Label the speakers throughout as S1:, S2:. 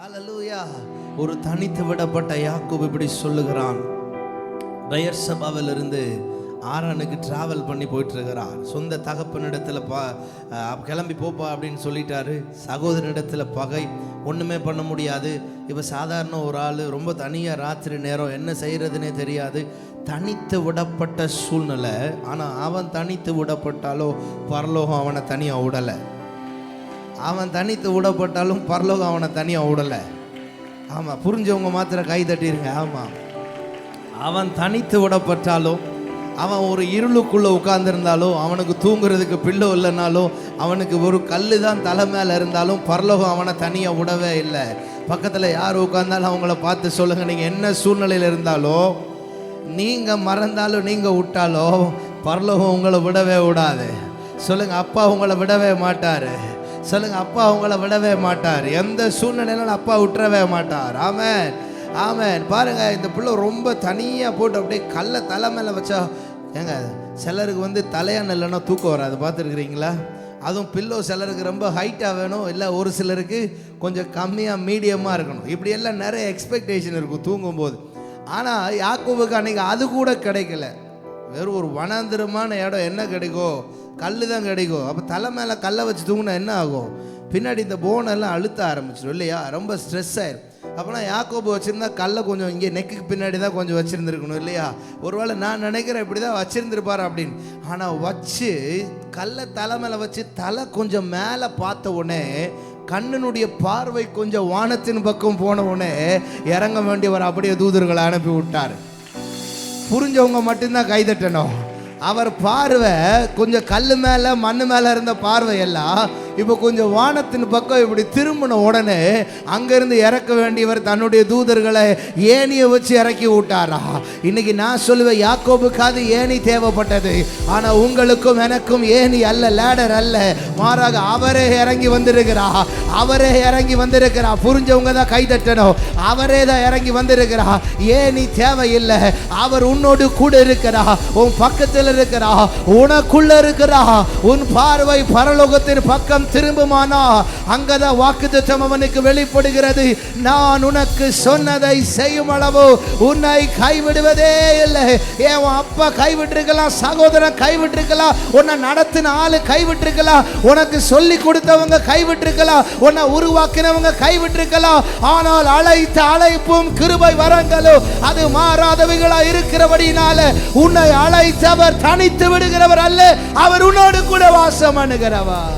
S1: ஹல்லேலூயா. ஒரு தனித்து விடப்பட்ட யாக்கோபு இப்படி சொல்லுகிறான். பெயர்சபாவிலிருந்து ஆரானுக்கு டிராவல் பண்ணி போயிட்டு இருக்கிறார். சொந்த தகப்பனிடத்தில் கிளம்பி போப்பா அப்படின்னு சொல்லிட்டாரு. சகோதரனிடத்தில் பகை, ஒன்றுமே பண்ண முடியாது. இப்போ சாதாரண ஒரு ஆள் ரொம்ப தனியாக ராத்திரி நேரம் என்ன செய்கிறதுனே தெரியாது. தனித்து விடப்பட்ட சூழ்நிலை. ஆனால் அவன் தனித்து விடப்பட்டாலோ பரலோகம் அவனை தனியாக விடலை. அவன் தனித்து விடப்பட்டாலும் பரலோகம் அவனை தனியாக விடலை. ஆமாம், புரிஞ்சவங்க மாத்திரம் கை தட்டிருங்க. ஆமாம், அவன் தனித்து விடப்பட்டாலும், அவன் ஒரு இருளுக்குள்ளே உட்கார்ந்துருந்தாலும், அவனுக்கு தூங்குறதுக்கு பிள்ளை இல்லைனாலும், அவனுக்கு ஒரு கல் தான் தலை மேலே இருந்தாலும் பரலோகம் அவனை தனியாக விடவே இல்லை. பக்கத்தில் யார் உட்கார்ந்தாலும் அவங்கள பார்த்து சொல்லுங்கள், நீங்கள் என்ன சூழ்நிலையில் இருந்தாலும், நீங்கள் மறந்தாலும் நீங்கள் விட்டாலோ பரலோகம் உங்களை விடவே விடாது. சொல்லுங்கள், அப்பா உங்களை விடவே மாட்டார். சொல்லுங்கள், அப்பா உங்களை விடவே மாட்டார். எந்த சூழ்நிலையிலும் அப்பா விட்டுறவே மாட்டார். ஆமென், ஆமென். பாருங்கள், இந்த பிள்ளை ரொம்ப தனியாக போட்டு அப்படியே கல்லை தலை மேலே வச்சா, ஏங்க சிலருக்கு தலையான இல்லைன்னா தூக்கம் வராது, பார்த்துருக்குறீங்களா? அதுவும் பில்லோ சிலருக்கு ரொம்ப ஹைட்டாக வேணும், இல்லை ஒரு சிலருக்கு கொஞ்சம் கம்மியாக மீடியமாக இருக்கணும். இப்படியெல்லாம் நிறைய எக்ஸ்பெக்டேஷன் இருக்கும் தூங்கும்போது. ஆனால் யாக்கோபுக்கு அன்றைக்கி அது கூட கிடைக்கல. வெறும் ஒரு வனாந்திரமான இடம் என்ன கிடைக்கும்? கல் தான் கிடைக்கும். அப்போ தலை மேலே கல்லை வச்சு தூங்கினா என்ன ஆகும்? பின்னாடி இந்த போனெல்லாம் அழுத்த ஆரம்பிச்சிடும் இல்லையா? ரொம்ப ஸ்ட்ரெஸ் ஆயிடும். அப்போனா யாக்கோபு வச்சுருந்தா கல்லை கொஞ்சம் இங்கே நெக்குக்கு பின்னாடி தான் கொஞ்சம் வச்சுருந்துருக்கணும் இல்லையா? ஒருவேளை நான் நினைக்கிறேன் இப்படி தான் வச்சுருந்துருப்பார் அப்படின்னு. ஆனால் வச்சு கல்லை தலை மேலே வச்சு தலை கொஞ்சம் மேலே பார்த்த உடனே கண்ணனுடைய பார்வை கொஞ்சம் வானத்தின் பக்கம் போன உடனே இறங்க வேண்டியவர் அப்படியே தூதர்களை அனுப்பி விட்டார். புரிஞ்சவங்க மட்டும்தான் கைதட்டணும். அவர் பார்வை கொஞ்சம் கல் மேலே மண்ணு மேலே இருந்த பார்வை எல்லாம் இப்போ கொஞ்சம் வானத்தின் பக்கம் இப்படி திரும்பின உடனே அங்கேருந்து இறக்க வேண்டியவர் தன்னுடைய தூதர்களை ஏணியை வச்சு இறக்கி விட்டாரா? இன்னைக்கு நான் சொல்லுவேன், யாக்கோபுக்காது ஏணி தேவைப்பட்டது. ஆனால் உங்களுக்கும் எனக்கும் ஏணி அல்ல, லேடர் அல்ல, மாறாக அவரே இறங்கி வந்திருக்கிறா. அவரே இறங்கி வந்திருக்கிறா. புரிஞ்சவங்க தான் கை தட்டணும். அவரே தான் இறங்கி வந்திருக்கிறா. ஏணி தேவையில்லை. அவர் உன்னோடு கூட இருக்கிறா, உன் பக்கத்தில் இருக்கிறா, உனக்குள்ள இருக்கிறா. உன் பார்வை பரலோகத்தின் பக்கம் திரும்புமானா அங்கதான் வாக்குத்தத்தம் அவனுக்கு வெளிப்படுகிறது. நான் உனக்கு சொன்னதை செய்யும் அளவு உன்னை கைவிடுவதே இல்லை. ஏன் அப்பா கைவிட்டிருக்கலாம், சகோதரன் கைவிட்டிருக்கலாம், உன்னை நடத்தின ஆளு கைவிட்டிருக்கலாம், உனக்கு சொல்லி கொடுத்தவங்க கைவிட்டிருக்கலாம், உன்னை உருவாக்கினவங்க கைவிட்டிருக்கலாம். ஆனால் அழைத்த அழைப்பும் கிருபை வரங்களும் அது மாறாதவைகளா இருக்கிறபடினால உன்னை அழைத்தவர் தனித்து விடுகிறவர் அல்ல, அவர் உன்னோடு கூட வாசம் பண்ணுகிறவர்.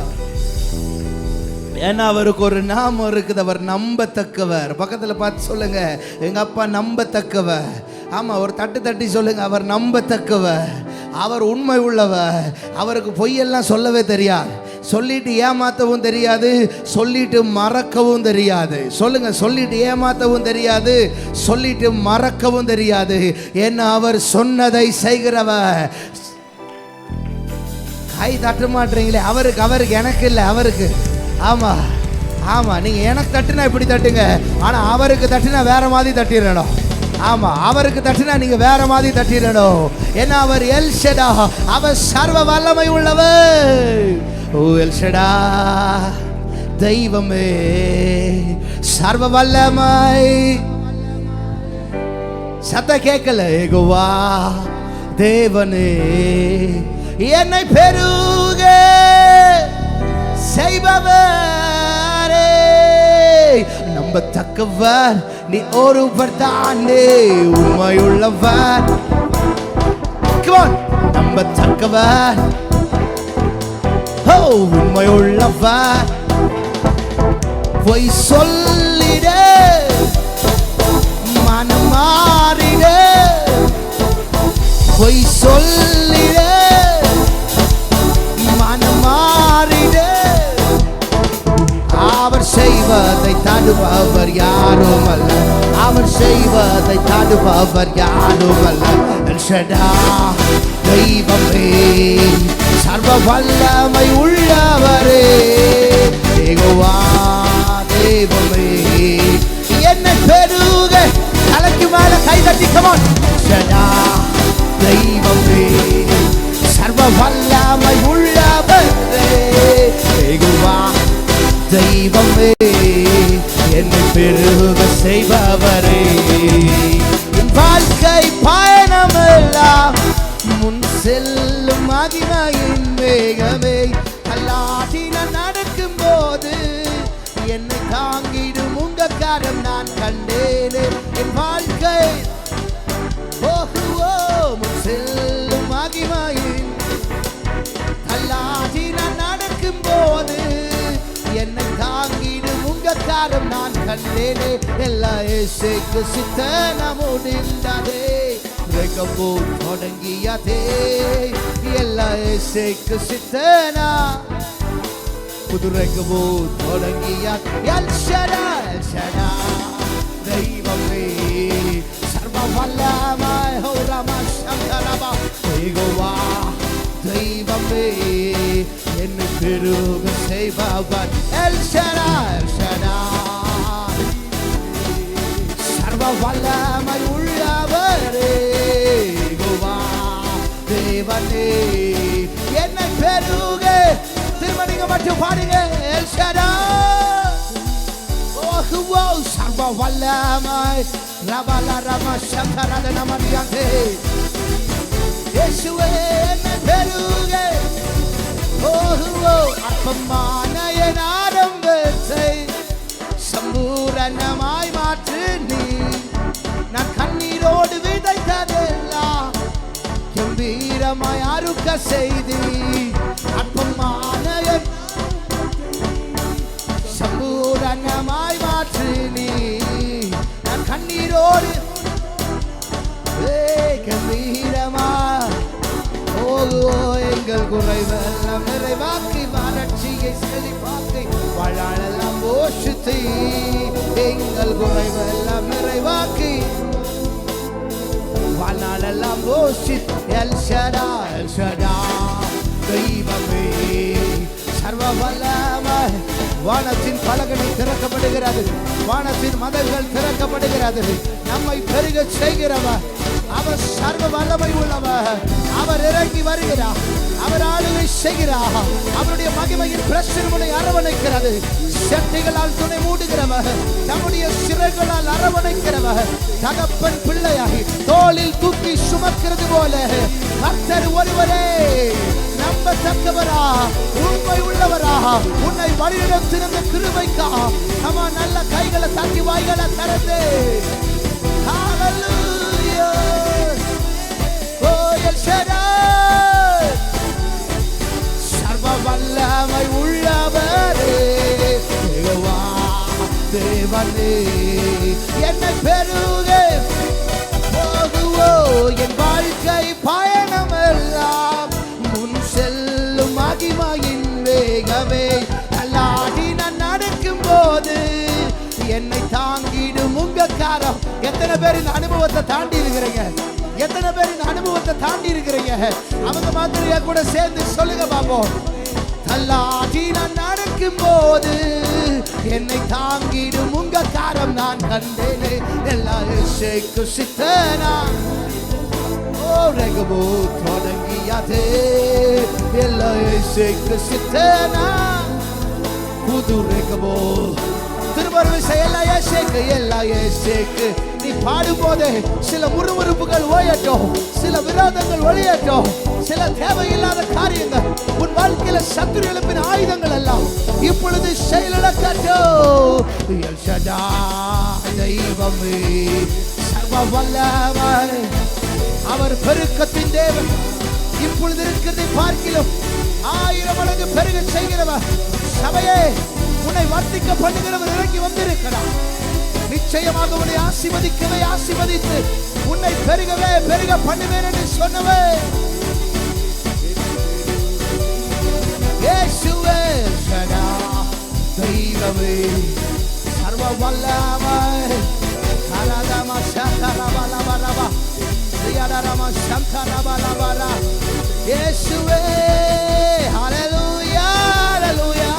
S1: ஏன்னா அவருக்கு ஒரு நாமம் இருக்குது, அவர் நம்பத்தக்கவர். பக்கத்தில் பார்த்து சொல்லுங்க, எங்க அப்பா நம்பத்தக்கவர். ஆமா, ஒரு தட்டு தட்டி சொல்லுங்க, அவர் நம்பத்தக்கவர், அவர் உண்மை உள்ளவர். அவருக்கு பொய்யெல்லாம் சொல்லவே தெரியாது, சொல்லிட்டு ஏமாத்தவும் தெரியாது, சொல்லிட்டு மறக்கவும் தெரியாது. சொல்லுங்க, சொல்லிட்டு ஏமாத்தவும் தெரியாது, சொல்லிட்டு மறக்கவும் தெரியாது. ஏன்னா அவர் சொன்னதை செய்கிறவர். கை தட்ட மாட்டீங்களே, அவருக்கு எனக்கு இல்லை, அவருக்கு. ஆமா ஆமா, நீங்க எனக்கு தட்டுனா இப்படி தட்டுங்க, ஆனா அவருக்கு தட்டுனா வேற மாதிரி தட்டிடணும். ஆமா, அவருக்கு தட்டுனா நீங்க வேற மாதிரி தட்டிடணும். ஏன்னா அவர் எல்ஷடா, அவர் சர்வ வல்லமை உள்ளவர். ஓ எல்ஷடா, தெய்வமே, சர்வ வல்லமை. சத்த கேட்கல, ஏகோவா தேவனே, என்னை பெருக செய்பவரே, நம்பத்தக்கவர் நீ ஒருவர் தானே, உண்மையுள்ளவர். நம்பத்தக்கவர், உண்மையுள்ளவர். பொய் சொல்லிட மனம் மாறிட, பொய் சொல்லிட மனம் மாறிட. அவர் செய்வதை தடுப்பவர் யாரும் அல்ல, அவர் செய்வதை தடுப்பவர் யாரும் அல்ல. எல்ஷடா, தெய்வமே, சர்வ வல்லமை உள்ளவரே, யெகோவா தெய்வமே, என்னை பெருக. தலைக்கு மேல கை தட்டி கமான். எல்ஷடா, தெய்வமே, சர்வ வல்லமை உள்ளவரே, யெகோவா தெய்வமே, என்னை பெருக செய்பவரே. என் வாழ்க்கை பயணமெல்லாம் முன் செல்லும் மகிமையின் வேகமே. அல்லாட்டி நான் நடக்கும் போது என்னை தாங்கிடும் உங்க காரம் நான் கண்டேனே. என் வாழ்க்கை முன் செல்லும் மகிமையின் அல்லாட்டி நான் நடக்கும் போது என்னை தாங்கிடும் உங்க காரம் நான் கண்டேனே. எல்லா இயேசுக்கு சித்தன முடிந்ததே, ரெகபோ தொடங்கியதே. எல்லா இயேசுக்கு சித்தனா புது ரெகபோ தொடங்கிய எல் ஷடா தெய்வமே சர்வ வல்லமாய் ஹோரமா சங்கரபா யெகோவா தெய்வமே என்னை பெருக செய்பவர். எல் ஷடா சர்வ வல்லமாய் உள்ளவரே யெகோவா தேவனே என்னை பெருக. திரும்ப நீங்க மட்டும் பாடுங்க. எல் ஷடா சர்வ வல்லமாய் ரபல ரம சங்கரத நமதியாதே. இயேசுவே என்னை பெருக. அற்பமான என் ஆரம்பத்தை சம்பூரணமாய் மாற்று நீ. நான் கண்ணீரோடு விதைத்ததெல்லாம் கம்பீரமாய் அறுக்க செய்தி. அற்பமான என் சம்பூரணமாய் மாற்று நீ. நான் கண்ணீரோடு கம்பீரமா எங்கள் குறைவெல்லாம் நிறைவாக்கி வறட்சியை செழிப்பாக்கி வாழலாம் போஷித்து. எங்கள் குறைவெல்லாம் நிறைவாக்கி வாழலாம் போஷித். எல் ஷடா தெய்வமே சர்வ வல்லமாய். வானத்தின் பலகனை திறக்கப்படுகிறது, வானத்தின் மதல்கள் திறக்கப்படுகிறது. நம்மை பெருக செய்கிறவர் அவர் சர்வ வல்லமை உள்ளவர். அவர் இறங்கி வருகிறார், அவர் ஆளுகை செய்கிறார். அவருடைய மகிமையின் பிரசன்னமுனை அரவணைக்கிறது. சக்திகளால் துணை மூடுகிறவர், நம்முடைய சிறைகளால் அரவணைக்கிறவர். தகப்பன் பிள்ளையாகி தோளில் தூக்கி சுமக்கிறது போல கர்த்தர் ஒருவரே நம்பத்தக்கவரா, உண்மை உள்ளவரா, உன்னை வழியிடம் திறந்த கிருபைக்கா. நம்ம நல்ல கைகளை தட்டி வாய்களை திறந்து ஹல்லேலூயா. ஓ எல் ஷடாய் சர்வ வல்லமை உள்ளவரே யெகோவா தேவனே என்னை பெருக. என் வாழ்க்கை பயணமெல்லாம் முன் செல்லும் மகிமையின் வேகமே. அல்லாடி நான் நடக்கும் போது என்னை தாங்கிடும் உங்க காரம். எத்தனை பேர் இந்த அனுபவத்தை தாண்டி இருக்கிறீங்க? எத்தனை பேர் இந்த அனுபவத்தை தாண்டி இருக்கிறீங்க? அவங்க மாதிரியா கூட சேர்ந்து சொல்லுங்க பாப்போம். அல்லாடி நான் நடக்கும் போது என்னை தாங்கிடும் உங்க காரம் நான் கண்டேனே. எல்லா இயேசுக்கு சித்தனா ரெகபோ தொடங்கியதே. எல்லா இயேசுக்கு சித்தனா புது ரெகபோ. திருமருவி எல்லா இயேசுக்கு நீ பாடும் போதே சில முறுமுறுப்புகள் ஓயட்டும், சில விரோதங்கள் ஒழியட்டும், சில தேவையில்லாத காரியங்கள் உன் வாழ்க்கையில சத்துரு எழுப்பின ஆயுதங்கள் எல்லாம் இப்பொழுது செயலிழக்கட்டும். எல் ஷடாய் தெய்வமே சர்வ வல்லவர். அவர் பெருக்கத்தின் தேவன். இப்பொழுது இருக்கிறதை பார்க்கிலும் 1000 மடங்கு பெருக செய்கிறவர். சபையே உன்னை வர்த்திக்க பண்ணுகிறவர் இறங்கி வந்திருக்கிறார். நிச்சயமாக உன்னை ஆசீர்வதிக்கவே ஆசீர்வதித்து உன்னை பெருகவே பெருக பண்ணுவேன் என்று சொன்னவே இயேசுவே சதா தெய்வமே சர்வ வல்லவர். கரதம சக்கரபலபரபா ரியதரம சக்கரபலபரா இயேசுவே. ஹல்லேலூயா ஹல்லேலூயா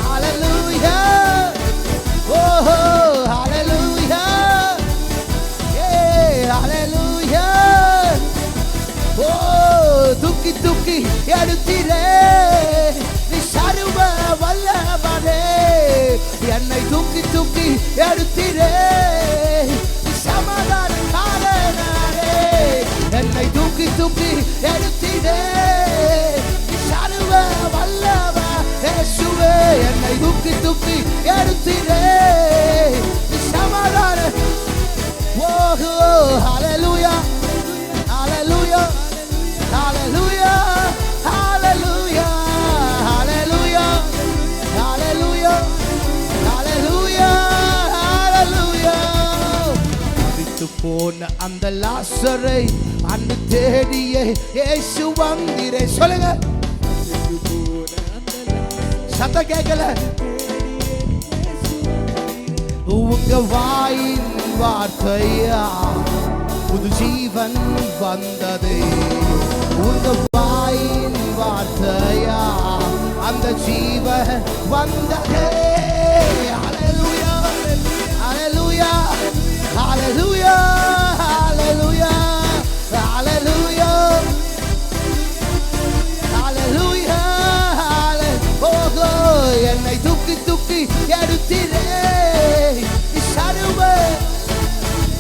S1: ஹல்லேலூயா. ஓ ஹல்லேலூயா ஹல்லேலூயா. ஓ துக்கி துக்கி எடுத்திரே நீ சர்வ வல்லவரே. என்னை துக்கி எடுத்திரே சமாதான காரணரே என்னை தூக்கி தூக்கி எடுத்திரே சர்வ வல்லவர் இயேசுவே என்னை தூக்கி தூக்கி எடுத்திரே சமாதான ஓஹோ ஹalleluya ஹalleluya ஹalleluya ஹalleluya ஹalleluya ஹalleluya ஹalleluya ஹalleluya மரித்து போன அந்த லாசரை அன்று தேடியே இயேசு வந்திரே சொல்லுங்க சத்த கேட்கல உங்க வாயின் வார்த்தையா புது ஜீவன் வந்ததே உங்க வாயின் வார்த்தையா அந்த ஜீவன் வந்ததே ஹalleluya ஹalleluya ஹalleluya ஹalleluya ஹalleluya ஹalleluya ஓஹோ என்னை தூக்கி தூக்கி எடுத்திரே சர்வ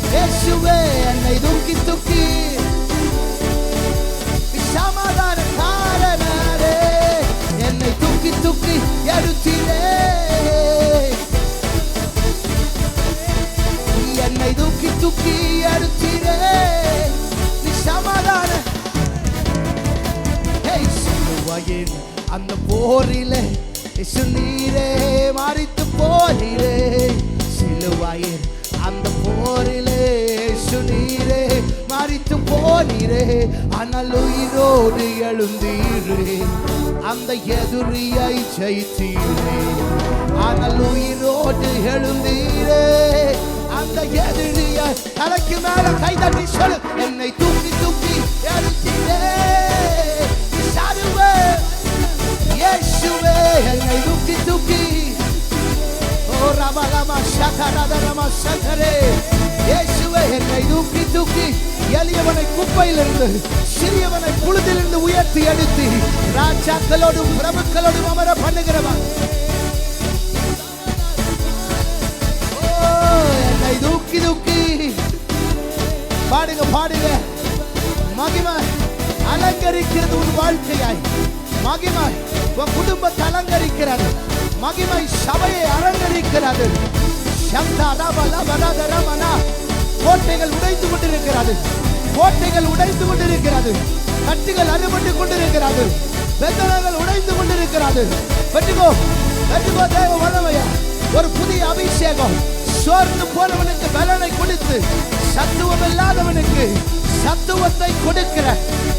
S1: இயேசுவே என்னை தூக்கி தூக்கி சமாதான காரணரே என்னை தூக்கி தூக்கி எடுத்திரே என்னை தூக்கி தூக்கி எடுத்திரே சமாதான சிலுவையின் அந்த போரிலே இயேசு நீரே மரித்து போரிலே சிலுவையின் அந்த போரிலே இயேசு நீரே மரித்து போனீரே ஆனால் உயிரோடு எழுந்தீரே அந்த எதிரியை ஜெயித்தீரே ஆனால் உயிரோடு எழுந்தீரே அந்த எதிரியை தலைக்கு மேல கைதட்டி சொல்லு என்னை தூக்கி தூக்கி எடுத்தீரே சர்வ இயேசுவே என்னை தூக்கி தூக்கி ஓ ரமலமா ஷகரதரமா ஷகரே இயேசுவே என்னை தூக்கி தூக்கி எளியவனை குப்பையிலிருந்து சிறியவனை புழுதிலிருந்து உயர்த்தி எடுத்து ராஜாக்களோடும் பிரபுக்களோடும் அமர பண்ணுகிறவன் என்னை தூக்கி தூக்கி பாடுங்க பாடுங்க மகிமை அலங்கரிக்கிறது உன் வாழ்க்கையாய் மகிமை உன் குடும்பத்தை அலங்கரிக்கிறது மகிமை சபையை அலங்கரிக்கிறது கோட்டைகள் உடைந்து கொண்டிருக்கிறது கோட்டைகள் உடைந்து கொண்டிருக்கிறது கட்டுகள் அறுபட்டு கொண்டிருக்கிறது பெத்தனங்கள் உடைந்து கொண்டிருக்கிறது வெட்டுகோ வெட்டுகோ தேவ வல்லமையா ஒரு புதிய அபிஷேகம் சோர்ந்து போனவனுக்கு பலனை கொடுத்து சத்துவம் இல்லாதவனுக்கு சத்துவத்தை கொடுக்கிற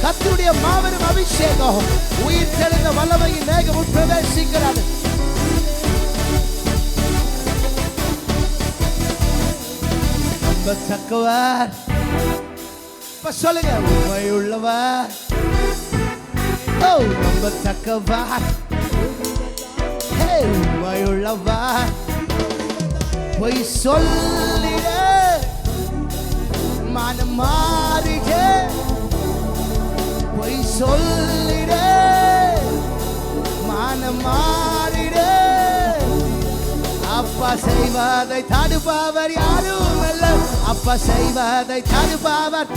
S1: கர்த்தருடைய மாபெரும் அபிஷேகம் உயிர் தெளிந்த வல்லமையின் மேகம் பிரவேசிக்கிறது நம்பத்தக்கவர் இப்ப சொல்லுங்க உண்மையுள்ளவர் நம்பத்தக்கவர் உண்மையுள்ளவர் பொய் சொல்லிட மனம் மாறிட பொய் சொல்லிட மனம் மாறிட அப்பா செய்வதை தடுப்பவர் யாரும் அல்ல அப்பா செய்வதை தடுப்பவர்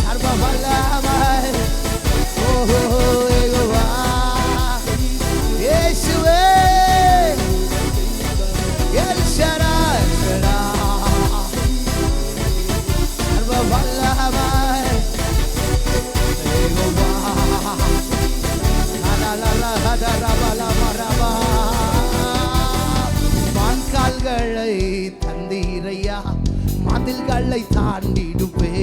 S1: சர்வ வல்லவர் இயேசுவே சர்வ வல்லவர் மான்கால்களை தந்தீரையா மதில்களை தாண்டிடுவே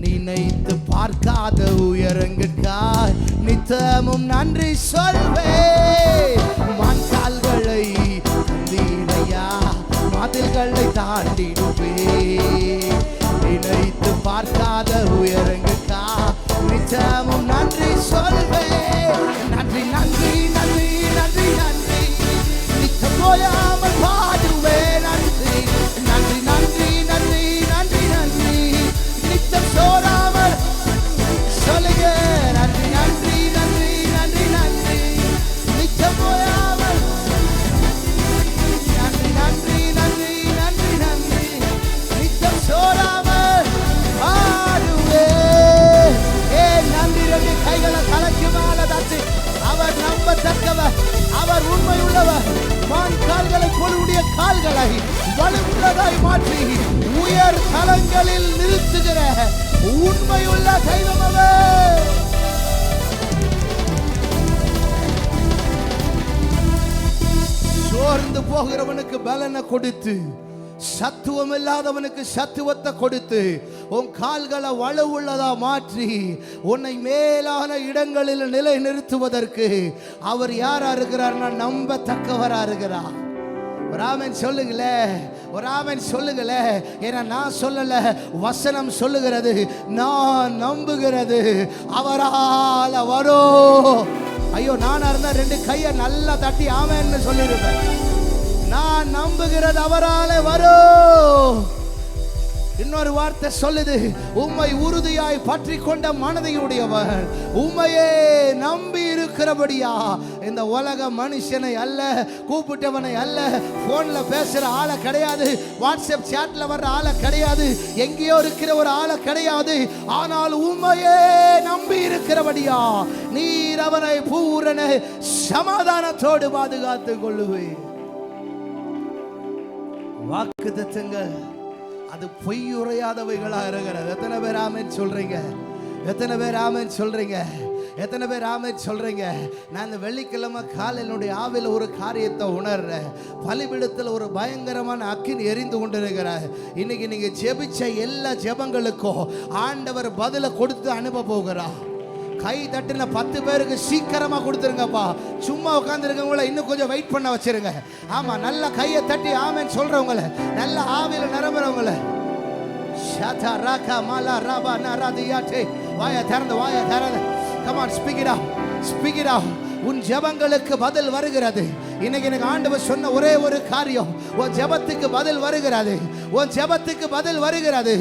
S1: நினைத்து பார்க்காத உயரங்களுக்காய் நித்தமும் நன்றி சொல்வே மான்கால்களை தந்தீரையா மதில்களை தாண்டிடுவே நினைத்து பார்க்காத உயரங்களுக்காய் நித்தமும் நன்றி சொல்வே நன்றி நன்றி நன்றி நன்றி நன்றி நித்தம் போயாமல் பாடுவே நன்றி நன்றி நன்றி நன்றி நன்றி நன்றி நித்தம் சோராமல் சொல்லுங்க நன்றி நன்றி நன்றி நன்றி நன்றி அவர் உண்மை உள்ளவர். மான் கால்களை போலுடைய கால்களை வலுவுள்ளதாய் மாற்றி உயர் தலங்களில் நிறுத்துகிற உண்மையுள்ள தெய்வம் அவர். சோர்ந்து போகிறவனுக்கு பலனை கொடுத்து, சத்துவம் இல்லாதவனுக்கு சத்துவத்தை கொடுத்து, உன் கால்களை வலுவுள்ளதா மாற்றி உன்னை மேலான இடங்களில் நிலை நிறுத்துவதற்கு அவர் யாரா இருக்கிறார்னா நம்பத்தக்கவரா இருக்கிறார். ஒரு ஆமென் சொல்லுங்களே, ஒரு ஆமென் சொல்லுங்களே. ஏன்னா நான் சொல்லல, வசனம் சொல்லுகிறது, நான் நம்புகிறது அவரால வரும். ஐயோ, நானா இருந்தா 2 கையை நல்லா தட்டி ஆமென்னு சொல்லிருப்பேன். நான் நம்புகிறது அவரால வரும். இன்னொரு வார்த்தை சொல்லுது, உம்மை உறுதியாய் பற்றி கொண்ட மனதையுடையவர், உம்மையே நம்பி இருக்கிறபடியா. இந்த உலக மனுஷனை அல்ல, கூப்பிட்டவனை அல்ல, போன்ல பேசுற ஆளை கிடையாது, வாட்ஸ்அப் சாட்ல வர்ற ஆளை கிடையாது, எங்கேயோ இருக்கிற ஒரு ஆளை கிடையாது. ஆனால் உம்மையே நம்பி இருக்கிறபடியா நீர் அவனை பூரண சமாதானத்தோடு பாதுகாத்துக் கொள்ளுவே. வாக்குத்தத்தங்கள் அது பொய்யுரையாதவைகளா இருக்கிறது. எத்தனை பேர் ஆமென் சொல்றீங்க? எத்தனை பேர் ஆமென் சொல்றீங்க? எத்தனை பேர் ஆமென் சொல்றீங்க? நான் இந்த வெள்ளிக்கிழமை காலையினுடைய ஆவில ஒரு காரியத்தை உணர்றேன். பலிபீடத்தில் ஒரு பயங்கரமான அக்கினி எரிந்து கொண்டிருக்கிறார். இன்னைக்கு நீங்க ஜெபிச்ச எல்லா ஜெபங்களுக்கும் ஆண்டவர் பதிலை கொடுத்து அனுப்ப போகிறார். கை தட்டின 10 பேருக்கு சீக்கிரமா கொடுத்துருங்கப்பா. சும்மா உட்காந்துருக்கவங்கள இன்னும் கொஞ்சம் வெயிட் பண்ண வச்சிருங்க. ஆமா, நல்ல கையை தட்டி ஆமென் சொல்றவங்கள, நல்ல ஆவில நிரம்புறவங்கள, வாய திறந்து come on, speak it out, speak it out. உன் ஜெபங்களுக்கு பதில் வருகிறது. இன்னைக்கு எனக்கு ஆண்டவர் சொன்ன ஒரே ஒரு காரியம், உன் ஜெபத்துக்கு பதில் வருகிறது. உன் ஜெபத்துக்கு பதில் வருகிறது.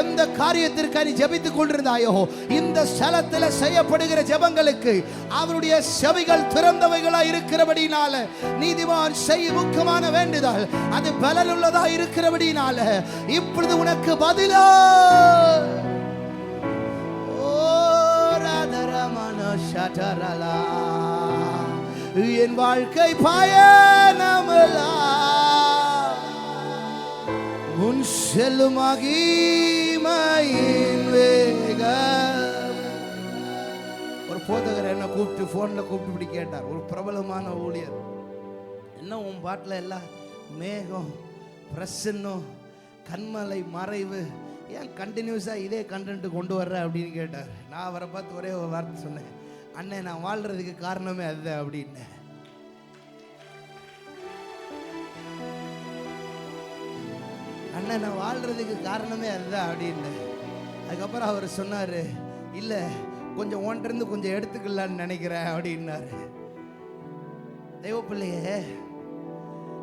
S1: எந்த காரியத்திற்கு நீ ஜெபித்துக் கொண்டிருந்தாயோ இந்த ஸ்தலத்தில் செய்யப்படுகிற ஜெபங்களுக்கு அவருடைய செவிகள் திறந்தவைகளா இருக்கிறபடினால, நீதிமான் செய்யும் முக்கியமான வேண்டுதல் அது பலனுள்ளதா இருக்கிறபடினால இப்பொழுது உனக்கு பதிலா. என் வாழ்க்கை பயணமெல்லாம் உன் செல்லும் மகிமையின் வேகம். ஒரு போதகர் என்ன கூப்பிட்டு போன்ல கூப்பிட்டு இப்படி கேட்டார். ஒரு பிரபலமான ஊழியர், என்ன உன் பாட்டில் எல்லாம் மேகம், பிரசன்னம், கண்மலை மறைவு, ஏன் கண்டினியூஸாக இதே கண்டென்ட் கொண்டு வர்ற அப்படின்னு கேட்டார். நான் அவரை பார்த்து ஒரே ஒரு வார்த்தை சொன்னேன், அண்ணே நான் வாழ்றதுக்கு காரணமே அதுதான் அப்படின்னு. அண்ணன் நான் வாழ்றதுக்கு காரணமே அதுதான் அப்படின்னு. அதுக்கப்புறம் அவர் சொன்னார், இல்லை கொஞ்சம் ஒன்றிருந்து கொஞ்சம் எடுத்துக்கலான்னு நினைக்கிறேன் அப்படின்னாரு. தெய்வ பிள்ளையே,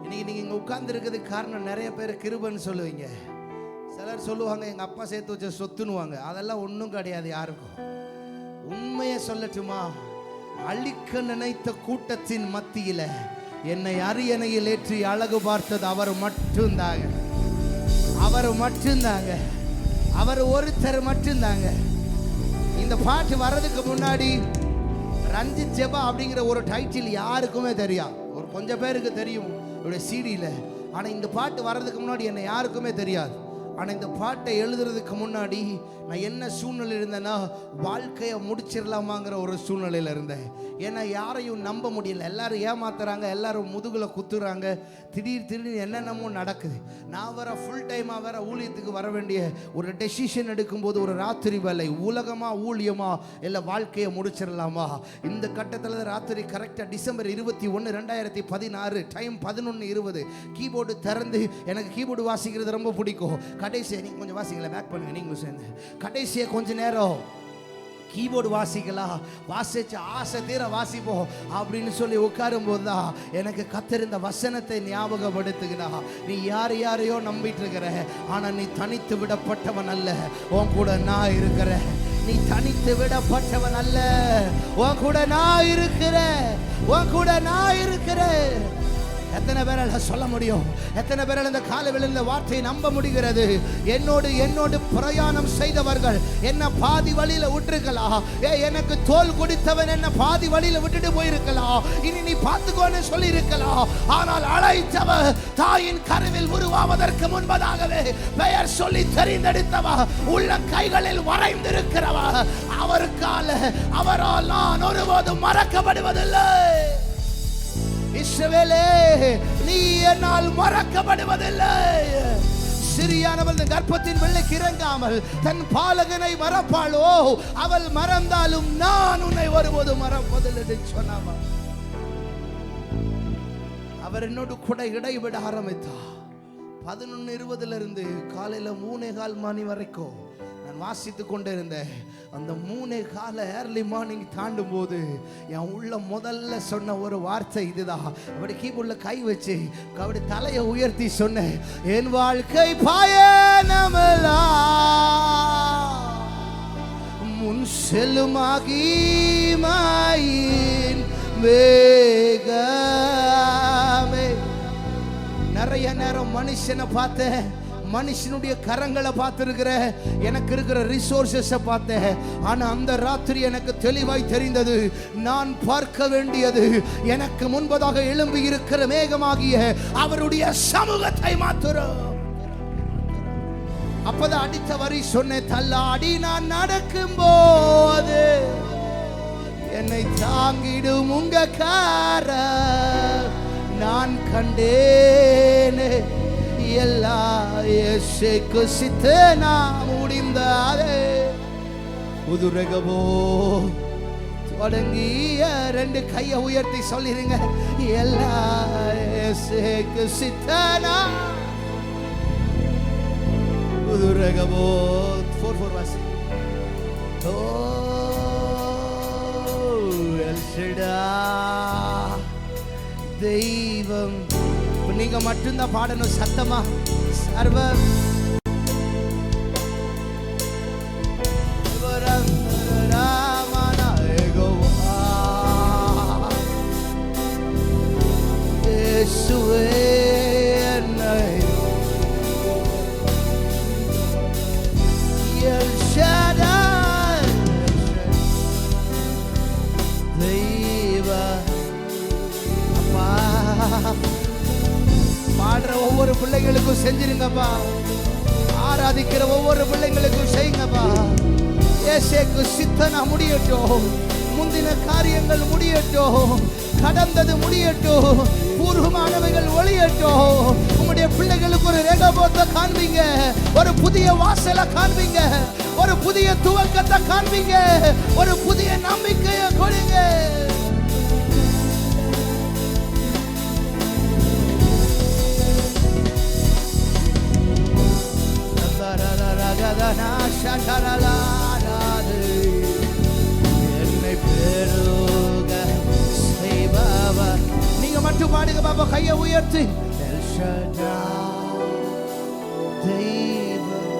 S1: இன்னைக்கு நீங்கள் இங்கே உட்கார்ந்துருக்கிறதுக்கு காரணம் நிறைய பேர் கிருபைன்னு சொல்லுவீங்க. சிலர் சொல்லுவாங்க எங்கள் அப்பா சேர்த்து வச்ச சொத்துன்னுவாங்க. அதெல்லாம் ஒன்றும் கிடையாது யாருக்கும். உண்மையை சொல்லட்டுமா, அழிக்க நினைத்த கூட்டத்தின் மத்தியில் என்னை அரியணையில் ஏற்றி அழகு பார்த்தது அவர் மட்டும்தாங்க. அவர் மட்டும்தாங்க. அவர் ஒருத்தர் மட்டும்தாங்க. இந்த பாட்டு வர்றதுக்கு முன்னாடி ரஞ்சித் ஜெபா அப்படிங்கிற ஒரு டைட்டில் யாருக்குமே தெரியாது. ஒரு கொஞ்சம் பேருக்கு தெரியும் என்னுடைய சிடியில். ஆனால் இந்த பாட்டு வர்றதுக்கு முன்னாடி என்னை யாருக்குமே தெரியாது. ஆனால் இந்த பாட்டை எழுதுறதுக்கு முன்னாடி நான் என்ன சூழ்நிலையில் இருந்தேன்னா, வாழ்க்கையை முடிச்சிடலாமாங்கிற ஒரு சூழ்நிலையில் இருந்தேன். ஏன்னா யாரையும் நம்ப முடியல, எல்லாரும் ஏமாத்துறாங்க, எல்லாரும் முதுகில் குத்துறாங்க, திடீர்னு என்னென்னமோ நடக்குது. நான் வேற ஃபுல் டைமாக வேற ஊழியத்துக்கு வர வேண்டிய ஒரு டெசிஷன் எடுக்கும்போது ஒரு ராத்திரி வேலை, உலகமா ஊழியமா இல்லை வாழ்க்கையை முடிச்சிடலாமா? இந்த கட்டத்தில் ராத்திரி கரெக்டாக டிசம்பர் 21, 2016 டைம் 11:20 கீபோர்டு திறந்து, எனக்கு கீபோர்டு வாசிக்கிறது ரொம்ப பிடிக்கும். கடைசியை நீங்கள் கொஞ்சம் வாசிக்கல, பேக் பண்ணுங்க நீங்களும் சேர்ந்து. கடைசியை கொஞ்ச நேரம் கீபோர்டு வாசிக்கலாம், வாசிச்சு ஆசை தீர வாசிப்போம் அப்படின்னு சொல்லி உட்காரும் போது தான் எனக்கு கத்திருந்த வசனத்தை ஞாபகப்படுத்துகிறா. நீ யாரையோ நம்பிட்டு இருக்கிற, ஆனா நீ தனித்து விடப்பட்டவன் அல்ல, உன் கூட நான் இருக்கிறேன். நீ தனித்து விடப்பட்டவன் அல்ல, உன் கூட நான் இருக்கிறேன். உன் கூட நான் இருக்கிறேன். எத்தனை பேரால சொல்ல முடியும்? எத்தனை பேரால் இந்த காலையில் இந்த வார்த்தையை நம்ப முடிகிறது? என்னோடு பிரயாணம் செய்தவர்கள் என்ன பாதி வழியில விட்டுருக்கலாம். எனக்கு தோல் கொடுத்தவன் என்ன பாதி வழியில விட்டுட்டு போயிருக்கலாம். இனி நீ பார்த்துக்கோன்னு சொல்லி இருக்கலாம். ஆனால் அழைத்தவர் தாயின் கருவில் உருவாவதற்கு முன்பதாகவே பெயர் சொல்லி தெரிந்தெடுத்தவா, உள்ள கைகளில் வரைந்திருக்கிறவா, அவரால் நான் ஒருபோதும் மறக்கப்படுவதில்லை. இஸ்ரவேலே, நீ என்னால் மறக்கப்படுவதில்லை. சிறியானவள் கர்ப்பத்தின் வெள்ளைக்கு இறங்காமல் தன் பாலகனை மறப்பாளோ, அவள் மறந்தாலும் நான் உன்னை ஒருபோதும் மறப்பதில்லை என்று சொன்னார். அவர் என்னோடு கூட இடைவிட ஆரம்பித்தார். 11:20 காலையில 3:15 மணி வரைக்கும் நான் வாசித்து கொண்டே இருந்தேன். அந்த 3:15 ஏர்லி மார்னிங் தாண்டும் போது என் உள்ள முதல்ல சொன்ன ஒரு வார்த்தை இதுதான். அப்படி கீபோர்ட்ல கை வச்சு அப்படி தலையை உயர்த்தி சொன்னேன், என் வாழ்க்கை பயணமலா முன் செல்லுமாகி மாயின் வேகமே. நிறைய நேரம் மனுஷனை பார்த்தேன், மனுஷனுடைய கரங்களை பார்த்திருக்கிற, எனக்கு இருக்கிற ரிசோர்சஸை பார்த்தேன். ஆனா அந்த ராத்திரி எனக்கு தெளிவாய் தெரிந்தது, நான் பார்க்க வேண்டியது எனக்கு முன்பதாக எழும்பி இருக்கிற மேகமாகிய அவருடைய சமூகத்தை மாத்திரம். அப்பதான் அடித்த வரி சொன்னேன், தள்ளாடி நான் நடக்கும் போது என்னை தாங்கிடும் உங்க கார நான் கண்டேனே. எல்லா இயேசுக்கு சித்தனா முடிந்தாதே. புதுரகமோ தொடங்கிய 2 கையை உயர்த்தி சொல்லிருங்க, எல்லா இயேசுக்கு சித்தனா. புதுரகமோ 4 வாசி. ஓ எல்ஷடா தெய்வம். நீங்க மட்டும்தான் பாடணும் சத்தமா. சர்வ பாடுற ஒவ்வொரு பிள்ளைகளுக்கும் செஞ்சிருங்கப்பா. ஆராதிக்கிற ஒவ்வொரு பிள்ளைங்களுக்கும் செய்யுங்கப்பா. இயேசுவுக்கு சித்தனா முடியட்டும். முந்தின காரியங்கள் முடியட்டும், கடந்தது முடியட்டும், பூர்வமானவைகள் ஒளியட்டும். உங்களுடைய பிள்ளைகளுக்கு ஒரு ரேகபோத்தை காண்பீங்க, ஒரு புதிய வாசலை காண்பீங்க, ஒரு புதிய துவக்கத்தை காண்பீங்க, ஒரு புதிய நம்பிக்கையை கொடுங்க. என்னை பெருக செய்பவர். நீங்க மட்டும் பாடுங்க பாப்பா, கையை உயர்த்தி. தெய்வம்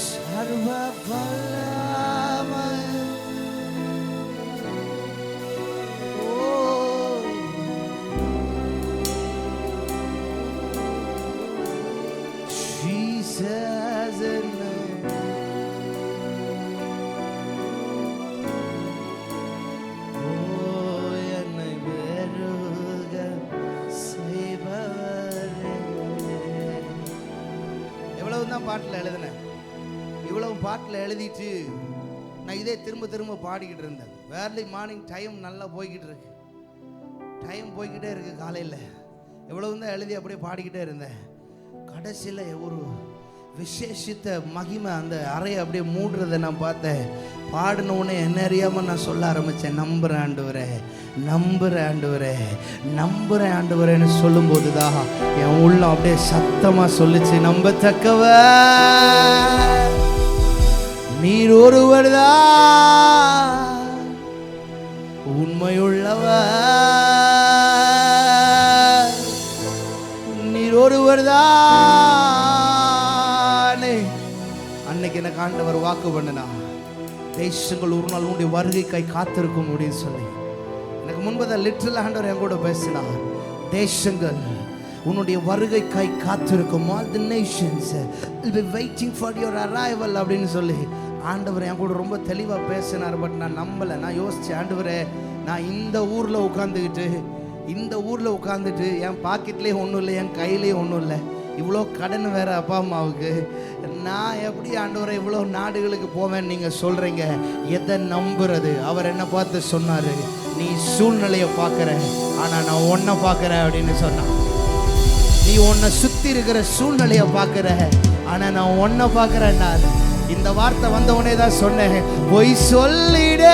S1: சர்வ வல்லமை. பாட்டில் எழுதினேன், இவ்வளவு பாட்டில் எழுதிட்டு நான் இதே திரும்ப திரும்ப பாடிக்கிட்டு இருந்தேன். ஏர்லி மார்னிங் டைம் நல்லா போய்கிட்டு இருக்கு, டைம் போய்கிட்டே இருக்கு. காலையில் இவ்வளவு தான் எழுதி அப்படியே பாடிக்கிட்டே இருந்தேன். கடைசியில் ஒரு விசேஷித்த மகிமை அந்த அறையை அப்படியே மூடுறதை நான் பார்த்தேன். பாடினோடனே என்ன அறியாமல் நான் சொல்ல ஆரம்பித்தேன், நம்புகிறேன் ஆண்டவரே, நம்புகிறேன் ஆண்டவரே, நம்புகிறேன் ஆண்டவரேன்னு சொல்லும்போது தான் என் உள்ளம் அப்படியே சத்தமாக சொல்லிச்சு, நம்பத்தக்கவ நீர் ஒருவர் தான் உண்மையுள்ளவர், நீர் ஒருவர் தானே. அன்னைக்கு எனக்கு ஆண்டவர் வாக்கு பண்ணினா, தேசங்கள் ஒரு நாள் உன்னுடைய வருகைக்காய் காத்திருக்கும் அப்படின்னு சொல்லி எனக்கு முன்பதான் லிட்டரல் ஆண்டவர் என் கூட பேசினார். தேசங்கள் உன்னுடைய வருகைக்காய் காத்திருக்கும். all the nations will be waiting for your arrival அப்படின்னு சொல்லி ஆண்டவர் என் கூட ரொம்ப தெளிவாக பேசினார். பட் நான் நம்பலை. நான் யோசித்தேன், ஆண்டவரே நான் இந்த ஊரில் உட்காந்துட்டு என் பாக்கெட்லேயும் ஒன்றும் இல்லை, என் கையிலையும் ஒன்றும் இல்லை, இவ்வளோ கடன் வேற அப்பா அம்மாவுக்கு, நான் எப்படி ஆண்டவரை இவ்வளோ நாடுகளுக்கு போவேன்னு நீங்கள் சொல்கிறீங்க? எதை நம்புறது? அவர் என்ன பார்த்து சொன்னார், நீ சூழ்நிலையை பார்க்குற, ஆனால் நான் ஒன்றை பார்க்குறேன் அப்படின்னு சொன்னான். நீ உன்னை சுற்றி இருக்கிற சூழ்நிலையை பார்க்குற, ஆனால் நான் ஒன்றை பார்க்குறேன்னா இந்த வார்த்தை வந்த உடனே தான் சொன்னேன், பொய் சொல்லிட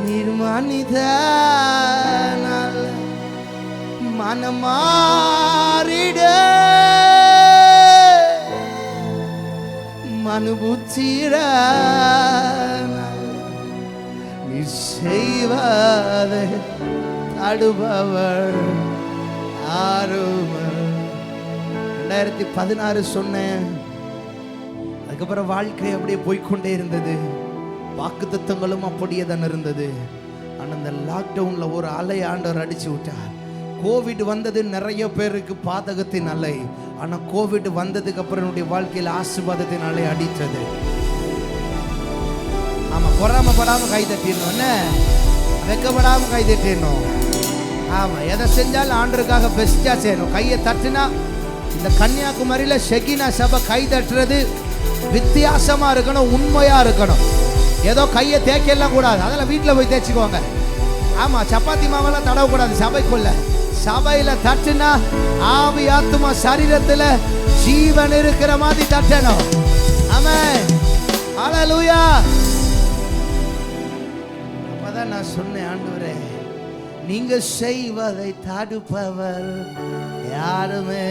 S1: நிர்மானித மனமாறிட மனுபுத்திர நீ செய்வதை அடுபவர் ஆறும. 2016 சொன்னேன். அதுக்கப்புறம் வாழ்க்கை அப்படியே போய்கொண்டே இருந்தது. வாக்குத்தத்தங்களும் அப்படியே தான் இருந்தது. ஆனால் இந்த லாக்டவுன்ல ஒரு அலை ஆண்டவர் அடிச்சு விட்டார். கோவிட் வந்தது நிறைய பேருக்கு பாதகத்தின் அலை. ஆனால் கோவிட் வந்ததுக்கு அப்புறம் என்னுடைய வாழ்க்கையில் ஆசீர்வாதத்தின் அலை அடித்தது. ஆமாம், பொறாமப்படாமல் கை தட்டிடணும், வெக்கப்படாமல் கை தட்டிடணும். ஆமாம், எதை செஞ்சாலும் ஆண்டருக்காக பெஸ்ட்டாக செய்யணும். கையை தட்டுனா இந்த கன்னியாகுமரியில் ஷெகினா சபை கை தட்டுறது வித்தியாசமாக இருக்கணும், உண்மையாக இருக்கணும். ஏதோ கையை தேய்க்கலாம் கூடாது, அதெல்லாம் வீட்டில் போய் தேய்ச்சிக்கோங்க. ஆமாம், சப்பாத்தி மாவெல்லாம் தடவக்கூடாது சபைக்குள்ள. சபையில் தட்டுனா ஆவி ஆத்துமா சரீரத்தில் ஜீவன் இருக்கிற மாதிரி தட்டணும். ஆமென், ஹல்லேலூயா. அப்பதான் நான் சொன்னேன், ஆண்டவரே நீங்க செய்வதை தடுப்பவர் யாருமே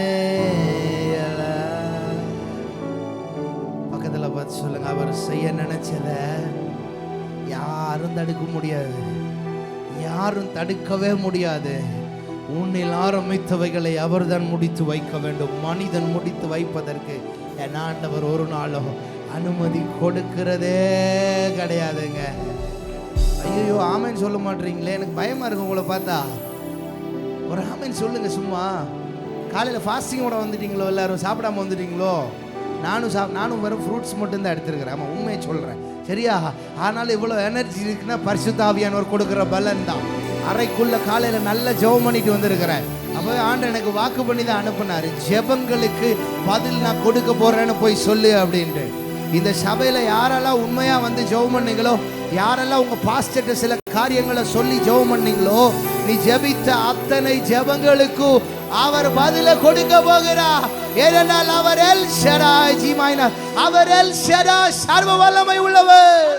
S1: இல்ல. பக்கத்துல பார்த்து சொல்லுங்க, அவர் செய்ய நினைச்சத யாரும் தடுக்க முடியாது, யாரும் தடுக்கவே முடியாது. உன்னில் ஆரம்பித்தவைகளை அவர்தான் முடித்து வைக்க வேண்டும். மனிதன் முடித்து வைப்பதற்கு என் ஆண்டவர் ஒரு நாளும் அனுமதி கொடுக்கிறதே கிடையாதுங்க. ஐயோ, ஆமேன்னு சொல்ல மாட்டீங்களே, எனக்கு பயமா இருக்கு உங்களை பார்த்தா. ஒரு ஆமேன்னு சொல்லுங்க சும்மா. காலையில் ஃபாஸ்டிங்கோட வந்துட்டீங்களோ, எல்லாரும் சாப்பிடாம வந்துட்டீங்களோ? நானும் வெறும் ஃப்ரூட்ஸ் மட்டும்தான் எடுத்துருக்கிறேன். ஆமாம், உண்மையை சொல்கிறேன், சரியா? ஆனாலும் இவ்வளோ எனர்ஜி இருக்குன்னா பரிசுத்த ஆவியானவர் கொடுக்குற பலன் தான். அறைக்குள்ள காலையில் நல்ல ஜெபம் பண்ணிட்டு வந்திருக்கிறேன். அப்போ ஆண்டவர் எனக்கு வாக்கு பண்ணி தான் அனுப்புனார், ஜெபங்களுக்கு பதில் நான் கொடுக்க போகிறேன்னு போய் சொல்லு அப்படின்ட்டு. இந்த சபையில் யாரெல்லாம் உண்மையாக வந்து ஜெபம் பண்ணீங்களோ, யாரெல்லாம் உங்கள் பாஸ்டர்ட்ட சில காரியங்களை சொல்லி ஜெபம் பண்ணீங்களோ, நீ ஜெபித்த அத்தனை ஜெபங்களுக்கும் அவர் பதில கொடுக்க போகிறார். ஏனென்றால் அவர் எல் ஷடாய் ஜீமாயினா, அவர் எல் ஷடாய் சர்வ வல்லமை உள்ளவர்.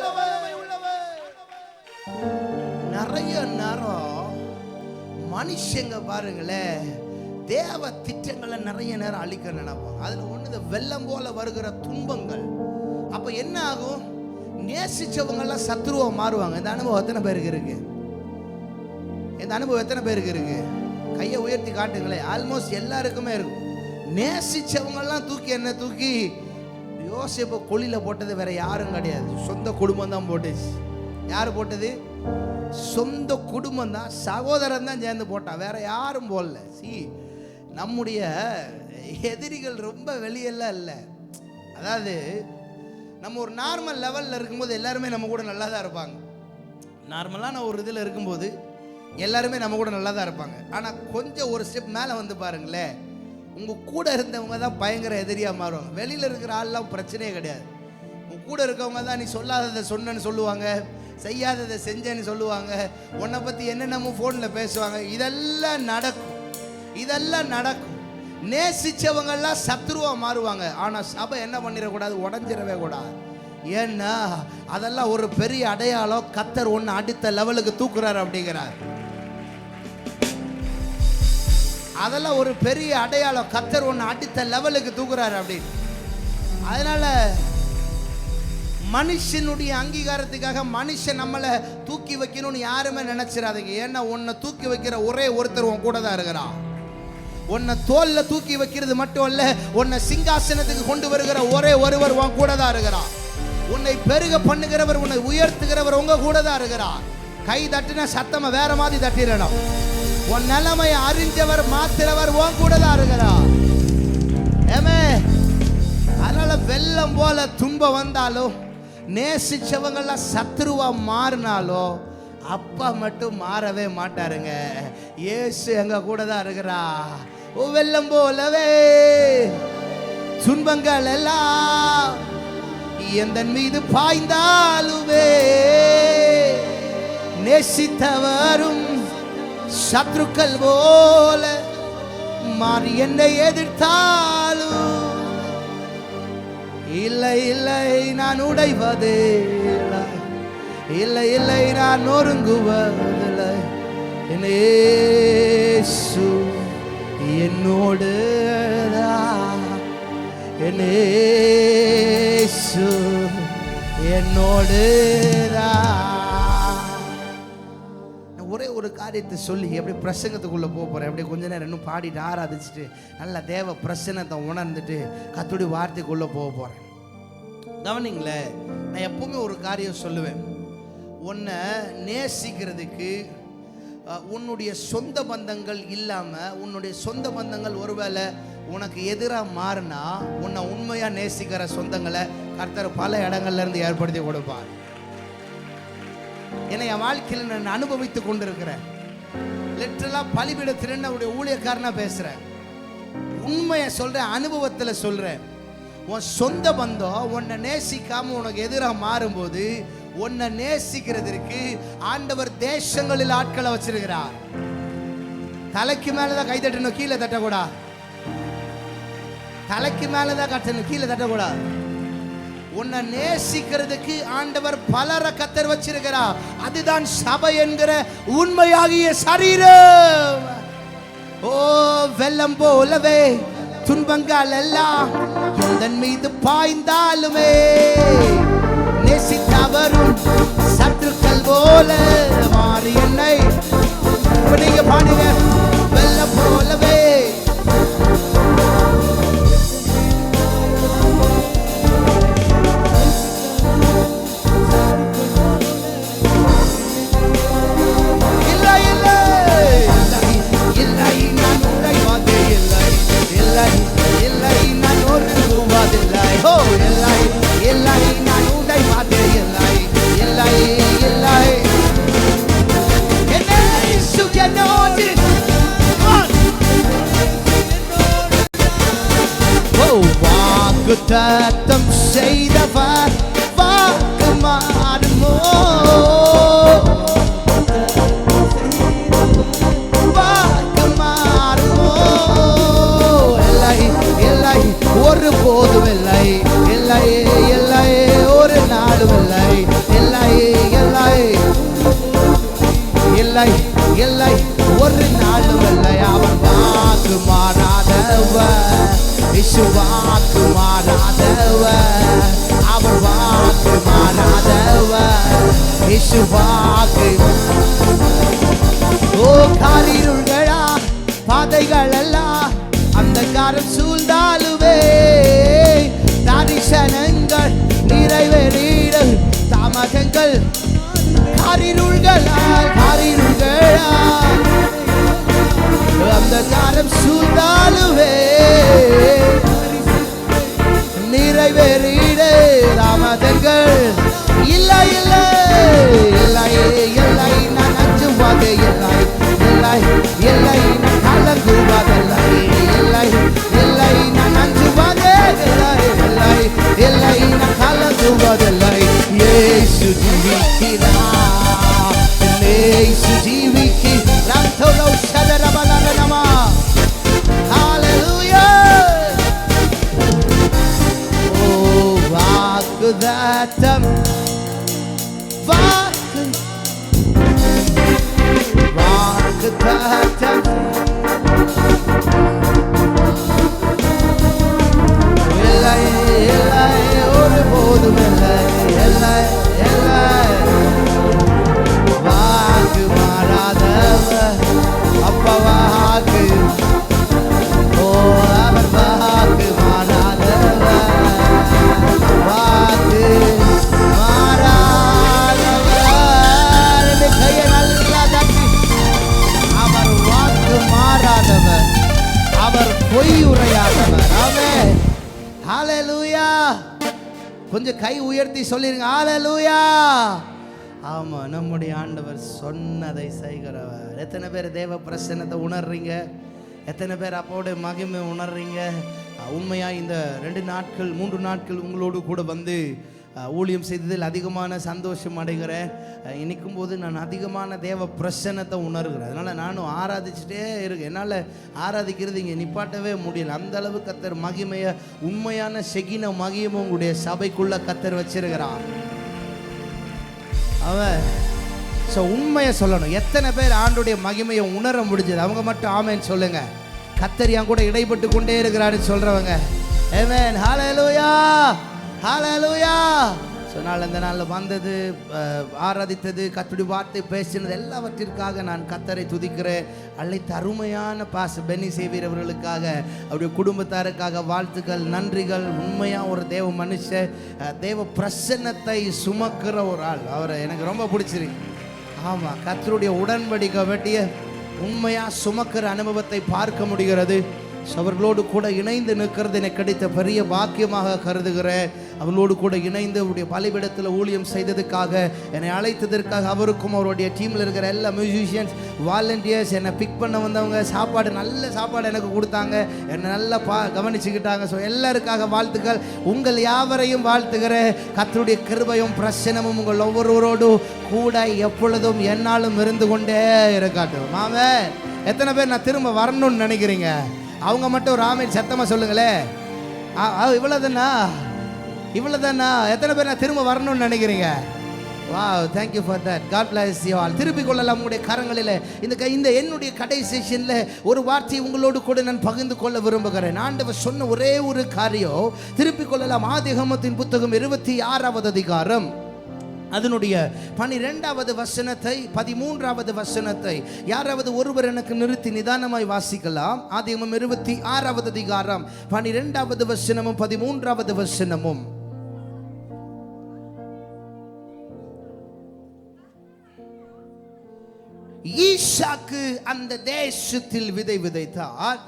S1: நிறைய நேரம் மனுஷங்க பாருங்களேன், தேவ திட்டங்களை நிறைய நேரம் அழிக்க நினைப்பாங்க. அதுல ஒண்ணு வெள்ளம் போல வருகிற துன்பங்கள். அப்ப என்ன ஆகும்? நேசிச்சவங்க எல்லாம் சத்ருவா மாறுவாங்க. இந்த அனுபவம் எத்தனை பேருக்கு இருக்கு? இந்த அனுபவம் எத்தனை பேருக்கு இருக்கு? கையை உயர்த்தி காட்டுங்களேன். ஆல்மோஸ்ட் எல்லாருக்குமே இருக்கும். நேசிச்சவங்க எல்லாம் தூக்கி யோசேப்பு கொள்ளில போட்டது வேற யாரும் கிடையாது, சொந்த குடும்பம் தான் போட்டுச்சு. யாரு போட்டது? சொந்த குடும்பம் தான், சகோதரன் தான் சேர்ந்து போட்டான், வேற யாரும் போடல. நம்முடைய எதிரிகள் ரொம்ப வெளியெல்லாம் இல்லை. அதாவது நம்ம ஒரு நார்மல் லெவலில் இருக்கும்போது எல்லாருமே நம்ம கூட நல்லா தான் இருப்பாங்க. நார்மலான ஒரு இதில் இருக்கும்போது எல்லாருமே நம்ம கூட நல்லா தான் இருப்பாங்க. ஆனால் கொஞ்சம் ஒரு ஸ்டெப் மேலே வந்து பாருங்களேன், உங்கள் கூட இருந்தவங்க தான் பயங்கர எதிரியாக மாறுவாங்க. வெளியில் இருக்கிற ஆள்லாம் பிரச்சனையே கிடையாது. உங்கள் கூட இருக்கவங்க தான் நீ சொல்லாததை சொன்னேன்னு சொல்லுவாங்க, செய்யாததை செஞ்சேன்னு சொல்லுவாங்க, உன்னை பற்றி என்னென்னமோ ஃபோனில் பேசுவாங்க. இதெல்லாம் நடக்கும். நேசிச்சவங்கெல்லாம் சத்ருவா மாறுவாங்க. ஆனால் சபை என்ன பண்ணிடக்கூடாது? உடஞ்சிடவே கூடாது. ஏன்னா அதெல்லாம் ஒரு பெரிய அடையாளம். கர்த்தர் ஒன்று அடுத்த லெவலுக்கு தூக்குறாரு அப்படிங்கிறார். அதெல்லாம் ஒரு பெரிய அடையாளம். கர்த்தர் ஒன்று அடுத்த லெவலுக்கு தூக்குறாரு அப்படின்னு. அதனால மனுஷனுடைய அங்கீகாரத்துக்காக மனுஷன் நம்மளை தூக்கி வைக்கணும்னு யாருமே நினைச்சிடாதீங்க. ஏன்னா உன்னை தூக்கி வைக்கிற ஒரே ஒருத்தர் உன் கூட தான் இருக்கிறான். உன்னை தோல்ல தூக்கி வைக்கிறது மட்டும் இல்ல, உன்னை சிங்காசனத்துக்கு கொண்டு வருகிற ஒரே ஒருவர் உன் கூட தான் இருக்கிறான். உன்னை பெருக பண்ணுகிறவர், உன்னை உயர்த்துகிறவர் உங்க கூட தான் இருக்கிறார். கை தட்டின சத்தமா வேற மாதிரி தட்டிடணும். உன் நிலைமையை அறிஞ்சவர் மாத்திரவர் உன் கூட தான் இருக்கிறார். அதனால வெள்ளம் போல துன்பம் வந்தாலும், நேசிச்சவங்கெல்லாம் சத்ருவா மாறினாலோ அப்பா மட்டும் மாறவே மாட்டாருங்க. இயேசு எங்க கூட தான் இருக்கிறா. வெள்ளம் போலவே துன்பங்கள் எல்லாம் எந்த மீது பாய்ந்தாலுமே, நேசித்தவரும் சத்ருக்கள் போல மாறி என்னை எதிர்த்தாலும், இல்லை இல்லை நான் உடைவதே இல்லை, இல்லை இல்லை நான் நொறுங்குவதில்லை. இயேசு என்னோடு, இயேசு என்னோடு. ஒரே ஒரு காரியத்தை சொல்லி எப்படி பிரசங்கத்துக்குள்ளே போகிறேன். அப்படியே கொஞ்ச நேரம் இன்னும் பாடிட்டு ஆராதிச்சுட்டு நல்ல தேவ பிரசன்னத்தை உணர்ந்துட்டு கத்துடைய வார்த்தைக்குள்ளே போகிறேன். கவனிங்களேன், நான் எப்பவுமே ஒரு காரியம் சொல்லுவேன். உன்னை நேசிக்கிறதுக்கு உன்னுடைய சொந்த பந்தங்கள் இல்லாமல், உன்னுடைய சொந்த பந்தங்கள் ஒருவேளை உனக்கு எதிராக மாறினா, உன்னை உண்மையாக நேசிக்கிற சொந்தங்களை கர்த்தர் பல இடங்கள்ல இருந்து ஏற்படுத்தி கொடுப்பார். என்னை என் வாழ்க்கையில் நான் அனுபவித்து கொண்டிருக்கிறேன். லிட்டரலாக பலிபீடத்தில் அவருடைய ஊழியக்காரனா பேசுகிறேன். உண்மையை சொல்கிறேன், அனுபவத்தில் சொல்கிறேன். உன் சொந்த பந்தம் உன்னை நேசிக்காம உனக்கு எதிராக மாறும்போது, உன்னை நேசிக்கிறதுக்கு ஆண்டவர் தேசங்களில் ஆட்களை வச்சிருக்கிறார். தலைக்கு மேலதான் கை தட்டணும், கீழே தட்டக்கூடாது. தலைக்கு மேலதான் கட்டணும், கீழே தட்டக்கூடாது. உன்னை நேசிக்கிறதுக்கு ஆண்டவர் பலரை கத்தர் வச்சிருக்கிறார். அதுதான் சபை என்கிற உண்மையாகிய சரீரம். ஓ வெள்ளம் போலவே துன்பங்கள் எல்லாம் எந்தன் மீது பாய்ந்தாலுமே, நேசித்தவரும் சத்துருக்கள் போல மாறி என்னை. நீங்க பாடுங்க, வெள்ளம் போலவே வாக்குத்தத்தம் செய்தவர் வாக்கு மாறுமோ, வாக்கு மாறுமோ. இல்லை இல்லை ஒரு போதும் இல்லை, இல்லை இல்லை ஒரு நாளும் இல்லை, இல்லை இல்லை இல்லை இல்லை ஒரு நாளும் இல்லை. அவன் வாக்கு மாறாதவர், வாக்கு மாறாதவர், அவர் வாக்கு மாறாதவர், வாக்கு. ஓ காரிருள்களா பாதைகள் எல்லாம் அந்த காரம் சூழ்ந்தாலுமே, தரிசனங்கள் நிறைவேறிட தாமதங்கள் காரிருள்களால், காரிருள்களா அந்த காரம் சூழ்ந்தாலுமே, நிறைவேறிட தாமதங்கள் இல்லை இல்லை இல்லை இல்லை. நான் அஞ்சுவதே இல்லை, இல்லை இல்லை நான் கலங்குவதில்லை, இல்லை இல்லை நான் அஞ்சுவதே இல்லை, இல்லை இல்லை நான் கலங்குவதில்லை. இயேசு ஜீவிக்கிறார், இயேசு ஜீவிக்கிறார். தோலோ சதரபலனமா. ஹalleluya. ஓ வாக்குத்தத்தம், வாக்குத்தத்தம் இல்லை இல்லை ஒரு போதும் இல்லை, இல்லை இல்லை வாக்கு மாறாதவர் அப்பா வாக்கு. ஓ அவர் வாக்கு மாறாதவர், வாக்கு கொஞ்சம் கை உயர்த்தி சொல்லிருங்க ஹல்லேலூயா. ஆமா, நம்முடைய ஆண்டவர் சொன்னதை செய்கிறவர். எத்தனை பேர் தேவ பிரசன்னத்தை உணர்றீங்க? எத்தனை பேர் அப்போடைய மகிமை உணர்றீங்க? உண்மையா இந்த 2 நாட்கள் 3 நாட்கள் உங்களோடு கூட வந்து ஊழியம் செய்ததில் அதிகமான சந்தோஷம் அடைகிறேன். இன்றைக்கும் போது நான் அதிகமான தேவ பிரசன்னத்தை உணர்கிறேன். அதனால் நானும் ஆராதிச்சுட்டே இருக்கேன். என்னால் ஆராதிக்கிறது இங்கே நிப்பாட்டவே முடியல. அந்த அளவு கத்தர் மகிமையை, உண்மையான செகின மகிமை உங்களுடைய சபைக்குள்ளே கத்தர் வச்சிருக்கிறான். அவன் உண்மையை சொல்லணும். எத்தனை பேர் ஆண்டுடைய மகிமையை உணர முடிஞ்சது? அவங்க மட்டும் ஆமென் சொல்லுங்க. கத்தர் என் கூட இடைப்பட்டு கொண்டே இருக்கிறாருன்னு சொல்றவங்க ஆமென். ஹல்லேலூயா, ஹல்லேலூயா. சொன்னால் இந்த நாளில் வந்தது, ஆராதித்தது, கர்த்தருடைய வார்த்தை பேசினது எல்லாவற்றிற்காக நான் கர்த்தரை துதிக்கிறேன். அழைத்த அருமையான பென்னி சேவியர் அவர்களுக்காக, அவருடைய குடும்பத்தாருக்காக வாழ்த்துக்கள், நன்றிகள். உண்மையாக ஒரு தேவ மனுஷன், தேவ பிரசன்னத்தை சுமக்கிற ஒரு ஆள். அவரை எனக்கு ரொம்ப பிடிச்சிருக்கு. ஆமாம், கர்த்தருடைய உடன்படிக்கை வெட்டிய உண்மையாக சுமக்கிற அனுபவத்தை பார்க்க முடிகிறது. அவர்களோடு கூட இணைந்து நிற்கிறது எனக்கு கிடைத்த பெரிய பாக்கியமாக கருதுகிறேன். அவர்களோடு கூட இணைந்து அவருடைய பலிபீடத்தில் ஊழியம் செய்ததுக்காக, என்னை அழைத்ததற்காக அவருக்கும் அவருடைய டீமில் இருக்கிற எல்லா மியூசிஷியன்ஸ், வாலண்டியர்ஸ், என்னை பிக் பண்ண வந்தவங்க, சாப்பாடு நல்ல சாப்பாடு எனக்கு கொடுத்தாங்க, என்னை நல்லா கவனிச்சுக்கிட்டாங்க. ஸோ எல்லாருக்காக வாழ்த்துக்கள். உங்கள் யாவரையும் வாழ்த்துகிறேன். கர்த்தருடைய கிருபையும் பிரசன்னமும் உங்கள் ஒவ்வொருவரோடும் கூட எப்பொழுதும் என்னாலும் இருந்து கொண்டே இருக்கட்டும். மாமே, எத்தனை பேர் நான் திரும்ப வரணும்னு நினைக்கிறீங்க? அவங்க மட்டும் ஒரு ஆமென் சத்தமாக சொல்லுங்களே. இவ்வளோதானா? இவ்வளோதானா? எத்தனை பேர் நான் திரும்ப வரணும்னு நினைக்கிறீங்க? வா, thank you for that. God bless you all. திருப்பிக் கொள்ளலாம் உங்களுடைய கரங்களில். இந்த என்னுடைய கடை செஷனில் ஒரு வார்த்தையை உங்களோடு கூட நான் பகிர்ந்து கொள்ள விரும்புகிறேன். ஆண்டவர் சொன்ன ஒரே ஒரு காரியம், திருப்பிக் கொள்ளலாம். ஆதியாகமத்தின் புத்தகம் 26வது அதிகாரம், அதனுடைய 12வது வசனத்தை 13வது வசனத்தை யாராவது ஒருவர் எனக்கு நிறுத்தி நிதானமாய் வாசிக்கலாம். ஆதியாகமம் 26வது அதிகாரம் 12வது வசனமும் 13வது வசனமும். ஈசாக்கு அந்த தேசத்தில் விதை விதைத்தார்.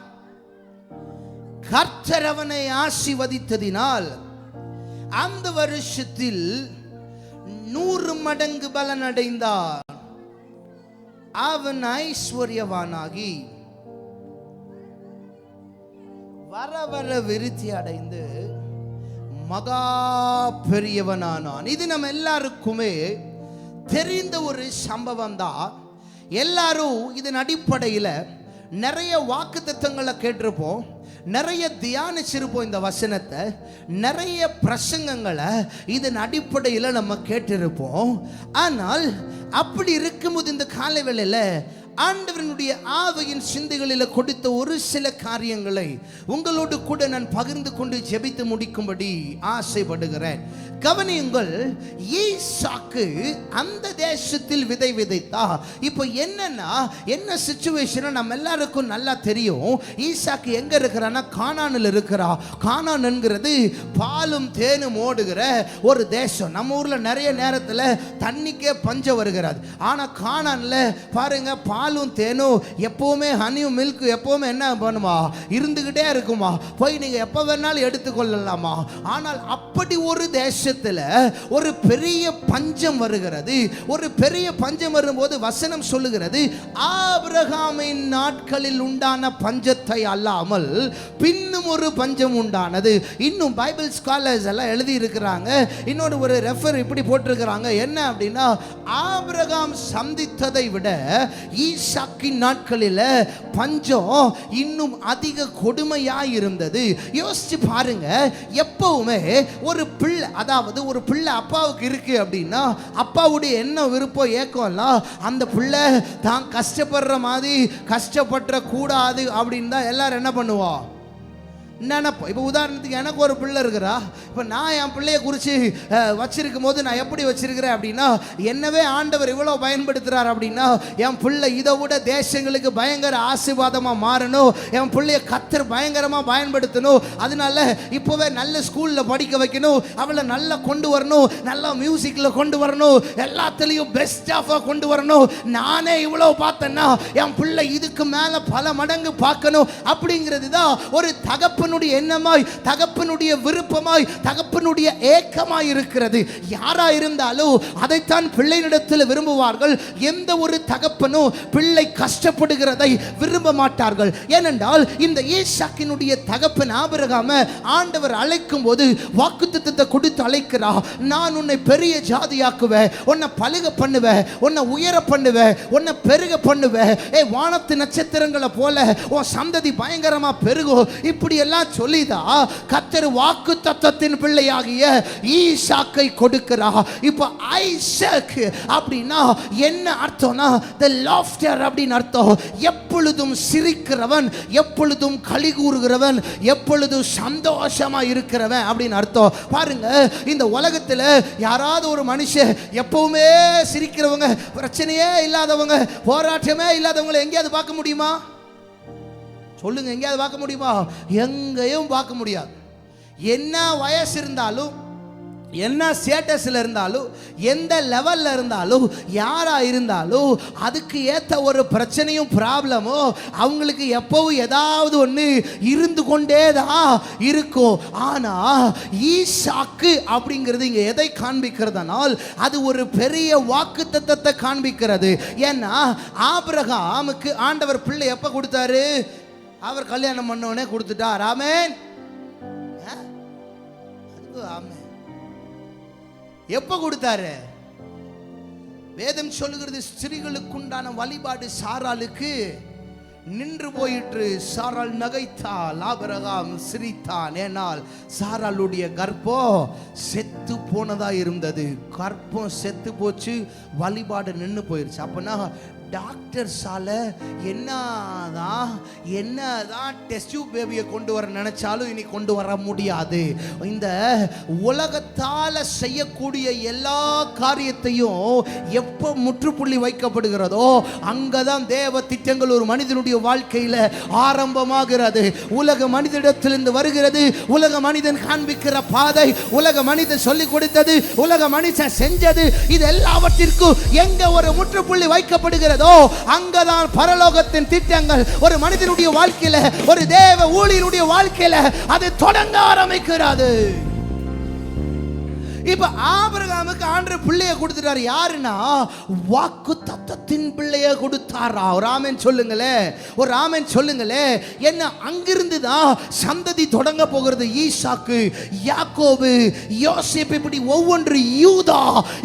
S1: கர்த்தர் அவனை ஆசீர்வதித்ததினால் அந்த வருஷத்தில் 100 மடங்கு பலன் அடைந்தார். அவன் ஐஸ்வர்யவானாகி வர வர விருத்தி அடைந்து மகா பெரியவனானான். இது நம்ம எல்லாருக்குமே தெரிந்த ஒரு சம்பவம் தான். எல்லாரும் இதன் அடிப்படையில் நிறைய வாக்குத்தத்தங்களை கேட்டிருப்போம், நிறைய தியானிச்சிருப்போம். இந்த வசனத்தை நிறைய பிரசங்கங்களை இதன் அடிப்படையில் நம்ம கேட்டிருப்போம். ஆனால் அப்படி இருக்கும்போது இந்த காலை வேளையில் ஆண்டவனுடைய ஆவியின் சிந்தைகளில் கொடுத்த ஒரு சில காரியங்களை உங்களோடு கூட நான் பகிர்ந்து கொண்டு ஜெபித்து முடிக்கும்படி ஆசைப்படுகிறேன். கவனியுங்கள். ஈசாக்கு அந்த தேசத்தில் விதை விதைத்தா. இப்போ என்ன சிச்சுவேஷன் நம்ம எல்லாருக்கும் நல்லா தெரியும். ஈசாக்கு எங்க இருக்கிறான்னா கானானில் இருக்கிறா. கானான் என்கிறது பாலும் தேனும் ஓடுகிற ஒரு தேசம். நம்ம ஊர்ல நிறைய நேரத்தில் தண்ணிக்கே பஞ்சம் வருகிறது. ஆனா கானான்ல பாருங்க, பாலும் தேனும் எப்பவுமே, ஹனியும் மில்க் எப்பவுமே என்ன பண்ணுமா, இருந்துகிட்டே இருக்குமா. போய் நீங்க எப்ப வேணாலும் எடுத்துக்கொள்ளலாமா. ஆனால் அப்படி ஒரு தேசத்துல ஒரு பெரிய பஞ்சம் வருகிறது. ஒரு பெரிய பஞ்சம் வரும்போது வசனம் சொல்லுகிறது, ஆபிரகாமின் நாட்களில் உண்டான பஞ்சத்தை அல்லாமல் பின்னும் ஒரு பஞ்சம் உண்டானது. இன்னும் பைபிள் ஸ்காலர்ஸ் எல்லாம் எழுதி இருக்கிறாங்க. இன்னொரு ஒரு ரெஃபர் இப்படி போட்டிருக்கிறாங்க. என்ன அப்படின்னா, ஆபிரகாம் சந்தித்ததை விட ஈசாக்கின் நாட்களில் பஞ்சம் இன்னும் அதிக கொடுமையாய் இருந்தது. யோசிச்சு பாருங்க. எப்பவுமே ஒரு பிள்ளை, அதாவது ஒரு பிள்ளை அப்பாவுக்கு இருக்கு அப்படின்னா அப்பாவுடைய என்ன விருப்பம் ஏக்கம்லாம் அந்த பிள்ளை தான் கஷ்டப்படுற மாதிரி கஷ்டப்பட கூடாது அப்படின்னு தான் எல்லாரும் என்ன பண்ணுவோம், நினைப்போம். இப்போ உதாரணத்துக்கு எனக்கு ஒரு பிள்ளை இருக்கிறா. இப்போ நான் என் பிள்ளைய குறித்து வச்சிருக்கும் போது நான் எப்படி வச்சிருக்கிறேன் அப்படின்னா, என்னவே ஆண்டவர் இவ்வளோ பயன்படுத்துகிறார் அப்படின்னா, என் பிள்ளை இதை விட தேசங்களுக்கு பயங்கர ஆசீர்வாதமாக மாறணும், என் பிள்ளைய கர்த்தர் பயங்கரமாக பயன்படுத்தணும். அதனால இப்போவே நல்ல ஸ்கூலில் படிக்க வைக்கணும், அவளை நல்லா கொண்டு வரணும், நல்லா மியூசிக்கில் கொண்டு வரணும், எல்லாத்துலேயும் பெஸ்டாக கொண்டு வரணும். நானே இவ்வளோ பார்த்தேன்னா என் பிள்ளை இதுக்கு மேலே பல மடங்கு பார்க்கணும். அப்படிங்கிறது தான் ஒரு தகப்பன் தகப்பனுடைய எண்ணமாய், தகப்பனுடைய விருப்பமாய், தகப்பனுடைய ஏக்கமாய் இருக்கிறது. யாரா இருந்தாலும் அதைத்தான் பிள்ளையிடத்தில் விரும்புவார்கள். எந்த ஒரு தகப்பனும் பிள்ளை கஷ்டப்படுகிறதை விரும்ப மாட்டார்கள். ஏனென்றால் இந்த ஈசாக்கினுடைய தகப்பன் ஆபிரகாம ஆண்டவர் அழைக்கும் போது வாக்குத்தத்தத்தை கொடுத்து அழைக்கிறா. நான் உன்னை பெரிய ஜாதியாக்குவேன், உன்னை பலுக பண்ணுவேன், உன்னை உயர பண்ணுவேன், உன்னை பெருக பண்ணுவேன், வானத்து நட்சத்திரங்களை போல உன் சந்ததி பயங்கரமா பெருகும். இப்படி எல்லாம் சொல்லிதா கர்த்தர் வாக்குத்தத்தத்தின் பிள்ளையாகிய ஈசாக்கை கொடுக்கிறா. இப்போ ஐசக் அப்படின்னா என்ன அர்த்தம்னா the laughter அப்படின்னு அர்த்தம். எப்பொழுதும் சிரிக்கிறவன், எப்பொழுதும் களி கூறுகிறவன், எப்பொழுதும் சந்தோஷமா இருக்கிறவன் அப்படின்னு அர்த்தம். பாருங்க, இந்த உலகத்தில் யாராவது ஒரு மனுஷன் எப்பவுமே சிரிக்கிறவங்க, பிரச்சனையே இல்லாதவங்க, போராட்டமே இல்லாதவங்களை எங்கேயாவது பார்க்க முடியுமா? சொல்லுங்க, எங்கேயாவது பார்க்க முடியுமா? எங்கேயும் பார்க்க முடியாது. என்ன வயசு இருந்தாலும், என்ன ஸ்டேட்டஸில் இருந்தாலும், எந்த லெவலில் இருந்தாலும், யாராக இருந்தாலும் அதுக்கு ஏற்ற ஒரு பிரச்சனையும் ப்ராப்ளமோ அவங்களுக்கு எப்பவும் ஏதாவது ஒன்று இருந்து கொண்டே தான் இருக்கும். ஆனால் ஈசாக்கு அப்படிங்கிறது இங்கே எதை காண்பிக்கிறதுனால் அது ஒரு பெரிய வாக்குத்தத்தத்தை காண்பிக்கிறது. ஏன்னா ஆபிரகாமுக்கு ஆண்டவர் பிள்ளை எப்போ கொடுத்தாரு? அவர் கல்யாணம் பண்ணவனே கொடுத்துட்டார். ஆமென். ஆமென். எப்ப கொடுத்தாரு? வேதம் சொல்லுகிறது, ஸ்திரீகளுக்குண்டான வழிபாடு சாராளுக்கு நின்று போயிற்று. சாராள் நகைத்தாள், ஆபிரகாம் சிரித்தான். ஏனால் சாராளுடைய கர்ப்பம் செத்து போனதா இருந்தது. கர்ப்பம் செத்து போச்சு, வழிபாடு நின்று போயிருச்சு. அப்பனா டாக்டர்ஸால என்னதான் டெஸ்ட் டியூப் பேபியை கொண்டு வர நினைச்சாலும் இனி கொண்டு வர முடியாது. இந்த உலகத்தால செய்யக்கூடிய எல்லா காரியத்தையும் எப்போ முற்றுப்புள்ளி வைக்கப்படுகிறதோ அங்கதான் தேவ திட்டங்கள் ஒரு மனிதனுடைய வாழ்க்கையில ஆரம்பமாகிறது. உலக மனிதனிடத்திலிருந்து வருகிறது. உலக மனிதன் காண்பிக்கிற பாதை, உலக மனிதன் சொல்லிக் கொடுத்தது, உலக மனிதன் செஞ்சது, இது எல்லாவற்றிற்கும் எங்க ஒரு முற்றுப்புள்ளி வைக்கப்படுகிறது அங்கதான் பரலோகத்தின் திட்டங்கள் ஒரு மனிதனுடைய வாழ்க்கையில, ஒரு தேவ ஊழியனுடைய வாழ்க்கையில அது தொடங்க ஆரம்பிக்கிறது. இப்ப ஆபிரகாமுக்கு ஆண்டவர் பிள்ளையை கொடுத்துட்டாரு. யாருன்னா வாக்கு தத்தத்தின் பிள்ளையை கொடுத்தாரா? ஒரு ஆமென் சொல்லுங்களே, ஒரு ஆமென் சொல்லுங்களே. என்ன அங்கிருந்து தான் சந்ததி தொடங்க போகிறது. ஈசாக்கு, யாக்கோபு, யோசேப்பு, இப்படி ஒவ்வொன்று யூதா,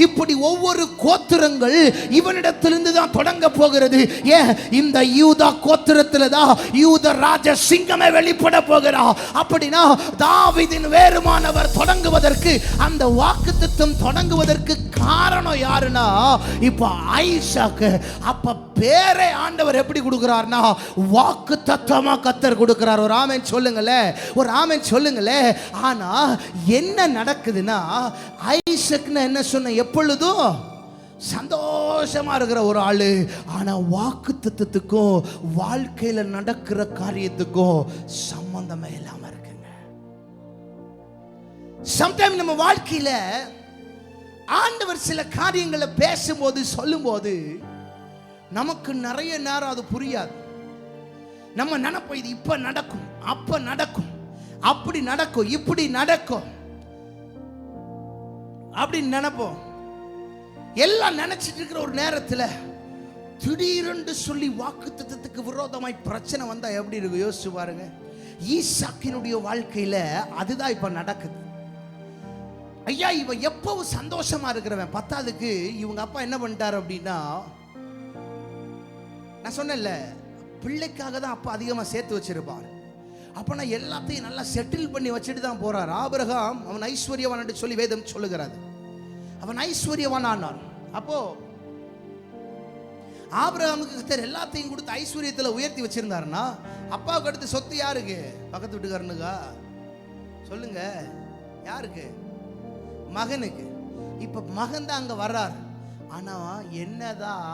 S1: இப்படி ஒவ்வொரு கோத்திரங்கள் இவனிடத்திலிருந்து தான் தொடங்க போகிறது. ஏன்? இந்த யூதா கோத்திரத்தில் தான் யூத ராஜ சிங்கமே வெளிப்பட போகிறா. அப்படின்னா தாவீதின் வேறுமானவர் தொடங்குவதற்கு, அந்த வாக்குத்தத்தம் தொடங்குவதற்கு காரணம் யாருன்னா இப்ப ஐசாக்கு. அப்ப பேரை ஆண்டவர் எப்படி கொடுக்கிறார்னா வாக்குத்தத்தமா கர்த்தர் கொடுக்கிறார். ஒரு ஆமென் சொல்லுங்களே, ஒரு ஆமென் சொல்லுங்களே. ஆனா என்ன நடக்குதுன்னா ஐசாக்னா என்ன சொன்ன, எப்பொழுதும் சந்தோஷமா இருக்கிற ஒரு ஆளு. ஆனா வாக்குத்தத்தத்துக்கும் வாழ்க்கையில நடக்கிற காரியத்துக்கும் சம்பந்தமே இல்லாம சம்டைம் நம்ம வாழ்க்கையில ஆண்டவர் சில காரியங்களை பேசும்போது, சொல்லும்போது நமக்கு நிறைய நேரம் அது புரியாது. நம்ம நினைப்போம் இது இப்ப நடக்கும், அப்ப நடக்கும், அப்படி நடக்கும், இப்படி நடக்கும் அப்படின்னு நினைப்போம். எல்லாம் நினைச்சிட்டு இருக்கிற ஒரு நேரத்தில் திடீரென்று சொல்லி வாக்குத்தத்தத்துக்கு விரோதமாய் பிரச்சனை வந்தா எப்படி இருக்கு யோசிச்சு பாருங்க. ஈசாக்கினுடைய வாழ்க்கையில அதுதான் இப்ப நடக்குது. ஐயா, இவன் எப்பவும் சந்தோஷமா இருக்கிறவன், பத்தாவதுக்கு இவங்க அப்பா என்ன பண்ணிட்டாரு அப்படின்னா, நான் சொன்னேன்ல பிள்ளைக்காக தான் அப்பா அதிகமா சேர்த்து வச்சிருப்பார். அப்ப நான் எல்லாத்தையும் நல்லா செட்டில் பண்ணி வச்சுட்டு தான் போறார். ஆபிரகாம் அவன் ஐஸ்வர்யவான் என்று சொல்லி வேதம் சொல்லுகிறது. அவன் ஐஸ்வர்யவான் ஆனான். அப்போ ஆபிரகாமுக்கு எல்லாத்தையும் கொடுத்து ஐஸ்வர்யத்தில் உயர்த்தி வச்சிருந்தாருன்னா அப்பாவுக்கு அடுத்து சொத்து யாருக்கு? பக்கத்து வீட்டுக்காரனுக்கா? சொல்லுங்க, யாருக்கு? மகனுக்கு. இப்ப மகன் தான் அங்க வர்றார். ஆனா என்னதான்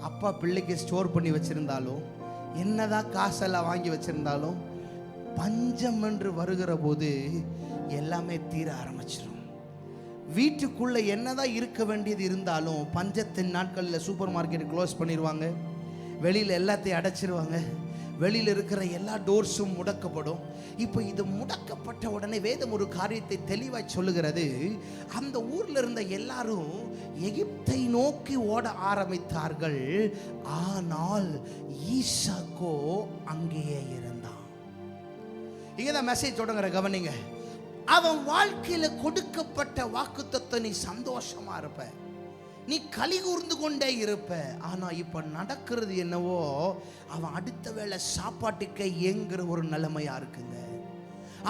S1: அப்பா பிள்ளைக்கு ஸ்டோர் பண்ணி வச்சிருந்தாலும், என்னதான் காசெல்லாம் வாங்கி வச்சிருந்தாலும், பஞ்சம் என்று வருகிற போது எல்லாமே தீர ஆரம்பிச்சிடும். வீட்டுக்குள்ள என்னதான் இருக்க வேண்டியது இருந்தாலும் பஞ்சத்தின் நாட்களில் சூப்பர் மார்க்கெட் க்ளோஸ் பண்ணிடுவாங்க, வெளியில் எல்லாத்தையும் அடைச்சிருவாங்க. வெளியில் இருக்கிற எல்லா டோர்ஸும் முடக்கப்படும். இப்போ இது முடக்கப்பட்ட உடனே வேதம் ஒரு காரியத்தை தெளிவாய் சொல்லுகிறது. அந்த ஊர்ல இருந்த எல்லாரும் எகிப்தை நோக்கி ஓட ஆரம்பித்தார்கள். ஆனால் ஈசாக்கோ அங்கேயே இருந்தான். இங்கதான் மெசேஜ் தொடங்குற கவனிங்க. அவன் வாழ்க்கையில கொடுக்கப்பட்ட வாக்குத்தத்தம் நீ சந்தோஷமா இருப்ப, நீ களி கூர்ந்து கொண்டே இருப்ப. ஆனா இப்ப நடக்கிறது என்னவோ, அவன் அடுத்த வேளை சாப்பாட்டுக்கே ஏங்குற ஒரு நிலைமையா இருக்குங்க.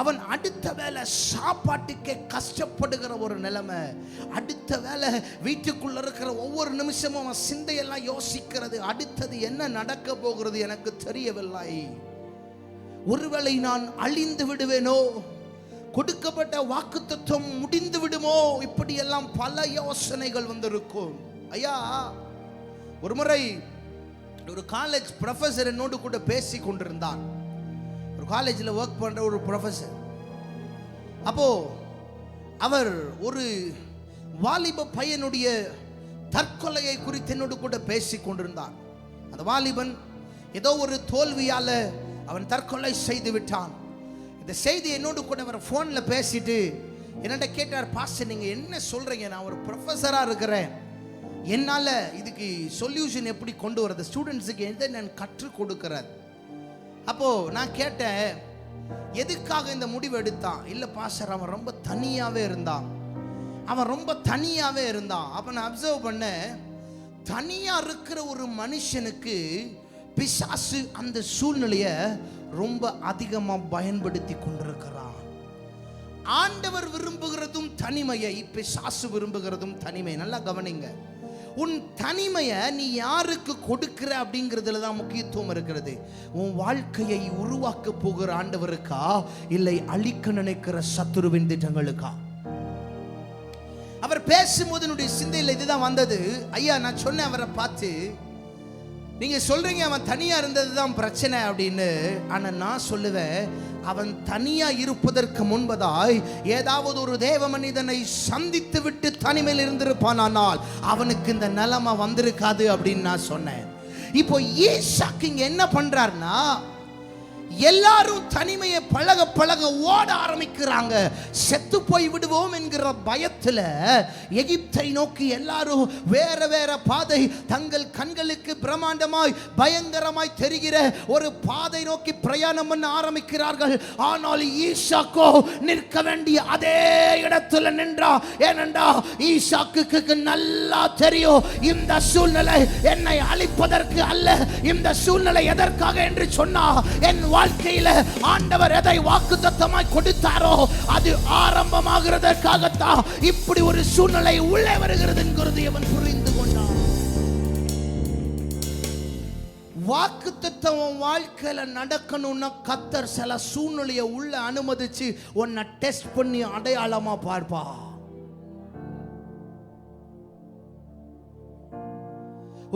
S1: அவன் அடுத்த வேளை சாப்பாட்டுக்கே கஷ்டப்படுகிற ஒரு நிலைமை. அடுத்த வேளை வீட்டுக்குள்ள இருக்கிற ஒவ்வொரு நிமிஷமும் அவன் சிந்தையெல்லாம் யோசிக்கிறது, அடுத்தது என்ன நடக்க போகிறது எனக்கு தெரியவில்லை. ஒருவேளை நான் அழிந்து விடுவேனோ, கொடுக்கப்பட்ட வாக்குத்தத்தம் முடிந்து விடுமோ, இப்படி எல்லாம் பல யோசனைகள் வந்திருக்கும். ஐயா, ஒரு முறை ஒரு காலேஜ் ப்ரொஃபசர் என்னோடு கூட பேசி கொண்டிருந்தார். ஒரு காலேஜில் ஒர்க் பண்ற ஒரு ப்ரொஃபசர். அப்போ அவர் ஒரு வாலிப பையனுடைய தற்கொலையை குறித்து என்னோடு கூட பேசி கொண்டிருந்தார். அந்த வாலிபன் ஏதோ ஒரு தோல்வியால அவன் தற்கொலை செய்து விட்டான். இந்த செய்தி என்னோடு கூட அவர் ஃபோனில் பேசிட்டு என்னட்ட கேட்டார், பாஸ்டர் நீங்கள் என்ன சொல்கிறீங்க? நான் ஒரு ப்ரொஃபஸராக இருக்கிறேன், என்னால் இதுக்கு சொல்யூஷன் எப்படி கொண்டு வரது, ஸ்டூடெண்ட்ஸுக்கு எதை நான் கற்றுக் கொடுக்குறேன். அப்போது நான் கேட்டேன், எதுக்காக இந்த முடிவு எடுத்தான்? இல்லை பாஸ்டர், அவன் ரொம்ப தனியாகவே இருந்தான். அப்போ நான் அப்சர்வ் பண்ணேன், தனியாக இருக்கிற ஒரு மனுஷனுக்கு பிசாசு அந்த சூழ்நிலையை ரொம்ப அதிகமாக பயன்படுத்தி கொண்டிருக்கிறான். ஆண்டவர் விரும்புகிறதும் தனிமையை, பிசாசு விரும்புகிறதும் தனிமை. நல்லா கவனிங்க. உன் தனிமையை நீ யாருக்கு கொடுக்கிற அப்படிங்கிறதுல தான் முக்கியத்துவம் இருக்கிறது. உன் வாழ்க்கையை உருவாக்க போகிற ஆண்டவருக்கா, இல்லை அழிக்க நினைக்கிற சத்துருவின் திட்டங்களுக்கா? அவர் பேசும்போது என்னுடைய சிந்தையில் இதுதான் வந்தது. ஐயா, நான் சொன்னேன் அவரை பார்த்து, நீங்க சொல்றீங்க அவன் தனியா இருந்தது தான் பிரச்சனை அப்படின்னு. ஆனா நான் சொல்லுவேன், அவன் தனியா இருப்பதற்கு முன்பதாய் ஏதாவது ஒரு தேவ மனிதனை சந்தித்து விட்டு தனிமையில் இருந்திருப்பானால் அவனுக்கு இந்த நிலைமை வந்திருக்காது அப்படின்னு நான் சொன்னேன். இப்போ ஈசாக்கு இங்க என்ன பண்றாருன்னா, எல்லாரும் தனிமையை பழக பழக ஓட ஆரம்பிக்கிறாங்க. செத்து போய் விடுவோம் என்கிற பயத்தில் எகிப்தை நோக்கி எல்லாரும் வேற வேற பாதை, தங்கள் கண்களுக்கு பிரம்மாண்டமாய் பயங்கரமாய் தெரிகிற ஒரு பாதை நோக்கி பிரயாணம் பண்ண ஆரம்பிக்கிறார்கள். ஆனால் ஈசாக்கோ நிற்க வேண்டிய அதே இடத்துல நின்றா. ஏனென்றா ஈசாக்குக்கு நல்லா தெரியும், இந்த சூழ்நிலை என்னை அழிப்பதற்கு அல்ல, இந்த சூழ்நிலை எதற்காக என்று சொன்னா, என் வாழ்க்கையில ஆண்டவர் எதை வாக்குத்தத்தமாய் கொடுத்தாரோ அது ஆரம்பமாகிறதற்காகத்தான் இப்படி ஒரு சூழ்நிலை உள்ளே வருகிறது என்கிறது அவன் புரிந்து கொண்டான். வாக்குத்தத்தம் வாழ்க்கையில நடக்கணும்னா கர்த்தர் சில சூழ்நிலையை உள்ள அனுமதிச்சு உன்னை டெஸ்ட் பண்ணி அடையாளமா பார்ப்பா.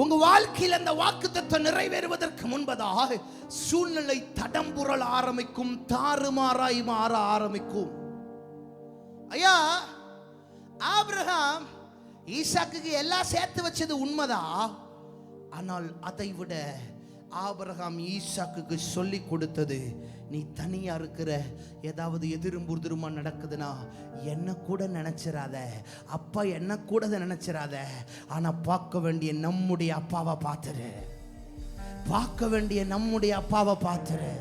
S1: உங்க வாழ்க்கையில் அந்த வாக்குத்தத்தம் நிறைவேறுவதற்கு முன்பதாக சூழ்நிலை தடம்புரல் ஆரம்பிக்கும், தாறுமாறாய் மாற ஆரம்பிக்கும். ஐயா, ஆபிரகாம் ஈசாக்குக்கு எல்லாம் சேர்த்து வச்சது உண்மைதான். ஆனால் அதை விட ஆபிரகாம் ஈசாக்குக்கு சொல்லி கொடுத்தது, நீ தனியா இருக்கிற, ஏதாவது எதிரும் புதிருமா நடக்குதுன்னா என்ன கூட நினைச்சிடாத, அப்பா என்ன கூட நினைச்சிடாத. ஆனா பார்க்க வேண்டிய நம்முடைய அப்பாவை பார்த்துரு, பார்க்க வேண்டிய நம்முடைய அப்பாவை பார்த்துரு.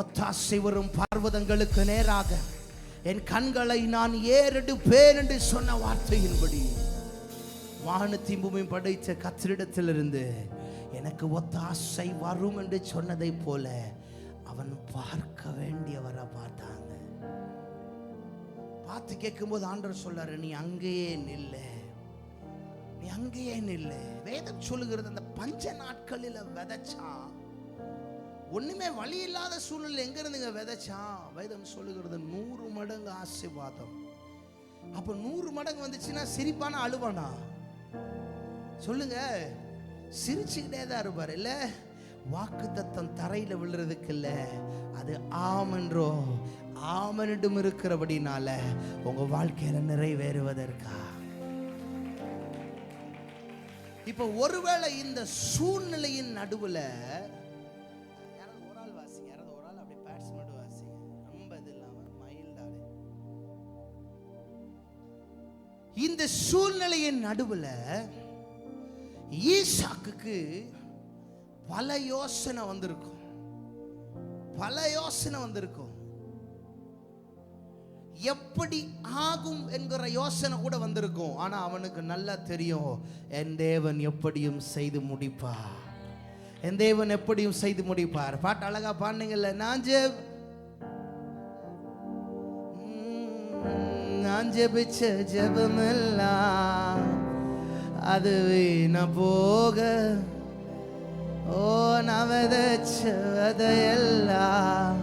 S1: ஒத்தாசை வரும் பர்வதங்களுக்கு நேராக என் கண்களை நான் ஏறெடுப்பேன் என்று சொன்ன வார்த்தையின்படி வானத்தையும் பூமியும் படைத்த கர்த்தரிடத்திலிருந்து எனக்கு ஒத்தாசை வரும் என்று சொன்னதை போல அவன் பார்க்க வேண்டியவரை பார்த்தாங்க. பார்த்து கேட்கும்போது ஆண்டவர் சொல்றாரு, நீ அங்கேயே நில்ல, நீ அங்கேயே நில்ல. வேதம் சொல்லுகிறது, அந்த பஞ்ச நாட்களில் விதைச்சா, ஒண்ணுமே வழி இல்லாத சூழ்நிலை எங்க இருந்துங்க விதைச்சான்? வேதம் சொல்லுகிறது 100 மடங்கு ஆசீர்வாதம். அப்ப 100 மடங்கு வந்துச்சுன்னா சிரிப்பானா அழுவானா? சொல்லுங்க, சிரிச்சுக்கிட்டே தான் இருப்பார் இல்ல? வாக்குத்தத்தம் தரையில விழுறதுக்கு இல்ல, அது ஆமென்றோ ஆமனிடம் இருக்கிறபடினால உங்க வாழ்க்கையில நிறைவேறுவதற்கா. இப்ப ஒருவேளை இந்த சூழ்நிலையின் நடுவுல இந்த சூழ்நிலையின் நடுவுல ஈசாக்குக்கு பல யோசனை வந்திருக்கும், பல யோசனை வந்திருக்கும். எப்படி ஆகும் என்கிற யோசனை கூட வந்திருக்கும். ஆனா அவனுக்கு நல்லா தெரியும், என் தேவன் எப்படியும் செய்து முடிப்பார், என் தேவன் எப்படியும் செய்து முடிப்பார். பாட்டு அழகா பாடுனீங்கல்ல, நான் ஜெபிச்ச ஜெபமெல்லாம் அது வீண போக, ஓ நான் விதைச்ச விதையெல்லாம்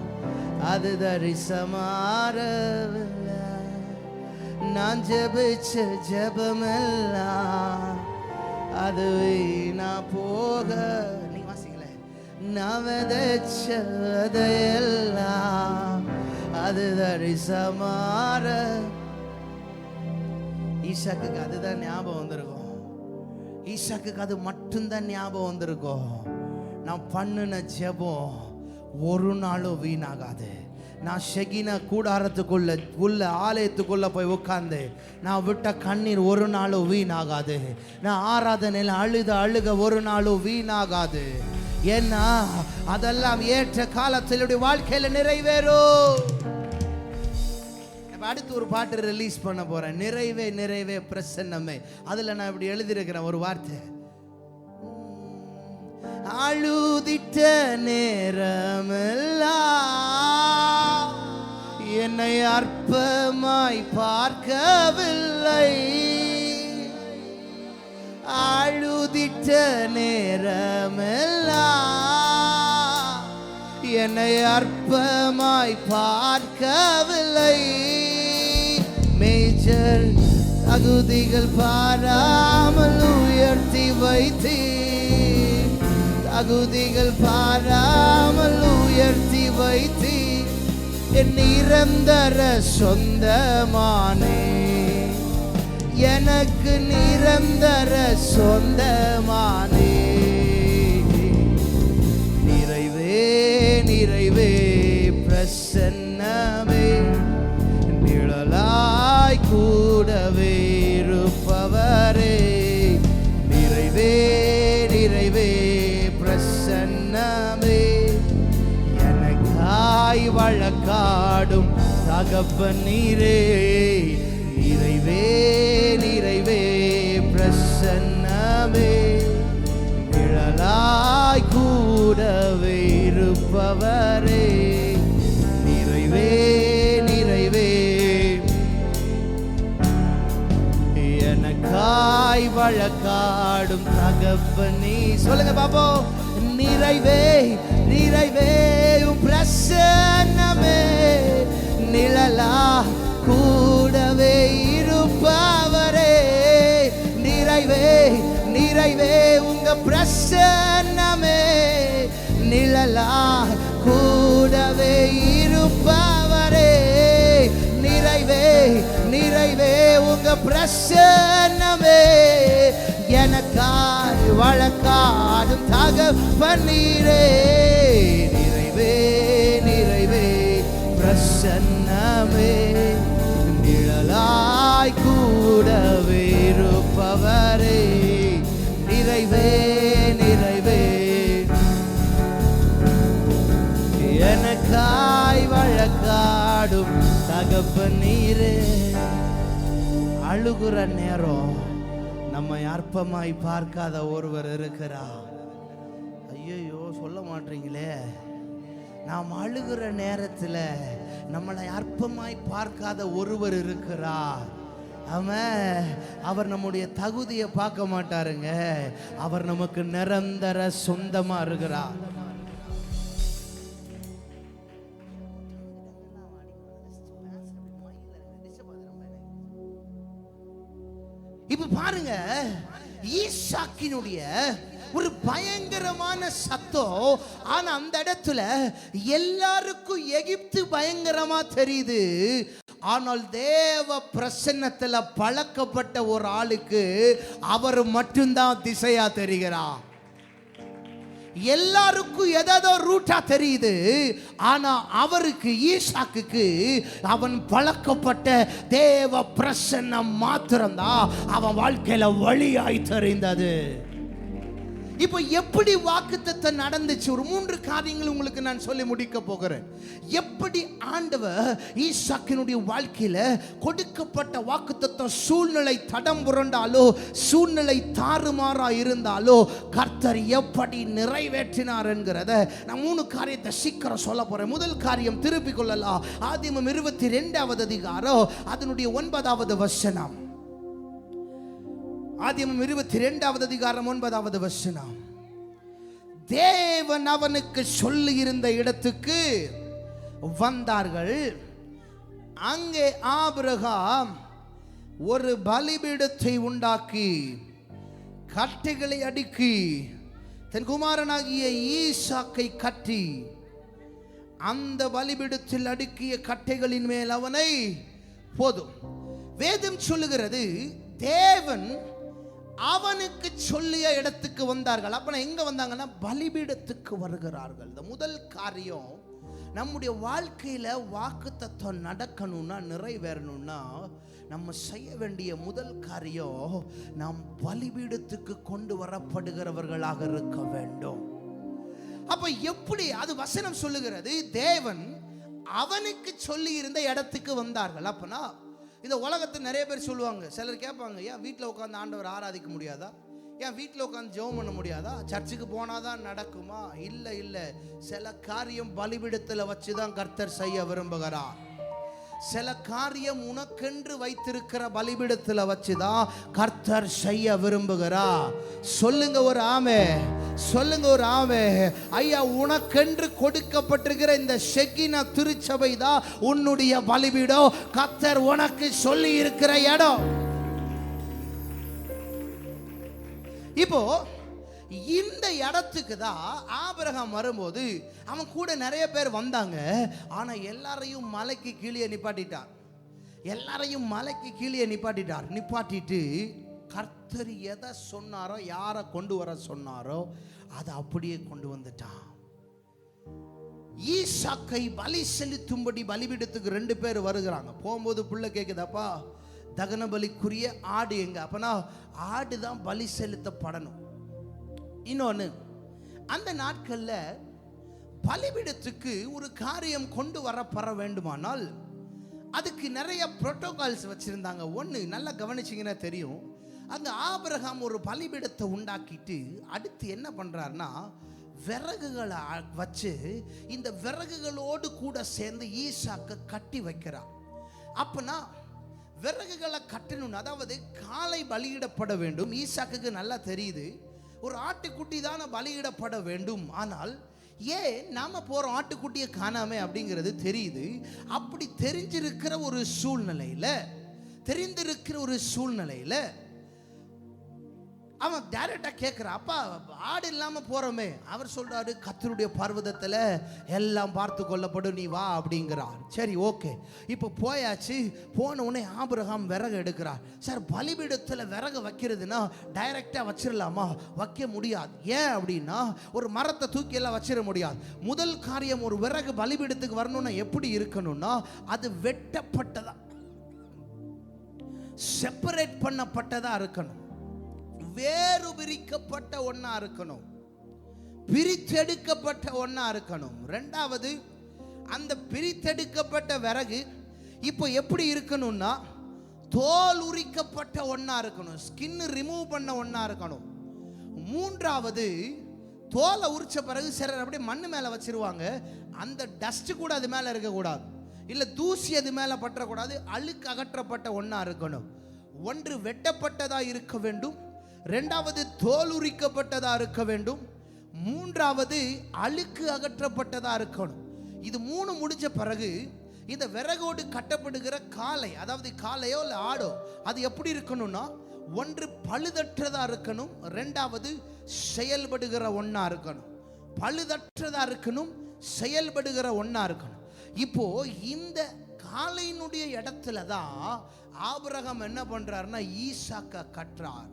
S1: அது தரிசமாறவில்லை. நான் ஜெபிச்ச ஜெபமெல்லாம் அது வீணா போக, நீ வாசிக்கல, நான் விதைச்ச விதையெல்லாம் அது தரிசமாற. ஈசாக்குக்கு அதுதான் ஞாபகம் வந்திருக்கும், ஈசாக்குக்கு அது மட்டும்தான் ஞாபகம் வந்திருக்கும். நான் பண்ணின ஜெபம் ஒரு நாளும் வீணாகாது. நான் ஷெகின கூடாரத்துக்குள்ள ஆலயத்துக்குள்ள போய் உட்கார்ந்து நான் விட்ட கண்ணீர் ஒரு நாளும் வீணாகாது. நான் ஆராதனையில் அழுக ஒரு நாளும் வீணாகாது. ஏன்னா அதெல்லாம் ஏற்ற காலத்திலுடைய வாழ்க்கையில நிறைவேறும். அடுத்து ஒரு பாட்டு ரிலீஸ் பண்ண போறேன், நிறைவே நிறைவே பிரசன்னமே. அதுல நான் இப்படி எழுதியிருக்கிறேன் ஒரு வார்த்தை, அழுதிட்ட நேரமெல்லாம் என்னை அற்பமாய் பார்க்கவில்லை, அழுதிட்ட நேரமெல்லாம் என்னை அற்பமாய் பார்க்கவில்லை. மேஜர் தகுதிகள் பாராமல் உயர்த்தி வைத்தீர், தகுதிகள் பாராமல் உயர்த்தி வைத்தி என் நிரந்தர சொந்தமானே, எனக்கு நிரந்தர சொந்தமானே. நிறைவே நிறைவே பிரசன்னமே, நிழலாய் கூடவே இருப்பவரே. நிறைவே நிறைவே பிரசன்னமே, எனக்காய் வழக்காடும் தகப்பன் நீரே. நிறைவே நிறைவே பிரசன்னமே, நிழலாய் கூடவே இருப்பவரே. நிறைவே நிறைவே எனக்காய் வழக்காடும் தகப்பனே. சொல்லுங்க பாப்போம், நிறைவே நிறைவே பிரசன்னமே, நிழலா கூடவே இருப்பவரே. நிறைவே நிறைவே உங்க பிரசன்னமே, நிழலா கூடவே இருப்பவரே. நிறைவே நிறைவே உங்க பிரசன்னமே, எனக்காய் வழக்காடும் தகப்பன் நீரே. நிறைவே நிறைவே பிரசன்னமே, நிழலாய் கூடவே இருப்பவரே. நிறைவே நிறைவே எனக்காய் வழக்காடும் தகப்பன் நீரே. அழுகுற நேரம் நம்மை அற்பமாய் பார்க்காத ஒருவர் இருக்கிறார். ஐயோ சொல்ல மாட்டீங்களே, நாம் அழுகிற நேரத்தில் நம்மளை அற்பமாய் பார்க்காத ஒருவர் இருக்கிறார். அவர் நம்முடைய தகுதியை பார்க்க மாட்டாருங்க, அவர் நமக்கு நிரந்தர சொந்தமா இருக்கிறார். இப்ப பாருங்க, ஈசாக்கினுடைய ஒரு பயங்கரமான சத்தம். ஆனா அந்த இடத்துல எல்லாருக்கும் எகிப்து பயங்கரமா தெரியுது. ஆனால் தேவ பிரசன்னத்துல பழக்கப்பட்ட ஒரு ஆளுக்கு அவர் மட்டும்தான் திசையா தெரிகிறார். எல்லாருக்கும் ஏதோ ரூட்டா தெரியுது. ஆனா அவருக்கு ஈசாக்குக்கு அவன் பழக்கப்பட்ட தேவ பிரசன்னம் மாத்திரம்தான் அவன் வாழ்க்கையில வழியாய் தெரிந்தது. இப்போ எப்படி வாக்குத்தத்தம் நடந்துச்சு? ஒரு 3 காரியங்கள் உங்களுக்கு நான் சொல்லி முடிக்க போகிறேன். எப்படி ஆண்டவர் ஈசாக்கினுடைய வாழ்க்கையில கொடுக்கப்பட்ட வாக்குத்தத்தம் சூழ்நிலை தடம் புரண்டாலோ, சூழ்நிலை தாறுமாறா இருந்தாலோ கர்த்தர் எப்படி நிறைவேற்றினார் என்கிறத நான் 3 காரியத்தை சீக்கிரம் சொல்ல போறேன். முதல் காரியம் திருப்பிக் கொள்ளலாம். ஆதியாகமம் 22வது அதிகாரம் அதனுடைய 9வது வசனம். ஆதியாகமம் 22வது அதிகாரம் 9வது வசனம். தேவன் அவனுக்கு சொல்லி இருந்த இடத்துக்கு வந்தார்கள். அங்கே ஆபிரகாம் ஒரு பலிபீடத்தை உண்டாக்கி கட்டைகளை அடுக்கி தன் குமாரனாகிய ஈசாக்கை கட்டி அந்த பலிபீடத்தில் அடுக்கிய கட்டைகளின் மேல் அவனை போதும். வேதம் சொல்லுகிறது தேவன் அவனுக்கு சொல்லிய இடத்துக்கு வந்தார்கள். அப்ப எங்க வந்தாங்கன்னா பலிபீடத்துக்கு வருகிறார்கள். இந்த முதல் காரியம், நம்முடைய வாழ்க்கையில வாக்குத்தத்தம் நடக்கணும்னா, நிறைவேறணும்னா நம்ம செய்ய வேண்டிய முதல் காரியம், நாம் பலிபீடத்துக்கு கொண்டு வரப்படுகிறவர்களாக இருக்க வேண்டும். அப்ப எப்படி? அது வசனம் சொல்லுகிறது தேவன் அவனுக்கு சொல்லி இருந்த இடத்துக்கு வந்தார்கள். அப்பனா இந்த உலகத்தில் நிறைய பேர் சொல்லுவாங்க. சிலர் கேட்பாங்க, ஏன் வீட்டில் உட்காந்து ஆண்டவர் ஆராதிக்க முடியாதா? ஏன் வீட்டில் உட்காந்து ஜெபம் பண்ண முடியாதா? சர்ச்சுக்கு போனாதான் நடக்குமா? இல்லை இல்லை, சில காரியம் பலிபீடத்தில் வச்சு தான் கர்த்தர் செய்ய விரும்புகிறார். சில காரியம் உனக்கென்று வைத்திருக்கிற பலிபீடத்தில் வச்சுதான் கர்த்தர் செய்ய விரும்புகிறார். சொல்லுங்க ஒரு ஆமே, சொல்லுங்க ஒரு ஆமே. ஐயா, உனக்கென்று கொடுக்கப்பட்டிருக்கிற இந்த ஷெகினா திருச்சபை தான் உன்னுடைய பலிபீடம். கர்த்தர் உனக்கு சொல்லி இருக்கிற இடம். இப்போ இந்த இடத்துக்கு தான் ஆபிரகாம் வரும்போது அவன் கூட நிறைய பேர் வந்தாங்க. ஆனா எல்லாரையும் மலைக்கு கீழே நிப்பாட்டிட்டார். எல்லாரையும் மலைக்கு கீழே நிப்பாட்டிட்டு கர்த்தர் எதை சொன்னாரோ, யாரை கொண்டு வர சொன்னாரோ அதை அப்படியே கொண்டு வந்துட்டான். ஈசாக்கை பலி செலுத்தும்படி பலிபீடத்துக்கு 2 பேர் வருகிறாங்க. போகும்போது புள்ள கேக்குதாப்பா, தகன பலிக்குரிய ஆடு எங்க? அப்பனா ஆடு தான் பலி செலுத்தப்படணும். இன்னொன்னு, அந்த நாட்கள்ல பலிபீடத்துக்கு ஒரு காரியம் கொண்டு வரப்பட வேண்டுமானால் அதுக்கு நிறைய புரோட்டோகால்ஸ் வச்சிருந்தாங்க. ஒன்று நல்லா கவனிச்சிங்கன்னா தெரியும். அங்க ஆபிரகாம் ஒரு பலிபீடத்தை உண்டாக்கிட்டு அடுத்து என்ன பண்றாருன்னா, விறகுகளை வச்சு இந்த விறகுகளோடு கூட சேர்ந்து ஈசாக்க கட்டி வைக்கிறார். அப்பனா விறகுகளை கட்டணும், அதாவது காலை பலியிடப்பட வேண்டும். ஈசாக்குக்கு நல்லா தெரியுது ஒரு ஆட்டுக்குட்டி தானே பலியிடப்பட வேண்டும். ஆனால் ஏன் நாம போறோம் ஆட்டுக்குட்டியை காணாமே அப்படிங்கிறது தெரியுது. அப்படி தெரிஞ்சிருக்கிற ஒரு சூழ்நிலையில அவன் டைரக்டா கேட்கிறான், அப்பா ஆடு இல்லாம போறோமே. அவர் சொல்றாரு, கர்த்தருடைய பர்வதத்துல எல்லாம் பார்த்து கொள்ளப்படும், நீ வா அப்படிங்கிறார். சரி, ஓகே. இப்போ போயாச்சு. போன உடனே ஆபிரகாம் விறகு எடுக்கிறார். சார், பலிபீடத்துல விறகு வைக்கிறதுனா டைரக்டா வச்சிடலாமா? வைக்க முடியாது. ஏன் அப்படின்னா ஒரு மரத்தை தூக்கி எல்லாம் வச்சிட முடியாது. முதல் காரியம், ஒரு விறகு பலிபீடத்துக்கு வரணும்னா எப்படி இருக்கணும்னா அது வெட்டப்பட்டதா, செப்பரேட் பண்ணப்பட்டதா இருக்கணும். வேறு பிரிக்கப்பட்ட ஒண்ணா இருக்கணும், பிரித்தெடுக்கப்பட்ட ஒண்ணா இருக்கணும். ரெண்டாவது, அந்த பிரித்தெடுக்கப்பட்ட விறகு இப்போ எப்படி இருக்கணும்னா தோல் உரிக்கப்பட்ட ஒண்ணா இருக்கணும், ஸ்கின் ரிமூவ் பண்ண ஒண்ணா இருக்கணும். மூன்றாவது, தோலை உரிச்ச பிறகு சிலர் அப்படியே மண்ணு மேல வச்சிருவாங்க. அந்த டஸ்ட் கூட அது மேல இருக்கக்கூடாது, இல்ல தூசி அது மேல பற்றக்கூடாது. அழுக்கு அகற்றப்பட்ட ஒண்ணா இருக்கணும். ஒன்று வெட்டப்பட்டதா இருக்க வேண்டும், இரண்டாவது தோல் உரிக்கப்பட்டதா இருக்க வேண்டும், மூன்றாவது அழுக்கு அகற்றப்பட்டதா இருக்கணும். இது 3 முடிஞ்ச பிறகு இந்த விறகோடு கட்டப்படுகிற காளை, அதாவது காளையோ இல்லை ஆடோ, அது எப்படி இருக்கணும்னா ஒன்று பழுதற்றதா இருக்கணும், இரண்டாவது செயல்படுகிற ஒண்ணா இருக்கணும். பழுதற்றதா இருக்கணும், செயல்படுகிற ஒண்ணா இருக்கணும். இப்போ இந்த காளையினுடைய இடத்துல தான் ஆபிரகாம் என்ன பண்றாருன்னா ஈசாக்க கட்டுறார்.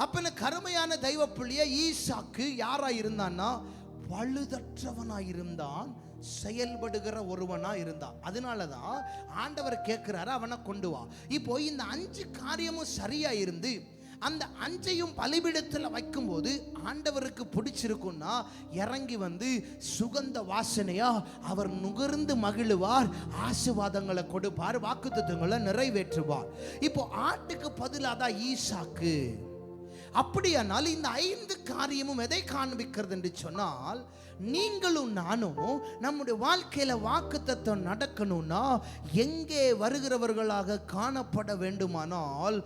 S1: அப்ப கருமையான தெய்வ பிள்ளைய ஈசாக்கு யாரா இருந்தான்னா பழுதற்றவனா இருந்தான், செயல்படுகிற ஒருவனா இருந்தான். அதனாலதான் ஆண்டவர் கேட்கிறாரு அவனை கொண்டு வா. இப்போ இந்த 5 காரியமும் சரியா இருந்து அந்த 5ஐயும் பலிபீடத்தில் வைக்கும்போது ஆண்டவருக்கு பிடிச்சிருக்கும்னா இறங்கி வந்து சுகந்த வாசனையா அவர் நுகர்ந்து மகிழுவார், ஆசீர்வாதங்களை கொடுப்பார், வாக்குத்தத்தங்களை நிறைவேற்றுவார். இப்போ ஆட்டுக்கு பதிலாக தான் ஈசாக்கு. அப்படியானால் இந்த 5 காரியமும் எதை காண்பிக்கிறது என்று சொன்னால், நீங்களும் நானும் நம்முடைய வாழ்க்கையில வாக்குத்தத்தம் நடக்கணும்னா எங்கே வருகிறவர்களாக காணப்பட வேண்டுமானால்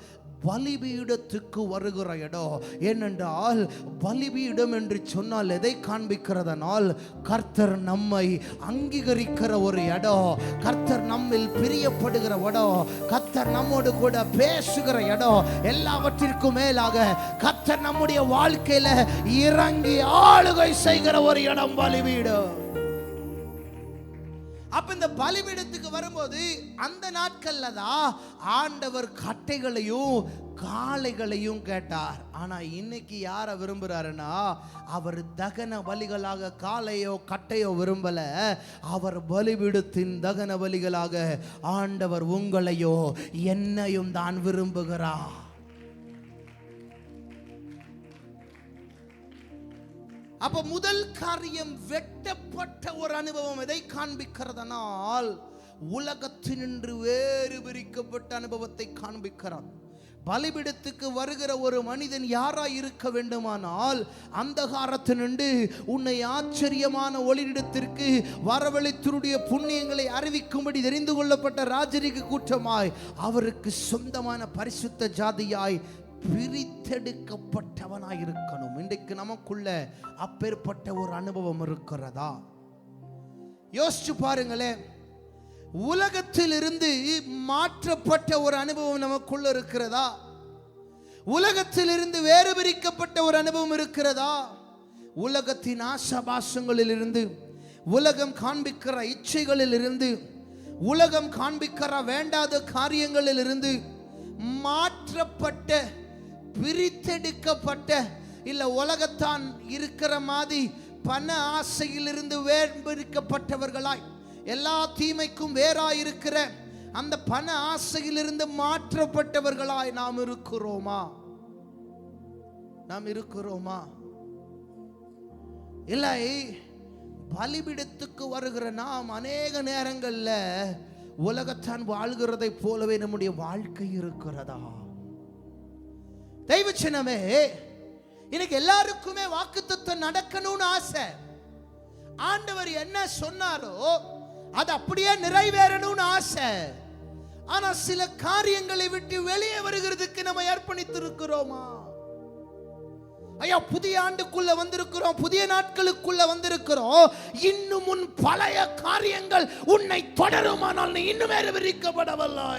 S1: பலிபீடத்துக்கு வருகிற இடம். ஏனென்றால் பலிபீடம் என்று சொன்னால் எதை காண்பிக்கிறதனால் கர்த்தர் நம்மை அங்கீகரிக்கிற ஒரு இடம், கர்த்தர் நம்மில் பிரியப்படுகிற இடம், கர்த்தர் நம்மோடு கூட பேசுகிற இடம், எல்லாவற்றிற்கும் மேலாக கர்த்தர் நம்முடைய வாழ்க்கையில இறங்கி ஆளுகை செய்கிற ஒரு இடம் பலிபீடம். அப்ப இந்த பலிபீடத்துக்கு வரும்போது அந்த நாட்கள்ல தான் ஆண்டவர் கட்டைகளையும் காளைகளையும் கேட்டார். ஆனா இன்னைக்கு யார விரும்புறாருன்னா, அவர் தகன பலிகளாக காளையோ கட்டையோ விரும்பல, அவர் பலிபீடத்தின் தகன பலிகளாக ஆண்டவர் உங்களையோ என்னையும் தான் விரும்புகிறார். அப்ப முதல் காரியம் வெட்டப்பட்ட ஒரு அனுபவம் எதை காண்பிக்கிறதனால் உலகத்தினின்று வேறு பிரிக்கப்பட்ட அனுபவத்தை காண்பிக்கிறார். பலிபீடத்துக்கு வருகிற ஒரு மனிதன் யாரா இருக்க வேண்டுமானால் அந்தகாரத்தினின்று உன்னை ஆச்சரியமான ஒளியிடத்திற்கு வரவழைத்தருடைய புண்ணியங்களை அறிவிக்கும்படி தெரிந்து கொள்ளப்பட்ட ராஜரிக கூட்டமாய் அவருக்கு சொந்தமான பரிசுத்த ஜாதியாய் பிரித்தெடுக்கப்பட்டவனாய் இருக்கணும். இன்றைக்கு நமக்குள்ள அப்பேற்பட்ட ஒரு அனுபவம் இருக்கிறதா? யோசிச்சு பாருங்களேன். உலகத்தில் இருந்து மாற்றப்பட்ட ஒரு அனுபவம் நமக்குள்ள இருக்கிறதா? உலகத்தில் இருந்து வேறு பிரிக்கப்பட்ட ஒரு அனுபவம் இருக்கிறதா? உலகத்தின் ஆசாபாசங்களில் இருந்து, உலகம் காண்பிக்கிற இச்சைகளில் இருந்து, உலகம் காண்பிக்கிற வேண்டாத காரியங்களில் இருந்து மாற்றப்பட்ட, பிரித்தெடுக்கப்பட்ட, இல்ல உலகத்தான் இருக்கிற மாதிரி பண ஆசையிலிருந்து வேர்பிரிக்கப்பட்டவர்களாய், எல்லா தீமைக்கும் வேறாயிருக்கிற அந்த பண ஆசையிலிருந்து மாற்றப்பட்டவர்களாய் நாம் இருக்கிறோமா? நாம் இருக்கிறோமா? இல்லை, பலிபீடத்துக்கு வருகிற நாம் அநேக நேரங்கள்ல உலகத்தான் வாழ்கிறதை போலவே நம்முடைய வாழ்க்கை இருக்கிறதா? தெய்வச்சனமே, இன்னைக்கு எல்லாருக்குமே வாக்குத்தத்தம் நடக்கணும்னு ஆசை. ஆண்டவர் என்ன சொன்னாரோ அது அப்படியே நிறைவேறணும்னு ஆசை. ஆனா சில காரியங்களை விட்டு வெளியே வருகிறதுக்கு நம்ம அர்ப்பணித்திருக்கிறோமா? ஐயா, புதிய ஆண்டுக்குள்ள வந்திருக்கிறோம், புதிய நாட்களுக்குள்ள வந்திருக்கிறோம். இன்னும் உன் பழைய காரியங்கள் உன்னை தொடருமானால் நீ இன்னுமே விரிக்கப்படவில்லை.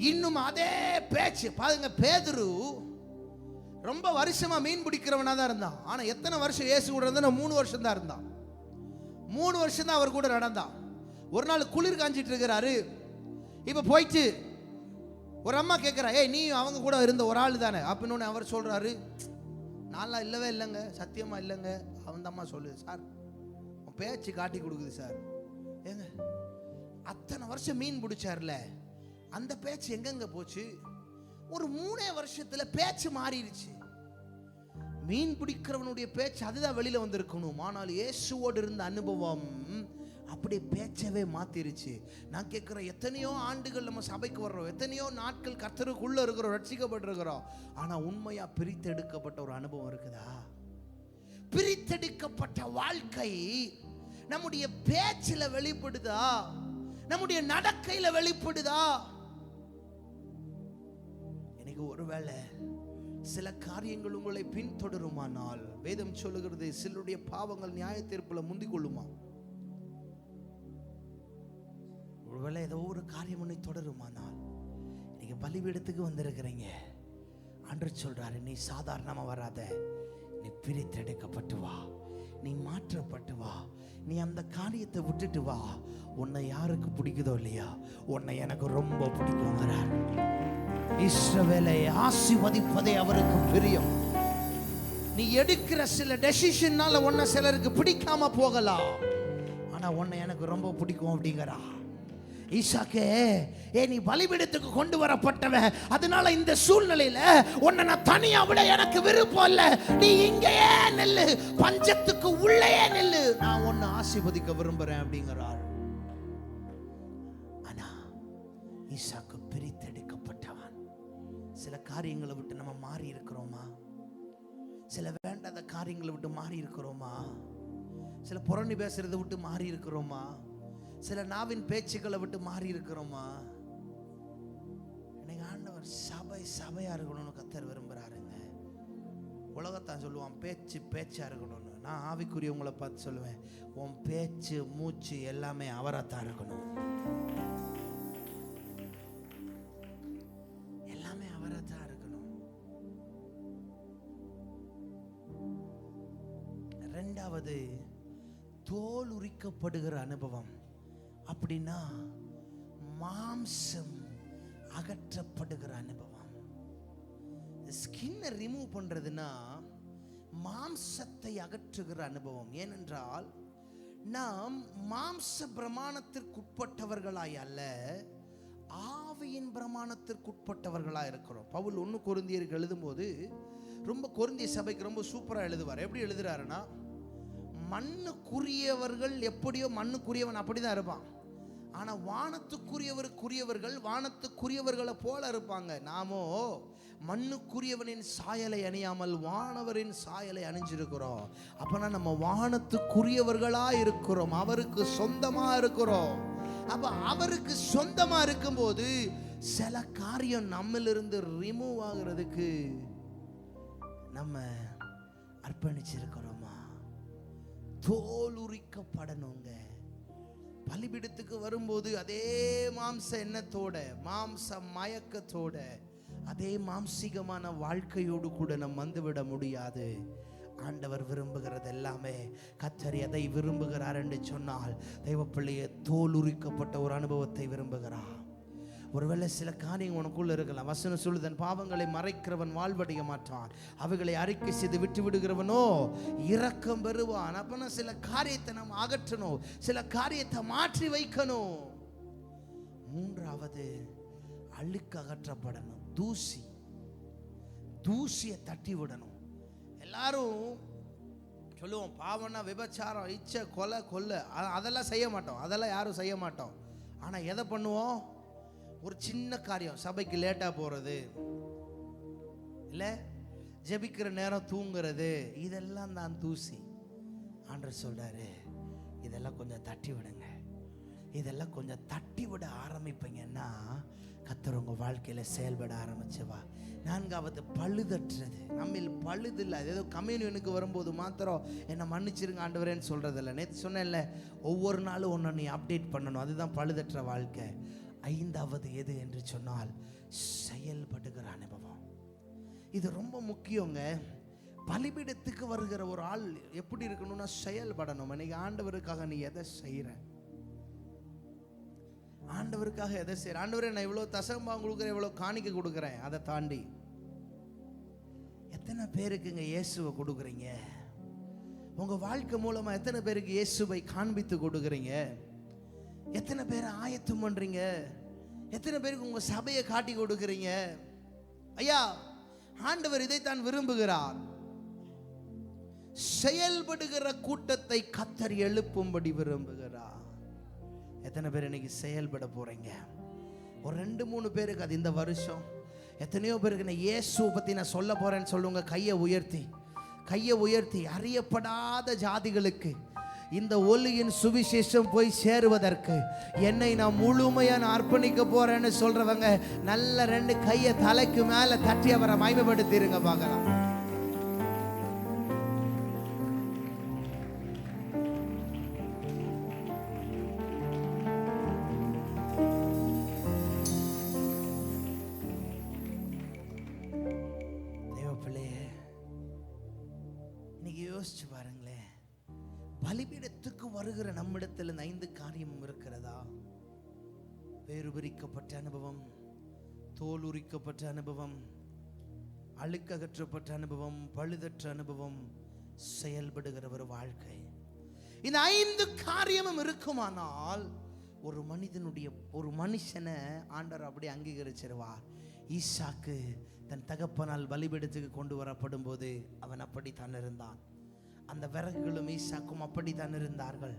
S1: இன்னும் அதே பேச்சு பாருங்க. பேதுரு ரொம்ப வருஷமா மீன் பிடிக்கிறவனா தான் இருந்தான். ஆனா எத்தனை வருஷம் இயேசு கூட இருந்தா? 3 வருஷம் தான் இருந்தான். 3 வருஷம் தான் அவர் கூட நடந்தான். ஒரு நாள் குளிர் காஞ்சிட்டு இருக்கிறாரு. இப்ப போயிட்டு ஒரு அம்மா கேட்கிறா, ஏய் நீ அவங்க கூட இருந்த ஒரு ஆள் தானே அப்படின்னு. அவர் சொல்றாரு, நான்லாம் இல்லவே இல்லைங்க, சத்தியமா இல்லைங்க. அந்த அம்மா சொல்லுது, சார் உன் பேச்சு காட்டி கொடுக்குது சார். ஏங்க அத்தனை வருஷம் மீன் பிடிச்சார்ல, அந்த பேச்சு எங்கெங்க போச்சு? ஒரு 3 வருஷத்துல பேச்சு மாறிடுச்சு. மீன் பிடிக்கிறவனுடைய பேச்சு அதுதான் வெளியில வந்திருக்கணும். ஆனால் இயேசுவோடு இருந்த அனுபவம் அப்படியே பேச்சவே மாத்திருச்சு. நான் கேட்கிறேன், எத்தனையோ ஆண்டுகள் நம்ம சபைக்கு வர்றோம், எத்தனையோ நாட்கள் கர்த்தருக்குள்ள இருக்கிறோம், ரட்சிக்கப்பட்டிருக்கிறோம். ஆனா உண்மையா பிரித்தெடுக்கப்பட்ட ஒரு அனுபவம் இருக்குதா? பிரித்தெடுக்கப்பட்ட வாழ்க்கை நம்முடைய பேச்சில வெளிப்படுதா? நம்முடைய நடக்கையில வெளிப்படுதா? எனக்கு ஒருவேளை சில காரியங்கள் உங்களை பின்தொடருமானால், வேதம் சொல்லுகிறது சிலருடைய பாவங்கள் நியாய தீர்ப்புல முந்திக் கொள்ளுமா? ஒருவேளை ஏதோ ஒரு காரியம் உன்னை தொடருமானால், நீங்க பலிபீடத்துக்கு வந்திருக்கிறீங்க. ஆண்டவர் சொல்றாரு, நீ சாதாரணமா வராத, நீ பிரித்தெடுக்கப்பட்டு வா. நீ மாற்றப்பட்டு வா, நீ அந்த காரியத்தை விட்டுட்டு வா. உன்னை யாருக்கு பிடிக்குதோ இல்லையா, உன்னை எனக்கு ரொம்ப பிடிக்குங்கிறார். இஸ்ரவேலை ஆசீர்வதிப்பதே அவருக்கு பிரியம். நீ எடுக்கிற சில டெசிஷன்னால உன்னை சிலருக்கு பிடிக்காம போகலாம், ஆனா உன்னை எனக்கு ரொம்ப பிடிக்கும் அப்படிங்கிறா. ஈசாக்கே, நீ பலிபீடத்துக்கு கொண்டு வரப்பட்டவன், அதனால இந்த சூழ்நிலையில உன்னை நான் தனியா விட எனக்கு விருப்பம் இல்ல. நீ இங்கேயே நெல்லு, பஞ்சத்துக்கு உள்ளே நெல்லு, நான் உன்னை ஆசீர்வதிக்க விரும்புறேன் அப்படிங்கிறார். ஆனா ஈசாக்கு பிரித்தெடுக்கப்பட்டவன். சில காரியங்களை விட்டு நம்ம மாறி இருக்கிறோமா? சில வேண்டாத காரியங்களை விட்டு மாறி இருக்கிறோமா? சில புரணி பேசுறதை விட்டு மாறி இருக்கிறோமா? சில நாவின் பேச்சுக்களை விட்டு மாறி இருக்கிறோமா? இன்னைக்கு ஆண்டவர் சபையா இருக்கணும்னு கர்த்தர் விரும்புறாருங்க. உலகத்தான் சொல்லுவான் பேச்சு பேச்சா இருக்கணும்னு. நான் ஆவிக்குரியவங்களை பார்த்து சொல்லுவேன், உன் பேச்சு மூச்சு எல்லாமே அவராத்தான் இருக்கணும். எல்லாமே அவராத்தான் இருக்கணும். இரண்டாவது, தோல் உரிக்கப்படுகிற அனுபவம். அப்படின்னா மாம்சம் அகற்றப்படுகிற அனுபவம். ஸ்கின்னை ரிமூவ் பண்றதுன்னா மாம்சத்தை அகற்றுகிற அனுபவம். ஏனென்றால் நாம் மாம்ச பிரமாணத்திற்குட்பட்டவர்களாய் அல்ல, ஆவியின் பிரமாணத்திற்குட்பட்டவர்களாய் இருக்கிறோம். பவுல் 1 கொரிந்தியருக்கு எழுதும்போது ரொம்ப கொரிந்திய சபைக்கு ரொம்ப சூப்பரா எழுதுவார். எப்படி எழுதுறாருன்னா, மண்ணுக்குரியவர்கள் எப்படியோ மண்ணுக்குரியவன் அப்படிதான் இருப்பான், ஆனா வானத்துக்குரியவர்கள் வானத்துக்குரியவர்களை போல இருப்பாங்க. நாமோ மண்ணுக்குரியவனின் சாயலை அணியாமல் வானவரின் சாயலை அணிஞ்சிருக்கிறோம். அப்பனா நம்ம வானத்துக்குரியவர்களா இருக்கிறோம், அவருக்கு சொந்தமா இருக்கிறோம். அப்ப அவருக்கு சொந்தமா இருக்கும்போது சில காரியம் நம்மிலிருந்து ரிமூவ் ஆகிறதுக்கு நம்ம அர்ப்பணிச்சிருக்கிறோமா? தோல் உரிக்கப்படணுங்க. பலிபீடத்துக்கு வரும்போது அதே மாம்ச எண்ணத்தோட, மாம்ச மயக்கத்தோட, அதே மாம்சீகமான வாழ்க்கையோடு கூட நம்ம வந்துவிட முடியாது. ஆண்டவர் விரும்புகிறது எல்லாமே, கர்த்தர் எதை விரும்புகிறார் என்று சொன்னால் தெய்வப்பிள்ளையை தோல் உரிக்கப்பட்ட ஒரு அனுபவத்தை விரும்புகிறார். ஒருவேளை சில காரியங்கள் உனக்குள்ள இருக்கலாம். வசனம் சொல்லுது, தன் பாவங்களை மறைக்கிறவன் வாழ்வடைய மாட்டான், அவைகளை அறிக்கை செய்து விட்டு விடுகிறவனோ இரக்கம் பெறுவான். அப்பனா சில காரியத்தை நம்ம அகற்றணும், சில காரியத்தை மாற்றி வைக்கணும். மூன்றாவது, அழுக்கு அகற்றப்படணும். தூசியை தட்டி விடணும். எல்லாரும் சொல்லுவோம், பாவம்னா விபச்சாரம், இச்சை, கொலை அதெல்லாம் செய்ய மாட்டோம், அதெல்லாம் யாரும் செய்ய மாட்டோம். ஆனா எதை பண்ணுவோம்? ஒரு சின்ன காரியம், சபைக்கு லேட்டா போறது, இல்ல ஜெபிக்கிற நேரம் தூங்குறது, இதெல்லாம் தான் தூசி. ஆண்டவர் சொல்றாரு, இதெல்லாம் கொஞ்சம் தட்டி விடுங்க. இதெல்லாம் கொஞ்சம் தட்டி விட ஆரம்பிப்பீங்கன்னா கர்த்தர் உங்க வாழ்க்கையில செயல்பட ஆரம்பிச்சவா. நான்காவது, பழுதற்றது. நம்மில் பழுது இல்லை. ஏதோ கம்யூனியனுக்கு வரும்போது மாத்திரம் என்னை மன்னிச்சிருங்க ஆண்டவரேன்னு சொல்றதில்ல. நேற்று சொன்னேன்ல, ஒவ்வொரு நாளும் ஒன்று நீ அப்டேட் பண்ணணும், அதுதான் பழுதற்ற வாழ்க்கை. ஐந்தாவது எது என்று சொன்னால் செயல்படுகிற அனுபவம். இது ரொம்ப முக்கியங்க. பலிபீடத்துக்கு வருகிற ஒரு ஆள் எப்படி இருக்கணும்னா செயல்படணும். இன்னைக்கு ஆண்டவருக்காக நீ எதை செய்யற? ஆண்டவருக்காக எதை செய்யற? ஆண்டவரே, நான் இவ்வளவு தசம்பா கொடுக்குறேன், இவ்வளவு காணிக்க கொடுக்குறேன், அதை தாண்டி எத்தனை பேருக்குங்க இயேசுவை கொடுக்குறீங்க? உங்க வாழ்க்கை மூலமா எத்தனை பேருக்கு இயேசுவை காண்பித்து கொடுக்குறீங்க? எத்தனை பேரை ஆயத்தம் பண்றீங்க? எத்தனை பேருக்கு உங்க சபையை காட்டி கொடுக்குறீங்க? ஐயா, ஆண்டவர் இதைத்தான் விரும்புகிறார். செயல்படுகிற கூட்டத்தை கர்த்தர் எழுப்பும்படி விரும்புகிறார். எத்தனை பேர் இன்னைக்கு செயல்பட போறீங்க? ஒரு 2-3 பேருக்கு அது இந்த வருஷம். எத்தனையோ பேருக்கு நான் இயேசுவை பத்தி நான் சொல்ல போறேன்னு சொல்லுங்க. கையை உயர்த்தி அறியப்படாத ஜாதிகளுக்கு இந்த ஒலியின் சுவிசேஷம் போய் சேருவதற்கு என்னை நான் முழுமையா அர்ப்பணிக்க போறேன்னு சொல்றவங்க நல்ல 2 கையை தலைக்கு மேல தட்டி அவரை மகிமைப்படுத்திருங்க பார்க்கலாம். யோசிச்சு பாருங்களேன், பலிபீடத்துக்கு வருகிற நம்மிடத்தில் இந்த 5 காரியமும் இருக்கிறதா? வேறு பிரிக்கப்பட்ட அனுபவம், தோல் உரிக்கப்பட்ட அனுபவம், அழுக்ககற்றப்பட்ட அனுபவம், பழுதற்ற அனுபவம், செயல்படுகிற ஒரு வாழ்க்கை. இந்த 5 காரியமும் இருக்குமானால் ஒரு மனுஷனை ஆண்டவர் அப்படி அங்கீகரிச்சிருவார். ஈசாக்கு தன் தகப்பனால் பலிபீடத்துக்கு கொண்டு வரப்படும் போது அவன் அப்படித்தான் இருந்தான். அந்த விறகுகளும் ஈசாக்கும் அப்படித்தான் இருந்தார்கள்.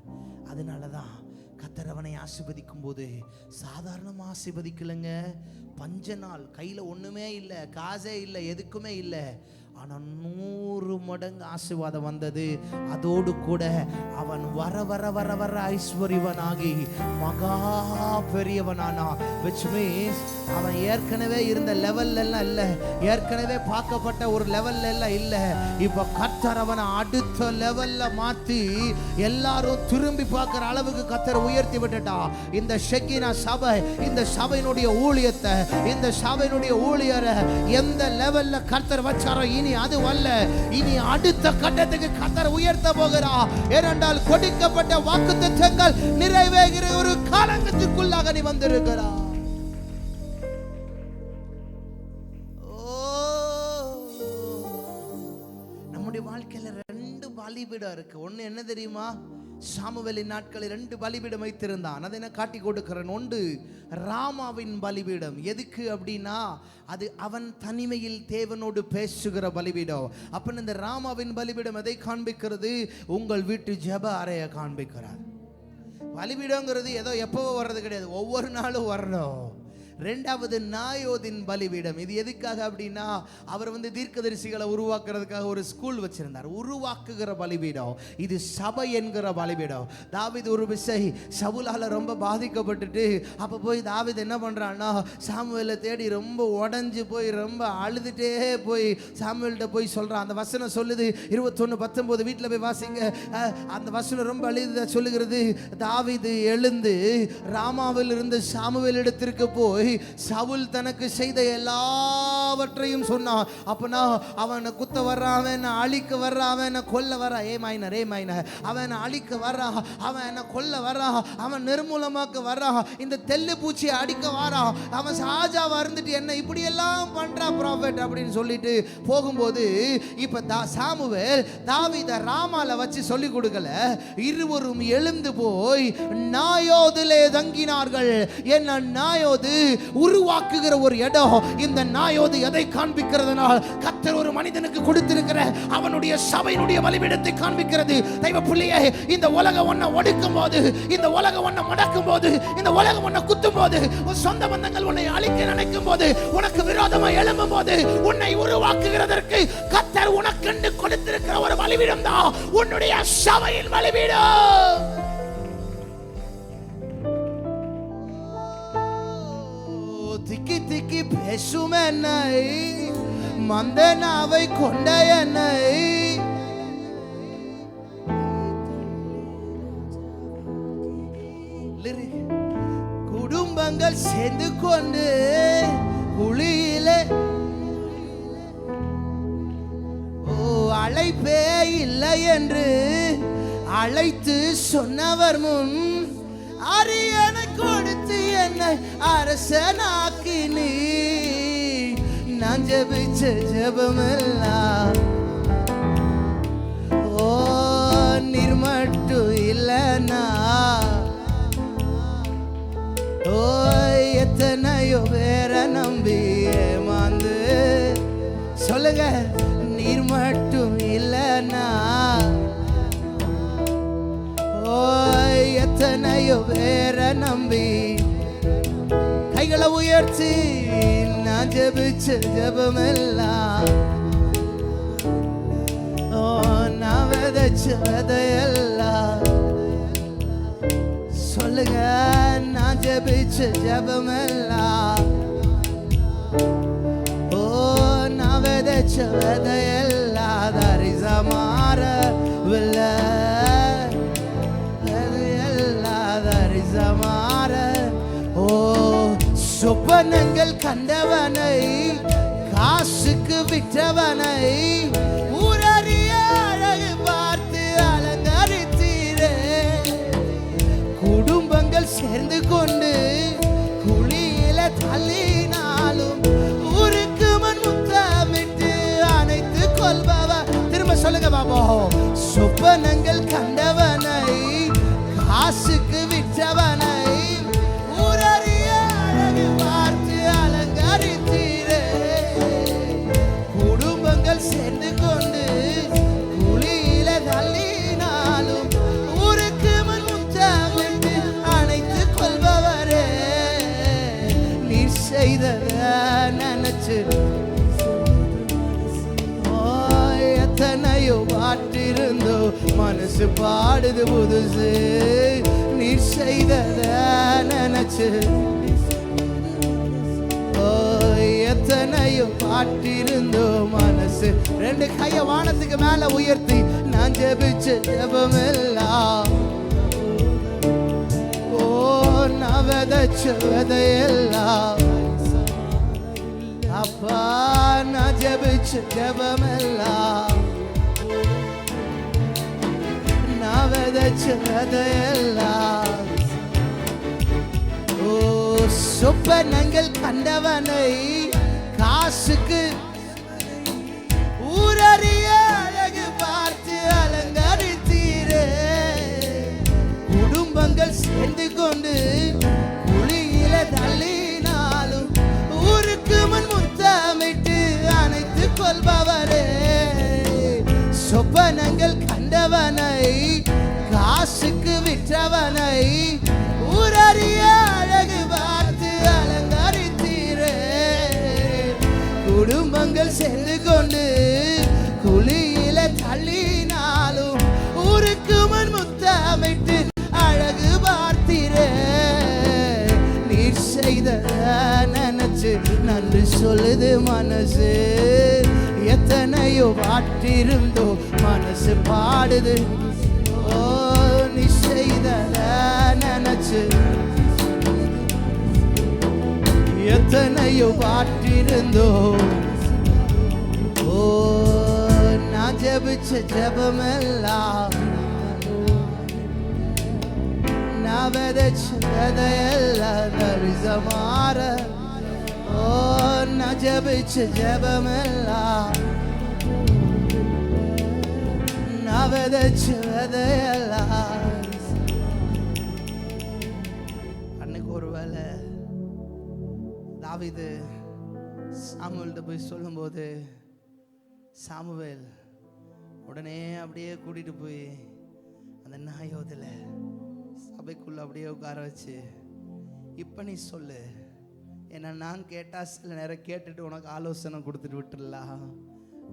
S1: அதனாலதான் கர்த்தர் அவனை ஆசீர்வதிக்கும் போது சாதாரணமா ஆசீர்வதிக்கலங்க. பஞ்ச நாள், கையில ஒண்ணுமே இல்லை, காசே இல்லை, எதுக்குமே இல்லை. ஆனா 100 மடங்கு ஆசீர்வாதம் வந்தது. அதோடு கூட அவன் வர வர வர வர ஐஸ்வர்யவனாகி மகா பெரியவனானா. which means அவன் ஏற்கனவே இருந்த லெவல்ல எல்லாம் இல்ல, ஏற்கனவே பார்க்கப்பட்ட ஒரு லெவல்ல எல்லாம் இல்ல. இப்ப கர்த்தர் அவனை அடுத்த லெவல்ல மாத்தி எல்லாரும் திரும்பி பார்க்கிற அளவுக்கு கர்த்தர் உயர்த்தி விட்டுட்டா. இந்த ஷெக்கினா சபை, இந்த சபையினுடைய ஊழியத்தை, இந்த சபையினுடைய ஊழியரை எந்த லெவல்ல கர்த்தர் வச்சாரோ இனி அது அல்ல, இனி அடுத்த கட்டத்துக்கு கர்த்தர் உயர்த்த போகிறார். ஏனென்றால் கொடுக்கப்பட்ட வாக்குத்தத்தங்கள் நிறைவேறுகிற ஒரு காலகட்டத்துக்குள்ளாக நீ வந்திருக்கிறாய். நம்முடைய வாழ்க்கையில 2 பலிபீடம் இருக்கு. ஒன்னு என்ன தெரியுமா? சாமுவேலின் நாட்களில் 2 பலிபீடம் வைத்திருந்தான். அதை நான் காட்டி கொடுக்கிறேன். ஒன்று ராமாவின் பலிபீடம். எதுக்கு அப்படின்னா அது அவன் தனிமையில் தேவனோடு பேசுகிற பலிபீடம். அப்ப இந்த ராமாவின் பலிபீடம் எதை காண்பிக்கிறது? உங்கள் வீட்டு ஜெப அறையை காண்பிக்கிறார். பலிபீடங்கிறது ஏதோ எப்பவோ வர்றது கிடையாது, ஒவ்வொரு நாளும் வரணும். 2வது நாயோதின் பலிபீடம். இது எதுக்காக அப்படின்னா அவர் தீர்க்கதரிசிகளை உருவாக்குறதுக்காக ஒரு ஸ்கூல் வச்சிருந்தார். உருவாக்குகிற பலிபீடம். இது சபை என்கிற பலிபீடம். தாவீது ஒரு விசை சவுலால ரொம்ப பாதிக்கப்பட்டுட்டு அப்ப போய் தாவீது என்ன பண்றான்னா சாமுவேலை தேடி ரொம்ப உடஞ்சு போய் ரொம்ப அழுதுட்டே போய் சாமுவேல்கிட்ட போய் சொல்றான். அந்த வசனம் சொல்லுது 21:19 வீட்டில் போய் வாசிங்க. அந்த வசனம் ரொம்ப அழுத சொல்லுகிறது. தாவீது எழுந்து ராமாவில் இருந்து சாமுவேல் இடத்திற்கு போய் சவுல் தனக்கு செய்த எல்லாவற்றையும் சொன்னான். அப்பனா அவனை குத்த வர்றான், அவன் அழிக்க வர்றான், அவன் கொல்ல வர்றான். ஏ மைனர் அவன் அழிக்க வர்றான், அவன் என்ன கொல்ல வர்றான், அவன் நிர்மூலமாக்க வர்றான், இந்த தெல்லு பூச்சியை அடிக்க வர்றான், அவன் சாஜாவா இருந்துட்டு என்ன இப்படி எல்லாம் பண்றான் ப்ராஃபெட் அப்படின்னு சொல்லிட்டு போகும்போது இப்ப சாமுவேல் தாவீதை ராமால வச்சு சொல்லி கொடுக்கல. இருவரும் எழுந்து போய் நாயோதிலே தங்கினார்கள். என்ன நாயோது உருவாக்குகிற ஒரு இடம். இந்த நாயோது எதை காண்பிக்கிறதுனால் கர்த்தர் ஒரு மனிதனுக்கு கொடுத்திருக்கிற அவனுடைய சபையினுடைய பலிபீடத்தை காண்பிக்கிறது. தெய்வ பிள்ளையே, இந்த உலகம் உன்னை ஒடுக்கும் போது, இந்த உலகம் உன்னை முடக்கும் போது, இந்த உலகம் உன்னை குத்தும் போது, உன் சொந்த பந்தங்கள் உன்னை அழிக்க நினைக்கும் போது, உனக்கு விரோதமாக எழும்பும் போது, உன்னை உருவாக்குகிறதற்கு கர்த்தர் உனக்கு கொடுத்திருக்கிற ஒரு பலிபீடம் தான் உன்னுடைய சபையின் பலிபீடம். திக்கி திக்கி பேசும் என்னை, மந்தனாவை கொண்ட என்னை, குடும்பங்கள் சேர்ந்து கொண்டு குழியிலே அழைப்பே இல்லை என்று அழைத்து சொன்னவர் முன் அரியணை கொடுத்து என்னை அரசனாக்கி நீ. நான் ஜெபிச்ச ஜெபமெல்லாம் ஓ நீர் மட்டும் இல்லைனா ஓ எத்தனையோ பேர நம்பி ஏமாந்து. சொல்லுங்க, நீர் மட்டும் இல்லைனா ஓ எத்தனையோ பேர நம்பி. கைகளை உயர்த்தி நான் ஜெபிச்ச ஜெபமெல்லாம் ஓ நான் விதைச்ச விதையெல்லாம். சொல்லுங்க, நான் ஜெபிச்ச ஜெபமெல்லாம் ஓ நான் விதைச்ச விதையெல்லாம் தரிசா மாறவில்லை, விதையெல்லாம் தரிசா மாற. ஓ சொப்பனங்கள் கண்டவனை, காசுக்கு விற்றவனை, ஊரறிய அழகு பார்த்து அலங்கரித்து சொல்லுங்க பாப்போம். சொப்பனங்கள் கண்டவனை, காசுக்கு விற்றவனை, ஊரறிய அழகு பார்த்து அலங்கரித்தீரே. குடும்பங்கள் சேர்ந்து கொண்டு குழியில தள்ளினாலும் ஊருக்கு முன் முத்தமிட்டு அணைத்துக் கொள்பவரே. நீர் செய்தத நினைச்சு எத்தனையோ பாட்டிருந்தோ மனசு பாடுது புதுசு. நீர் செய்தத நினைச்சு எத்தனையோ பாட்டிருந்தோ மனசு. ரெண்டு கைய வானத்துக்கு மேல உயர்த்தி நான் ஜெபிச்ச ஜெபமெல்லாம், ஓ நான் விதைச்ச விதையெல்லாம், அப்பா நான் ஜெபிச்ச ஜெபமெல்லாம், நான் விதைச்ச விதையெல்லாம். ஓ சொப்பனங்கள் கண்டவனை, காசுக்கு ஊரறிய அழகு பார்த்து அலங்கரித்தீரே. குடும்பங்கள் சேர்ந்து கொண்டு குழியில தள்ளினாலும் ஊருக்கு முன் முத்தமிட்டு அணைத்துக் கொள்பவரே. சொப்பனங்கள் கண்டவனை, காசுக்கு விற்றவனை, ஊரறிய அழகு பார்த்து அலங்கரித்தீரே. குடும்பங்கள் சேர்ந்து கொண்டு குழியில தள்ளினாலும் ஊருக்கு முன் முத்தமிட்டு அழகு பார்த்தீரே. நீர் செய்த நினைச்சு நன்றி சொல்லுது மனசு. எத்தனையோ பாட்டிருந்தோ மனசு பாடுது. ஓ நீ செய்த நினைச்சு எத்தனையோ பாட்டிருந்தோ, ஓ நான் ஜெபிச்ச ஜெபமெல்லாம், நான் விதைச்ச விதையெல்லாம் தரிசமாற. ஓ நான் ஜெபிச்ச ஜெபமெல்லாம், நான் விதைச்ச விதையெல்லாம். அன்னைக்கு ஒரு வேளை தாவீது சாமுவேல்கிட்ட போய் சொல்லும்போது, சாமுவேல் உடனே அப்படியே கூட்டிட்டு போய் அந்த நாயோதில் சபைக்குள்ள அப்படியே உட்கார வச்சு, இப்போ நீ சொல்லு, ஏன்னா நான் கேட்டா சில நேரம் கேட்டுட்டு உனக்கு ஆலோசனை கொடுத்துட்டு விட்டுடலாம்.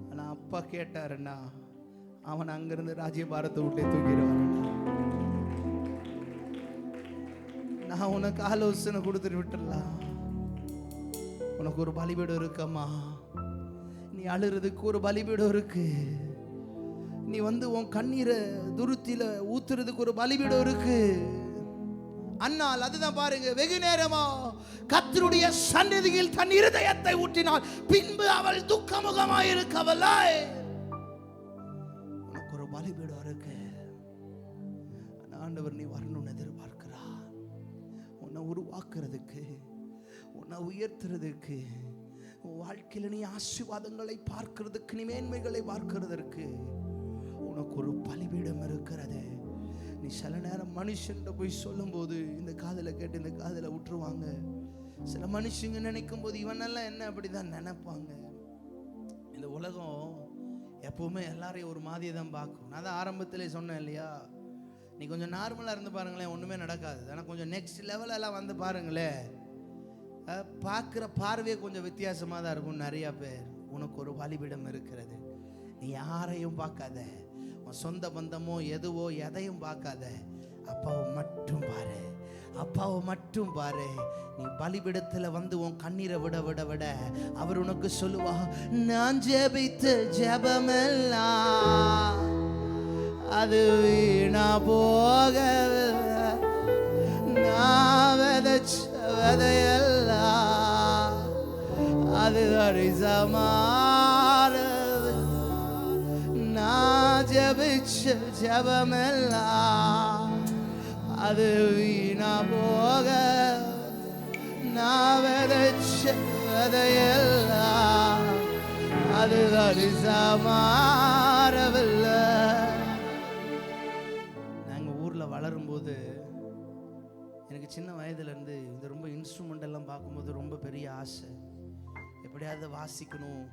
S1: ஆனால் அப்பா கேட்டாருன்னா அவன் அங்கிருந்து ராஜ்யபாரத்தை விட்டே தூக்கிடுவாருண்ணா. நான் உனக்கு ஆலோசனை கொடுத்துட்டு விட்டுடலாம். உனக்கு ஒரு பலிபீடம் இருக்கம்மா, நீ அழுறதுக்கு ஒரு பலிபீடம் இருக்கு. நீ உன் கண்ணீரை துருத்தில ஊத்துறதுக்கு ஒரு பலிபீடம் இருக்கு. அன்னால் அதுதான் பாருங்க, வெகு நேரமா கர்த்தருடைய சந்நிதியில் தன் இருதயத்தை ஊற்றினாள். பின்பு அவள் துக்கமுகமாய் இருக்கவளே. உனக்கு ஒரு பலிபீடம் இருக்கு. ஆண்டவர் நீ வரணும்னு எதிர்பார்க்கிறார். உன்னை உருவாக்குறதுக்கு, உன்னை உயர்த்துறதுக்கு, வாழ்க்கையில நீ ஆசீர்வாதங்களை பார்க்கிறதுக்கு, நீ மேன்மைகளை பார்க்கிறதற்கு உனக்கு ஒரு பலிபீடம் இருக்கிறது. நீ சில நேரம் மனுஷன் போய் சொல்லும் போது இந்த காதலை கேட்டு இந்த காதலை விட்டுருவாங்க. சில மனுஷங்க நினைக்கும் போது இவனெல்லாம் என்ன அப்படிதான் நினைப்பாங்க. இந்த உலகம் எப்பவுமே எல்லாரையும் ஒரு மாதிரியை தான் பார்க்கும். நான் தான் ஆரம்பத்திலே சொன்னேன் இல்லையா, நீ கொஞ்சம் நார்மலாக இருந்து பாருங்களேன், ஒன்றுமே நடக்காது. ஆனால் கொஞ்சம் நெக்ஸ்ட் லெவலெல்லாம் வந்து பாருங்களேன், பார்க்குற பார்வையே கொஞ்சம் வித்தியாசமாக தான் இருக்கும். நிறையா பேர் உனக்கு ஒரு பலிபீடம் இருக்கிறது. நீ யாரையும் பார்க்காத, உன் சொந்த பந்தமோ எதுவோ எதையும் பார்க்காத, அப்பாவை மட்டும் பாரு, அப்பாவை மட்டும் பாரு. நீ பலிபீடத்தில் வந்து உன் கண்ணீரை விட விட விட அவர் உனக்கு சொல்லுவா, நான் ஜெபித்த ஜெபமெல்லாம் அது வீணா போக, நான் விதைச்ச விதையெல்லாம் அது அரிசமாற. நான் ஜெபிச்ச ஜெபமெல்லாம் அது வீணா போக, நான் விதைச்ச விதையெல்லாம் அது அரிசமாறவே. சின்ன வயதுலேருந்து இது ரொம்ப இன்ஸ்ட்ருமெண்ட் எல்லாம் பார்க்கும்போது ரொம்ப பெரிய ஆசை. எப்படியாவது வாசிக்கணும்,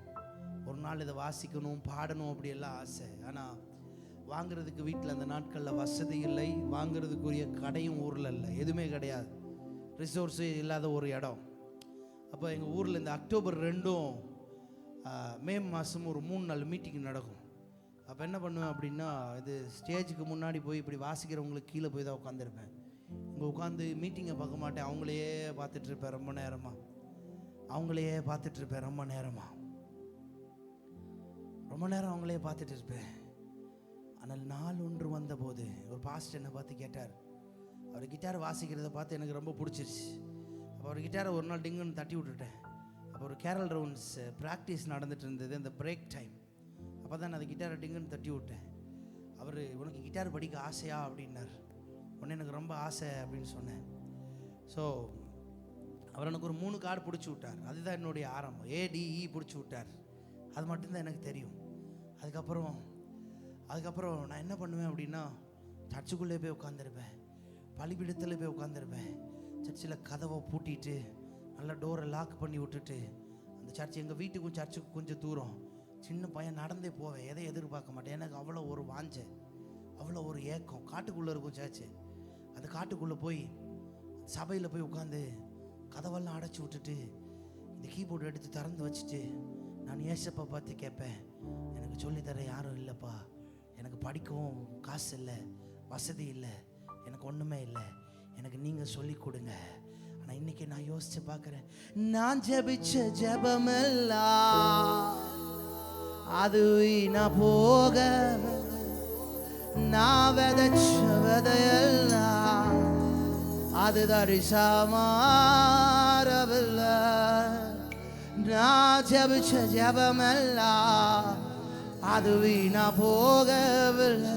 S1: ஒரு நாள் இதை வாசிக்கணும், பாடணும், அப்படியெல்லாம் ஆசை. ஆனால் வாங்கிறதுக்கு வீட்டில் அந்த நாட்களில் வசதி இல்லை, வாங்கிறதுக்குரிய கடையும் ஊரில் இல்லை, எதுவுமே கிடையாது, ரிசோர்ஸு இல்லாத ஒரு இடம். அப்போ எங்கள் ஊரில் இந்த அக்டோபர் 2ம் மே மாதம் ஒரு 3 நாள் மீட்டிங் நடக்கும். அப்போ என்ன பண்ணுவேன் அப்படின்னா, இது ஸ்டேஜுக்கு முன்னாடி போய் இப்படி வாசிக்கிறவங்களுக்கு கீழே போய் தான் உட்காந்துருப்பேன். இங்கே உட்காந்து மீட்டிங்கை பார்க்க மாட்டேன், அவங்களையே பார்த்துட்ருப்பேன் ரொம்ப நேரமாக, ரொம்ப நேரம் அவங்களே பார்த்துட்டு இருப்பேன். ஆனால் நாள் ஒன்று வந்தபோது ஒரு பாஸ்டர் என்னை பார்த்து கேட்டார். அவர் கிட்டார் வாசிக்கிறத பார்த்து எனக்கு ரொம்ப பிடிச்சிருச்சு. அப்போ அவர் கிட்டாரை ஒரு நாள் டிங்குன்னு தட்டி விட்டுட்டேன். அப்போ ஒரு கேரல் ரவுண்ட்ஸ் ப்ராக்டிஸ் நடந்துட்டு இருந்தது, அந்த பிரேக் டைம். அப்போ தான் நான் அந்த கிட்டாரை டிங்குன்னு தட்டி விட்டேன். அவர், உனக்கு கிட்டார் படிக்க ஆசையா அப்படின்னார். உடனே எனக்கு ரொம்ப ஆசை அப்படின்னு சொன்னேன். ஸோ அவர் எனக்கு ஒரு 3 கார்டு பிடிச்சி விட்டார். அதுதான் என்னுடைய ஆரம்பம். ADE பிடிச்சி விட்டார். அது மட்டும்தான் எனக்கு தெரியும். அதுக்கப்புறம் நான் என்ன பண்ணுவேன் அப்படின்னா, சர்ச்சுக்குள்ளே போய் உட்காந்துருப்பேன், பலிபீடத்தில் போய் உட்காந்துருப்பேன். சர்ச்சில் கதவை பூட்டிட்டு நல்லா டோரை லாக் பண்ணி விட்டுட்டு, அந்த சர்ச் எங்கள் வீட்டுக்கும் சர்ச்சுக்கு கொஞ்சம் தூரம், சின்ன பையன் நடந்தே போவேன், எதை எதிர்பார்க்க மாட்டேன். எனக்கு அவ்வளோ ஒரு வாஞ்சை, அவ்வளோ ஒரு ஏக்கம். காட்டுக்குள்ளே இருக்கும் சர்ச்சு. அந்த காட்டுக்குள்ளே போய் சபையில் போய் உட்காந்து கதவெல்லாம் அடைச்சி விட்டுட்டு இந்த கீபோர்டு எடுத்து திறந்து வச்சுட்டு நான் ஏசப்பா பார்த்து கேட்பேன், எனக்கு சொல்லித்தர யாரும் இல்லைப்பா, எனக்கு படிக்கவும் காசு இல்லை, வசதி இல்லை, எனக்கு ஒன்றுமே இல்லை, எனக்கு நீங்கள் சொல்லி கொடுங்க. ஆனால் இன்னைக்கு நான் யோசிச்சு பார்க்குறேன், நான் ஜெபிச்ச ஜெபமெல்லாம் அது நான் போக, நான் விதைச்ச விதையெல்லாம் அது தரிசமாறவில்லை. நான் ஜெபிச்ச ஜெபமெல்லாம் அது வீணா போகவில்லை.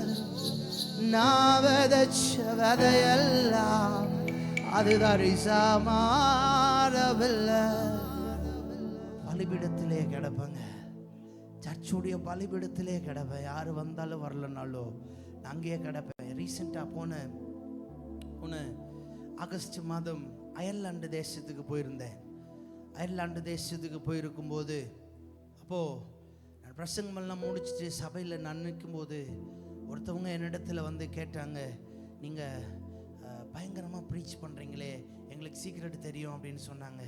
S1: நான் விதைச்ச விதையெல்லாம் அது தரிசமாறவில்லை. பலிபீடத்திலே கிடப்பங்க, சர்ச்சுடைய பலிபீடத்திலே கிடப்பேன். யார் வந்தாலும் வரலனாலும் நான் அங்கேயே கிடப்பேன். ரீசெண்டாக போன ஆகஸ்ட் மாதம் அயர்லாந்து தேசத்துக்கு போயிருந்தேன். அயர்லாந்து தேசத்துக்கு போயிருக்கும்போது அப்போது நான் பிரசங்கமெல்லாம் முடிச்சுட்டு சபையில் நான் நிற்கும்போது ஒருத்தவங்க என்னிடத்துல வந்து கேட்டாங்க, நீங்கள் பயங்கரமாக ப்ரீச் பண்ணுறீங்களே, எங்களுக்கு சீக்ரெட் தெரியும் அப்படின்னு சொன்னாங்க.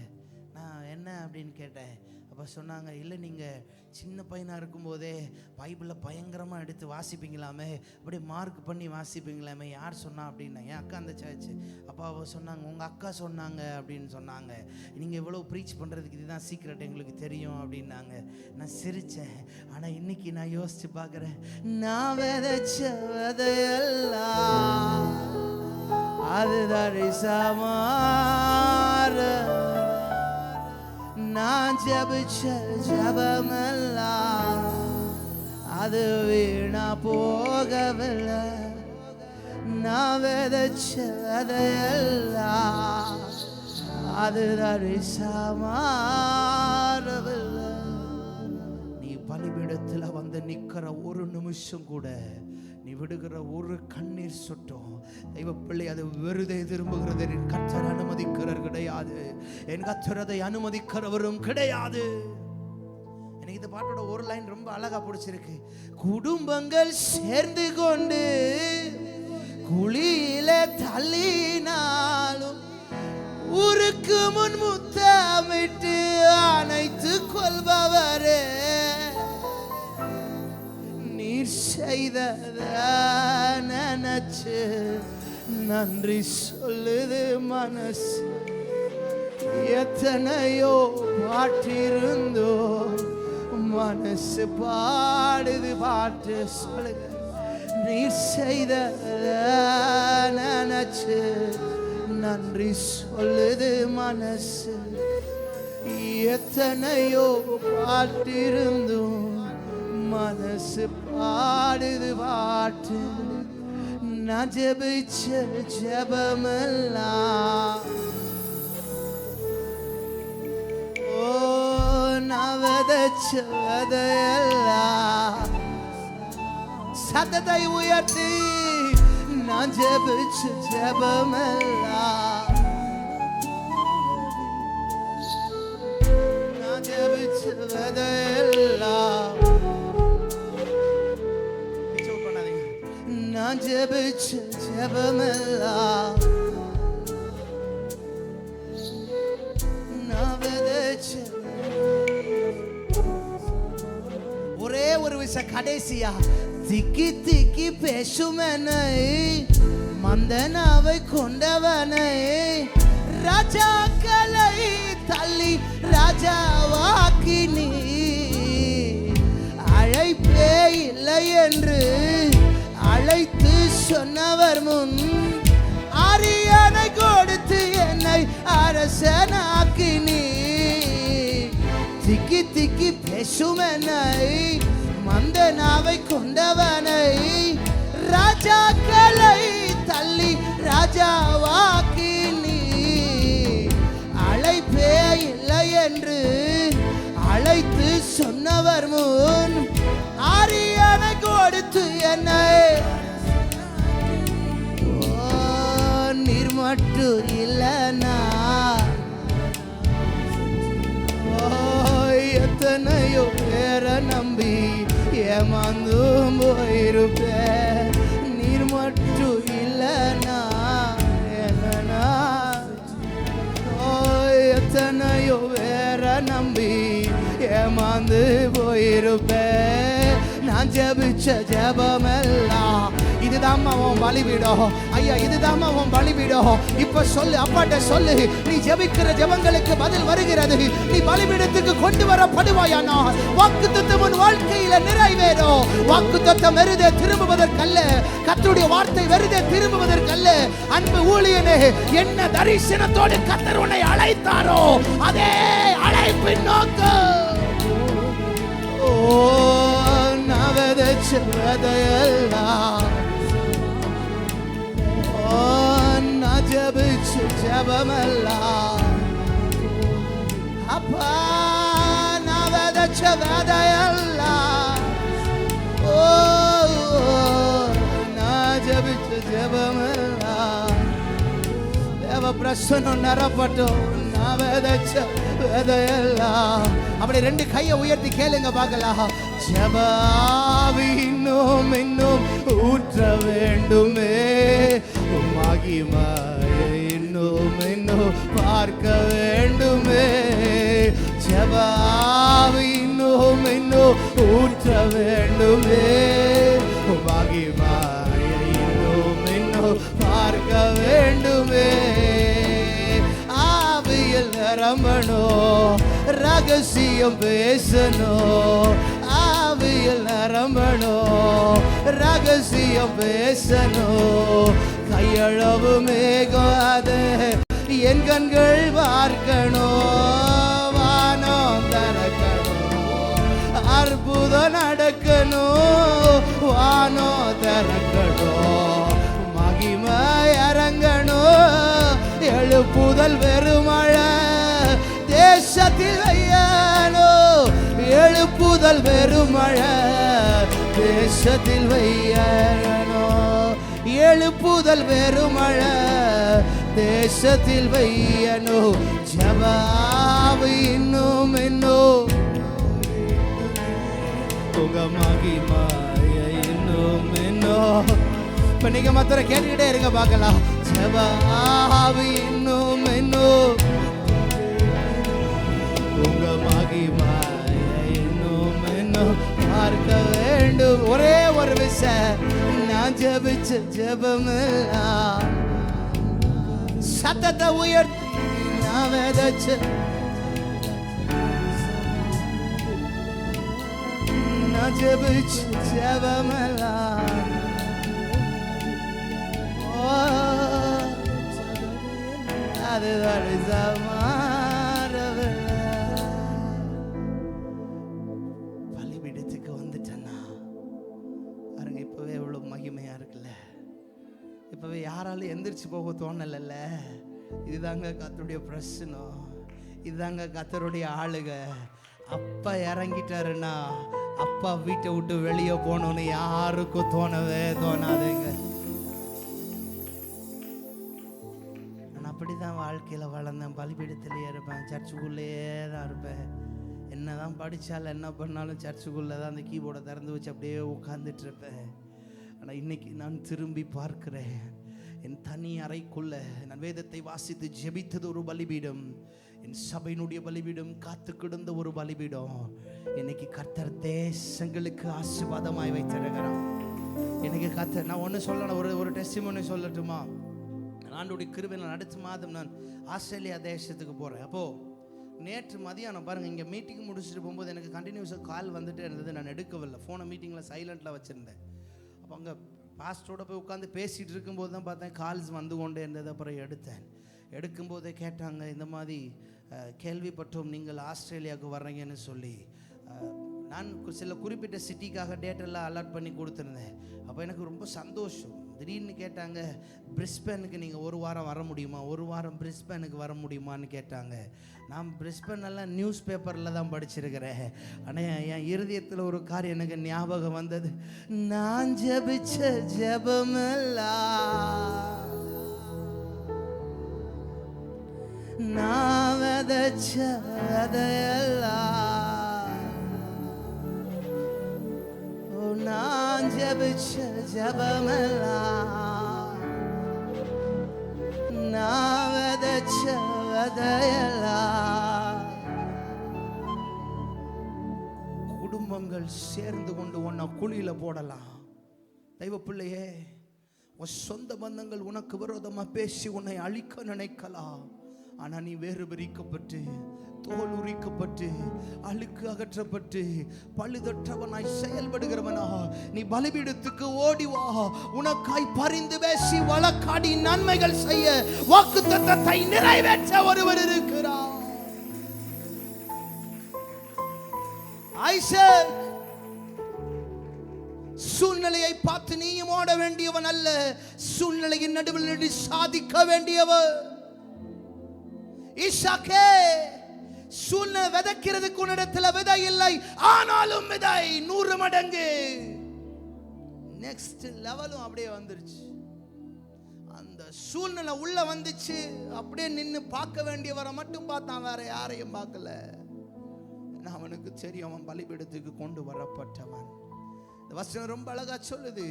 S1: நான் என்ன அப்படின்னு கேட்டேன். அப்போ சொன்னாங்க, இல்லை நீங்கள் சின்ன பையனாக இருக்கும்போதே பைபிளை பயங்கரமாக எடுத்து வாசிப்பீங்களாமே, அப்படியே மார்க் பண்ணி வாசிப்பீங்களாமே, யார் சொன்னா அப்படின்னா என் அக்கா அந்த சர்ச்சு. அப்போ அவள் சொன்னாங்க, உங்கள் அக்கா சொன்னாங்க அப்படின்னு சொன்னாங்க, நீங்கள் எவ்வளோ ப்ரீச் பண்ணுறதுக்கு இதுதான் சீக்ரெட் எங்களுக்கு தெரியும் அப்படின்னாங்க. நான் சிரித்தேன். ஆனால் இன்னைக்கு நான் யோசித்து பார்க்குறேன், நான் விதைச்ச விதையெல்லாம் அது தரிசமாற, நான் ஜெபிச்ச ஜெபமெல்லாம் அது வீணா போகவில்லை. நான் விதைச்ச விதையெல்லாம் அது தரிசமாறவில்லை. நீ பலிபீடத்தில் வந்து நிற்கிற ஒரு நிமிஷம் கூட, நீ விடுகிற ஒரு கண்ணீர் சொட்டும் தெய்வ பிள்ளை அது வெறுதை திரும்புகிறது. என் கர்த்தர் அனுமதிக்கிறவர் கிடையாது, என் கர்த்தர் அதை அனுமதிக்கிறவரும் கிடையாது. எனக்கு இந்த பாட்டோட ஒரு லைன் ரொம்ப அழகா பிடிச்சிருக்கு. குடும்பங்கள் சேர்ந்து கொண்டு குழியில தள்ளினாலும் ஊருக்கு முன் முத்தமிட்டு அணைத்து கொள்பவரே, நீர் செய்தத நினைச்சு நன்றி சொல்லுது மனசு. எத்தனையோ பாட்டிருந்தோ மனசு பாடுது பாட்டு. சொல்லுங்க, நீர் செய்தத நினைச்சு நன்றி சொல்லுது மனசு. எத்தனையோ பாட்டிருந்தோம் மனசு பாடுது பாட்டு. நான் ஜெபிச்ச ஜெபமெல்லாம் நான் விதைச்ச விதையெல்லாம் சத்தத்தை உயர்த்தி நான் ஜெபிச்ச ஜெபமெல்லாம் நான் ஜெபிச்ச ஜெபமெல்லாம் நான் விதைச்ச ஒரே ஒரு விஷயம் கடைசியா திக்கி திக்கி பேசுமனை மந்தனாவை கொண்டவனை ராஜாக்களை தள்ளி ராஜாவாக்கி நீ அழைப்பே இல்லை என்று அழைத்து சொன்னவர் முன் அரியணை கொடுத்து என்னை அரசனாக்கி நீ திக்கி திக்கி பேசுமனை மந்தனாவை கொண்டவனை ராஜாக்களை தள்ளி ராஜாவாக்கி நீ அழைப்பே இல்லை என்று அழைத்து சொன்னவர் முன் அரியணை கொடுத்து என்னை நீர் மட்டும் இல்லைனா எத்தனையோ பேர நம்பி ஏமாந்தும் போயிருப்பேன் நீர் மட்டும் இல்லைனா என்னன்னா எத்தனையோ பேர நம்பி ஏமாந்து போயிருப்பேன் நான் ஜெபிச்ச ஜெபமெல்லாம் இதுதான் உன் பலிபீடம் ஐயா, இதுதான் உன் பலிபீடம். இப்ப சொல்லு, அப்பாட்ட சொல்லு, நீ ஜெபிக்கிற ஜெபங்களுக்கு பதில் வருகிறது. நீ பலிபீடத்துக்கு கொண்டு வரப்படுவாயானா வாக்குத்தத்தம் உன் வாழ்க்கையில நிறைவேறும். வாக்குத்தத்தம் வெறுதே திரும்புவதற்கல்ல, கர்த்தருடைய வார்த்தை வெறுதே திரும்புவதற்கல்ல. அன்பு ஊழியனே, என்ன தரிசனத்தோடு கர்த்தர் உன்னை அழைத்தாரோ அதே அழைப்பின் நோக்கம் நவதச்செல்லாம் நஜபிச்சு ஜபமெல்லாம் அப்பா நவதச்செல்லாம் நஜபிச்சு ஜபமெல்லாம் தேவ பிரசன்னம் நிரப்பட்டும். நவதச்செல்லாம் அப்படி ரெண்டு கையை உயர்த்தி கேளுங்க பார்க்கலாம். ஜெபாவி இன்னும் இன்னும் ஊற்ற வேண்டுமே, மகிமையை இன்னும் இன்னும் பார்க்க வேண்டுமே. ஜெபாவி இன்னும் இன்னும் ஊற்ற வேண்டுமே, மகிமையை இன்னும் இன்னும் பார்க்க வேண்டுமே. ஆவியில் நிரம்பணும், ரகசியம் பேசணும். ஆவியில் நிரம்பணும், ரகசியம் பேசணும். கையளவு மேகாது என் கண்கள் பார்க்கணும். வானம் திறக்கணும், அற்புதம் நடக்கணும். வானம் திறக்கணும், மகிமை இறங்கணும். எழுப்புதல் வெறுமழை தேசத்தில் வையனோ, எழுப்புதல் வெறுமழை தேசத்தில் வையனோ. எழுப்புதல் வெறுமழை தேசத்தில் வையனோ. ஜெபாவி இன்னும் இன்னும் உங்க மகிமையை இன்னும் இன்னும். இப்ப நீங்க மாத்திரம் கேட்டுக்கிட்டே இருங்க பார்க்கலாம். ஜெபாவி இன்னும் இன்னும் உங்க மகிமையை இன்னும் இன்னும் பார்க்க வேண்டும். ஒரே ஒரு விஷயம், நான் ஜெபிச்ச ஜெபமெல்லாம் சத்தத்தை உயர்த்தி நான் விதைச்ச நான் ஜெபிச்ச ஜெபமெல்லாம் அதுதான் பலிபீடத்துக்கு வந்துட்டேன்னா பாருங்க, இப்பவே எவ்வளவு மகிமையா இருக்குல்ல. இப்பவே யாராலும் எந்திரிச்சு போக தோணல. இதுதாங்க கர்த்தருடைய பிரசனம், இதுதாங்க கர்த்தருடைய ஆளுக. அப்பா இறங்கிட்டாருன்னா அப்பா வீட்டை விட்டு வெளியே போகணும்னு யாருக்கும் தோணவே தோணாதுங்க. அப்படிதான் வாழ்க்கையில் வளர்ந்தேன். பலிபீடத்திலேயே இருப்பேன், சர்ச்சுக்குள்ளேயே தான் இருப்பேன். என்ன தான் படித்தாலும் என்ன பண்ணாலும் சர்ச்சுக்குள்ளே தான் அந்த கீபோர்டை திறந்து வச்சு அப்படியே உட்காந்துட்டு இருப்பேன். ஆனால் இன்னைக்கு நான் திரும்பி பார்க்கிறேன், என் தனி அறைக்குள்ள நான் வேதத்தை வாசித்து ஜெபித்தது ஒரு பலிபீடம், என் சபையினுடைய பலிபீடம், காத்து கிடந்த ஒரு பலிபீடம். இன்னைக்கு கர்த்தர் தேசங்களுக்கு ஆசீர்வாதமாய் வைத்திருக்கிறான். இன்னைக்கு கர்த்தர், நான் ஒன்று சொல்லணும், ஒரு டெஸ்டிமோனி சொல்லட்டுமா? ஆண்டோடைய கிருபையினால் அடுத்த மாதம் நான் ஆஸ்திரேலியா தேசத்துக்கு போகிறேன். அப்போது நேற்று மதியானம் பாருங்கள், இங்கே மீட்டிங் முடிச்சுட்டு போகும்போது எனக்கு கண்டினியூஸாக கால் வந்துட்டே இருந்தது. நான் எடுக்கவில்லை, ஃபோனை மீட்டிங்கில் சைலண்டில் வச்சுருந்தேன். அப்போ அங்கே பாஸ்டரோட போய் உட்காந்து பேசிகிட்டு இருக்கும்போது தான் பார்த்தேன் கால்ஸ் வந்து கொண்டே இருந்தது. அப்புறம் எடுக்கும்போதே கேட்டாங்க, இந்த மாதிரி கேள்விப்பட்டோம் நீங்கள் ஆஸ்திரேலியாவுக்கு வர்றீங்கன்னு சொல்லி. நான் சில குறிப்பிட்ட சிட்டிக்காக டேட்டெல்லாம் அலர்ட் பண்ணி கொடுத்துருந்தேன். அப்போ எனக்கு ரொம்ப சந்தோஷம். திடீர்னு கேட்டாங்க, பிரிஸ்பேனுக்கு நீங்கள் ஒரு வாரம் வர முடியுமா, ஒரு வாரம் பிரிஸ்பேனுக்கு வர முடியுமான்னு கேட்டாங்க. நான் பிரிஸ்பேன் எல்லாம் நியூஸ் பேப்பரில் தான் படிச்சிருக்கிறேன். ஆனால் என் இருதயத்தில் ஒரு காரியம் எனக்கு ஞாபகம் வந்தது. நான் ஜெபிச்ச ஜெபமெல்லாம், நான் விதைச்ச விதையெல்லாம், நான் ஜெபிச்ச ஜெபமெல்லாம், நான் விதைச்ச விதையெல்லாம். குடும்பங்கள் சேர்ந்து கொண்டு உன்னை குழியில போடலாம். தெய்வ பிள்ளையே, உன் சொந்த பந்தங்கள் உனக்கு விரோதமா பேசி உன்னை அழிக்க நினைக்கலாம். ஆனா நீ வேறு பிரிக்கப்பட்டு, தோல் உரிக்கப்பட்டு, அழுக்கு அகற்றப்பட்டு, பழுதற்றவனாய் செயல்படுகிறவனா நீ பலிபீடத்துக்கு ஓடி வா. உனக்காய் பரிந்து பேசி வழக்காடி நன்மைகள் செய்ய வாக்குத்தத்தத்தை நிறைவேற்ற ஒருவர் இருக்கிறார். ஐசக் சூழ்நிலையை பார்த்து நீயும் ஓட வேண்டியவன் அல்ல, சூழ்நிலையின் நடுவில் நின்று சாதிக்க வேண்டியவன். ஈசாக்கே, சூழ்நிலை விதைக்கிறதுக்கு உன்னிடத்துல விதை இல்லை, ஆனாலும் விதை 100 மடங்கு நெக்ஸ்ட் லெவலும் அப்படியே வந்துருச்சு. அந்த சூழ்நிலை உள்ள வந்துச்சு, அப்படியே நின்று பார்க்க வேண்டியவரை மட்டும் பார்த்தான், வேற யாரையும் பார்க்கல. அவனுக்கு தெரியும் அவன் பலிபீடத்துக்கு கொண்டு வரப்பட்டவன். இந்த வசனம் ரொம்ப அழகா சொல்லுது,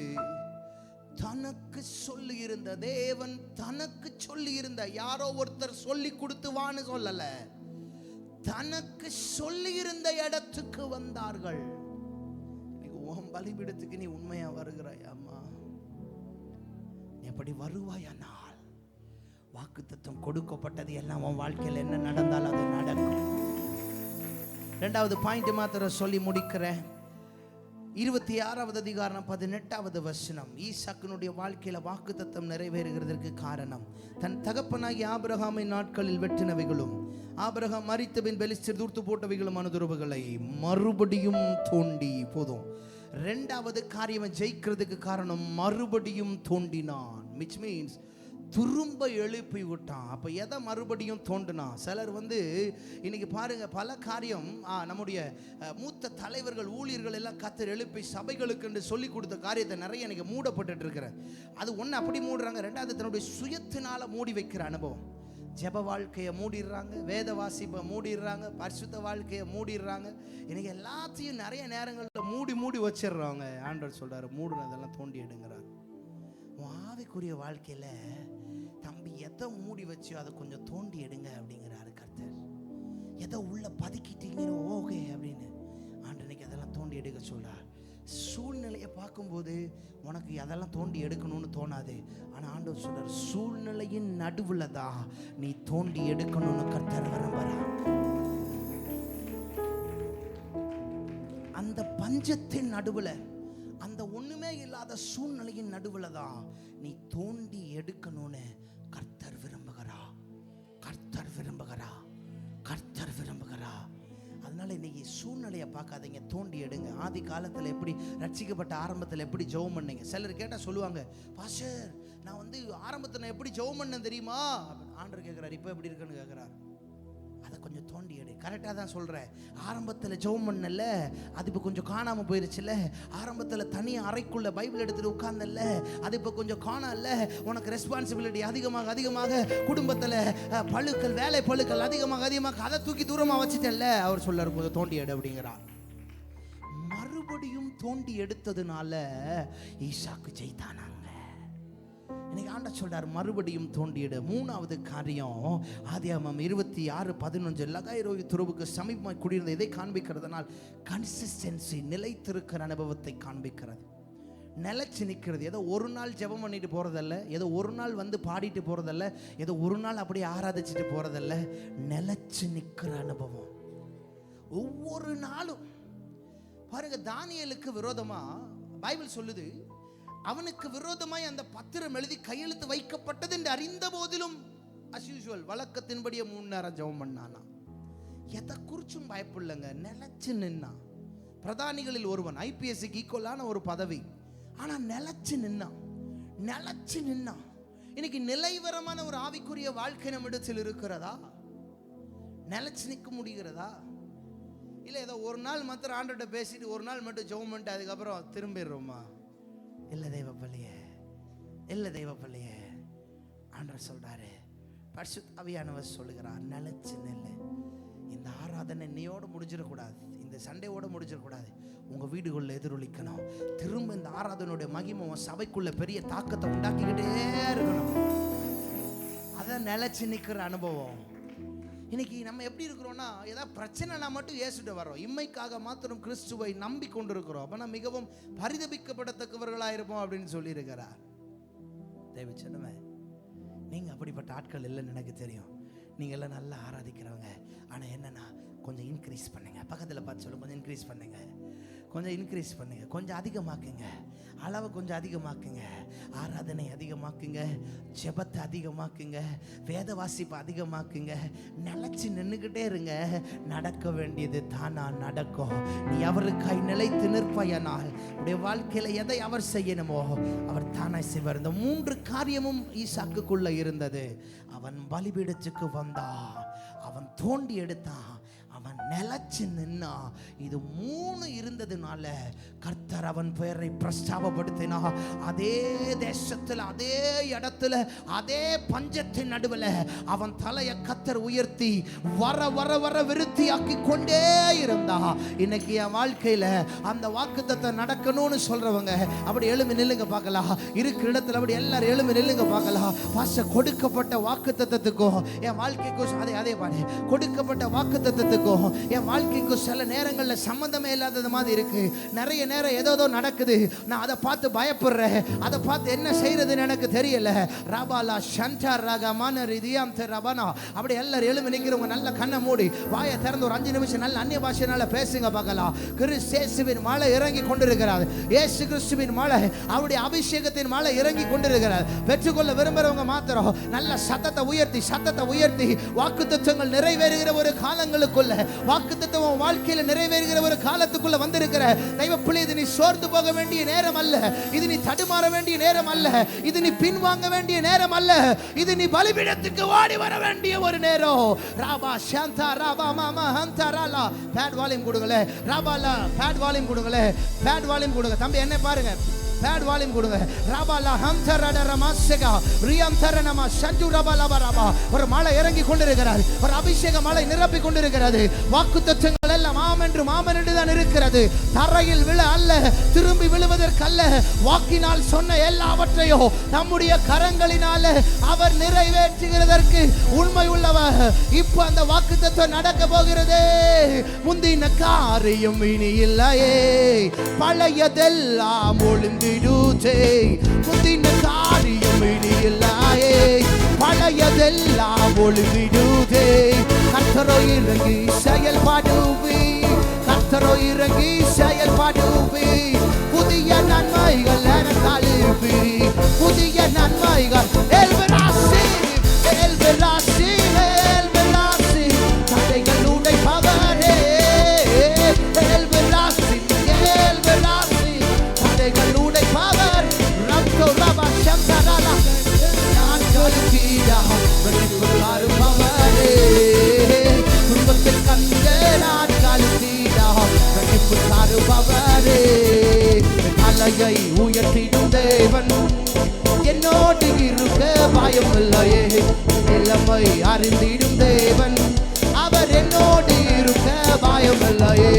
S1: தனக்கு சொல்லி இருந்த தேவன், தனக்கு சொல்லி இருந்த, யாரோ ஒருத்தர் சொல்லி கொடுத்துவான்னு சொல்லல, தனக்கு சொல்லி இருந்த இடத்துக்கு வந்தார்கள். உன் பலிபீடத்துக்கு நீ உண்மையா வருகிறாய் அம்மா? எப்படி வருவாயானால் வாக்குத்தத்தம் கொடுக்கப்பட்டது எல்லாம் உன் வாழ்க்கையில் என்ன நடந்தால் அது நடக்கும். இரண்டாவது பாயிண்ட் மாத்திரம் சொல்லி முடிக்கிறேன். 26வது அதிகாரம் 18வது வசனம். ஈசாக்கினுடைய வாழ்க்கையில வாக்குத்தத்தம் நிறைவேறுகிறதற்கு காரணம், தன் தகப்பனாகிய ஆபிரகாமின் நாட்களில் வெட்டினவைகளும் ஆபிரகாம் மரித்தபின் பெலிஸ்தர் தூர்த்து போட்டவைகளும் அனுதுறவுகளை மறுபடியும் தோண்டி. போதும், இரண்டாவது காரியம் ஜெயிக்கிறதுக்கு காரணம் மறுபடியும் தோண்டினான். which means திரும்ப எழுப்பி விட்டான். அப்போ எதை மறுபடியும் தோண்டினா? சிலர் இன்னைக்கு பாருங்க, பல காரியம் நம்முடைய மூத்த தலைவர்கள் ஊழியர்கள் எல்லாம் கத்தர் எழுப்பி சபைகளுக்கு என்று சொல்லி கொடுத்த காரியத்தை நிறைய இன்னைக்கு மூடப்பட்டு இருக்கிற. அது ஒன்று அப்படி மூடுறாங்க, ரெண்டாவது தன்னுடைய சுயத்தினால மூடி வைக்கிற அனுபவம். ஜெப வாழ்க்கையை மூடிடுறாங்க, வேத வாசிப்பை மூடிடுறாங்க, பரிசுத்த வாழ்க்கையை மூடிடுறாங்க. இன்னைக்கு எல்லாத்தையும் நிறைய நேரங்களில் மூடி வச்சிடுறாங்க. ஆண்டவர் சொல்றாரு, மூடுனதெல்லாம் தோண்டி எடுங்கிறார். ஆவிக்குரிய வாழ்க்கையில தம்பி எதை மூடி வச்சு அதை கொஞ்சம் தோண்டி எடுங்க அப்படிங்கிறாரு கர்த்தர். எதை உள்ள பதுக்கிட்டீங்களோ ஓகே அப்படின்னு ஆண்டனைக்கு அதெல்லாம் தோண்டி எடுக்க சொல்றார். சூழ்நிலையை பார்க்கும்போது உனக்கு அதெல்லாம் தோண்டி எடுக்கணும்னு தோணாது. ஆனால் ஆண்டவர் சொல்றார், சூழ்நிலையின் நடுவுல தான் நீ தோண்டி எடுக்கணும்னு கர்த்தர் விரும்புறார். அந்த பஞ்சத்தின் நடுவுல, அந்த ஒண்ணுமே இல்லாத சூழ்நிலையின் நடுவுல தான் நீ தோண்டி எடுக்கணும்னு கர்த்தர் விரும்புகிறா. கர்த்தர் விரும்புகிறா. கர்த்தர் விரும்புகிறா. அதனால இன்னைக்கு சூழ்நிலையை பார்க்காதீங்க, தோண்டி எடுங்க. ஆதி காலத்தில் எப்படி ரட்சிக்கப்பட்ட ஆரம்பத்தில் எப்படி ஜெபம் பண்ணீங்க? சிலர் கேட்டால் சொல்லுவாங்க, பாஸ்டர் நான் ஆரம்பத்தில் நான் எப்படி ஜெபம் பண்ணேன் தெரியுமா? ஆண்டவர் கேட்குறாரு, இப்போ எப்படி இருக்குன்னு கேட்குறாரு. அதை கொஞ்சம் தோண்டி எடு. கரெக்டாக தான் சொல்கிறேன். ஆரம்பத்தில் ஜெபம் பண்ணல, அது இப்போ கொஞ்சம் காணாமல் போயிருச்சுல்ல. ஆரம்பத்தில் தனி அறைக்குள்ள பைபிள் எடுத்துகிட்டு உட்கார்ந்தல்ல, அது இப்போ கொஞ்சம் காணல. உனக்கு ரெஸ்பான்சிபிலிட்டி அதிகமாக குடும்பத்தில் பழுக்கள், வேலை பழுக்கள் அதிகமாக அதை தூக்கி தூரமாக வச்சுட்டல்ல. அவர் சொல்றாரு, கொஞ்சம் தோண்டி எடு அப்படிங்கிறார். மறுபடியும்
S2: தோண்டி எடுத்ததுனால ஈசாக்கு ஜெயித்தானாங்க. இன்னைக்கு ஆண்டவர் சொல்றார் மறுபடியும் தோண்டியிடு. மூணாவது காரியம் ஆதியாகமம் 26:11 லகாய்ரோய் துருவுக்கு சமீபமாய் குடியிருந்த இதை காண்பிக்கிறதுனால் கன்சிஸ்டன்சி, நிலைத்திருக்கிற அனுபவத்தை காண்பிக்கிறது. நிலைச்சு நிற்கிறது. ஏதோ ஒரு நாள் ஜெபம் பண்ணிட்டு போறதல்ல, ஏதோ ஒரு நாள் வந்து பாடிட்டு போறதல்ல, ஏதோ ஒரு நாள் அப்படியே ஆராதிச்சுட்டு போறதல்ல, நிலைச்சு நிற்கிற அனுபவம் ஒவ்வொரு நாளும். பாருங்க, தானியேலுக்கு விரோதமா பைபிள் சொல்லுது, அவனுக்கு விரோதமாய் அந்த பத்திரம் எழுதி கையெழுத்து வைக்கப்பட்டது என்று அறிந்த போதிலும் as usual வழக்கத்தின்படியே 3 நேரம் ஜெபம் பண்ணானா. எதை குறிச்சும் பயப்படலங்க, நிலைச்சு நின்னா. பிரதானிகளில் ஒருவன், ஐபிஎஸ்க்கு ஈக்குவலான ஒரு பதவி, ஆனா நிலைச்சு நின்னா. இன்னைக்கு நிலைவரமான ஒரு ஆவிக்குரிய வாழ்க்கை நம்மிடத்தில் இருக்கிறதா? நிலைச்சு நிற்க முடிகிறதா? இல்லை ஏதோ ஒரு நாள் மாத்திரம் ஆண்டோட பேசிட்டு ஒரு நாள் மட்டும் ஜெபம் பண்ணிட்டு அதுக்கப்புறம் திரும்பிடுறோமா? இல்லை தெய்வ பிள்ளையே, ஆண்டவர் சொல்றாரு, பரிசுத்த ஆவியானவர் சொல்லுகிறார், நிலைச்சு நில்லு. இந்த ஆராதனை இன்னையோடு முடிஞ்சிடக்கூடாது, இந்த சண்டையோட முடிஞ்சிடக்கூடாது. உங்க வீடுகளில் எதிரொலிக்கணும். திரும்ப இந்த ஆராதனையுடைய மகிமை சபைக்குள்ள பெரிய தாக்கத்தை உண்டாக்கிக்கிட்டே இருக்கணும். அதான் நிலைச்சு நிற்கிற அனுபவம். இன்னைக்கு நம்ம எப்படி இருக்கிறோம்னா, ஏதாவது பிரச்சனைனா மட்டும் இயேசுட்ட வரோம், இம்மைக்காக மாத்திரம் கிறிஸ்துவை நம்பி கொண்டிருக்கிறோம். அப்ப நான் மிகவும் பரிதபிக்கப்படத்தக்கவர்களாக இருப்போம் அப்படின்னு சொல்லி இருக்கிறார். தேவ சொன்னவன், நீங்க அப்படிப்பட்ட ஆட்கள் இல்லைன்னு எனக்கு தெரியும். நீங்க எல்லாம் நல்லா ஆராதிக்கிறவங்க. ஆனா என்னன்னா, கொஞ்சம் இன்க்ரீஸ் பண்ணுங்க. பக்கத்தில் பார்த்து சொல்லுங்க, கொஞ்சம் இன்க்ரீஸ் பண்ணுங்க, கொஞ்சம் அதிகமாக்குங்க, அளவை கொஞ்சம் அதிகமாக்குங்க, ஆராதனை அதிகமாக்குங்க, ஜெபத்தை அதிகமாக்குங்க, வேத வாசிப்பை அதிகமாக்குங்க. நிலைச்சு நின்றுக்கிட்டே இருங்க. நடக்க வேண்டியது தானா நடக்கும். நீ அவருக்காய் நிலைத்து நிற்பாயானால் உடைய வாழ்க்கையில் எதை அவர் செய்யணுமோ அவர் தானாய் செய்வார். இந்த 3 காரியமும் ஈசாக்குக்குள்ள இருந்தது. அவன் பலிபீடத்துக்கு வந்தான், அவன் தோண்டி எடுத்தான், அவன் நிலைச்சு நின்னா. இது 3 இருந்ததுனால கர்த்தர் அவன் பெயரை பிரஸ்தாபப்படுத்தினா. அதே தேசத்தில், அதே இடத்துல, அதே பஞ்சத்தின் நடுவில் அவன் தலையை கர்த்தர் உயர்த்தி வர வர வர விருத்தியாக்கி கொண்டே இருந்தா. இன்னைக்கு என் வாழ்க்கையில அந்த வாக்குத்தத்தம் நடக்கணும்னு சொல்றவங்க அப்படி எழும்பி நில்லுங்க பார்க்கலாம். இருக்கிற இடத்துல அப்படி எல்லாரும் எழும்பி நில்லுங்க பார்க்கலாம். பாச கொடுக்கப்பட்ட வாக்குத்தத்தத்துக்கும் என் வாழ்க்கைக்கும் அதே பாடு கொடுக்கப்பட்ட வாக்குத்தத்தத்துக்கும் என் வாழ்க்கைக்கு சில நேரங்களில் சம்பந்தமே இல்லாதது மாதிரி இருக்கு. நிறைய நேரம் ஏதோ நடக்குது, நான் அதை பார்த்து பயப்படுறேன், அதை பார்த்து என்ன செய்யறதுன்னு எனக்கு தெரியல. ரபாலா ஷண்டர் ரகமான ரிதியாம் ரபனா. அப்படி எல்லாரும் எழும்பி நிற்கிறவங்க நல்ல கண்ணை மூடி வாயை திறந்து ஒரு 5 நிமிஷம் நல்ல அந்நிய பாஷையினால பேசுங்க பார்க்கலாம். கிறிஸ்துவின் மழை இறங்கி கொண்டிருக்கிறார். இயேசு கிறிஸ்துவின் மழை, அவருடைய அபிஷேகத்தின் மழை இறங்கி கொண்டிருக்கிறார். பெற்றுக்கொள்ள விரும்புறவங்க மாத்திரம் நல்ல சத்தத்தை உயர்த்தி வாக்குத்தத்தங்கள் நிறைவேறுகிற ஒரு காலங்களுக்குள்ள, வாக்குத்தத்தம் வாழ்க்கையில நிறைவேறுகிற ஒரு காலத்துக்குள்ள வந்திருக்கிற தெய்வ பிள்ளை, இது நீ சோர்ந்து போக வேண்டிய நேரம் அல்ல, இது நீ தடுமாற வேண்டிய நேரம் அல்ல, இது நீ பின்வாங்க வேண்டிய நேரம் அல்ல, இது நீ பலிபீடத்துக்கு ஓடி வர வேண்டிய ஒரு நேரம். ராபா சாந்தா ராபா மாமா ஹந்தராலா. பேட் வால்யூம் கொடுங்களே. ராபாலா பேட் வால்யூம் கொடுங்களே. பேட் வால்யூம் கொடுங்க தம்பி, என்ன பாருங்க, பேட் வால்யூம் கொடுங்க. ராபாலா ஹந்தரட ரமாசகா ரியாந்தரனமா சஞ்சு ராபாலா ராபா. ஒரு மழை இறங்கி கொண்டிருக்கிறது, ஒரு அபிஷேக மழை நிரப்பி கொண்டிருக்கிறது. வாக்குத்தத்தங்கள் எல்லாம் ஆமென் என்று தான் இருக்கிறது. தரையில் விழ அல்ல, திரும்பி விழுவதற்கல்ல, வாக்கினால் சொன்ன எல்லாவற்றையும் நம்முடைய கரங்களினால அவர் நிறைவேற்றுகிறதற்கு உண்மை உள்ளவர். இப்ப அந்த வாக்குத்தத்தம் நடக்க போகிறது. முந்தின காரியம் இனி இல்லையே, பழையதெல்லாம் ஒளிந்து முந்தின காரியம் இனி இல்லையே, பழையதெல்லாம் ஒளிவிடுதே. கர்த்தரோ இறங்கி செயல்பாடுவே, கர்த்தரோ இறங்கி செயல்பாடுவே. புதிய நன்மைகள் எனக்காலுவே, புதிய நன்மைகள் எல்வராசி எல்வராசி எல்வராசி. தடைகள் உடைப்பவரே எல்வராசி எல்வராசி. தடைகள் உடைப்பவர் ரத்தோ ரபா சந்தராலா. நாட்கள் கீழா வெடிப்புக்காருபவரே, துன்பத்தில் கண்ட நாட்கள் கீழா வெடிப்புக்காருபவரே. தலையை உயர்த்திடும் தேவன் என்னோடு இருக்க பயம் இல்லையே. நிலைமை அறிந்திடும் தேவன் அவர் என்னோடு இருக்க பயம் இல்லையே.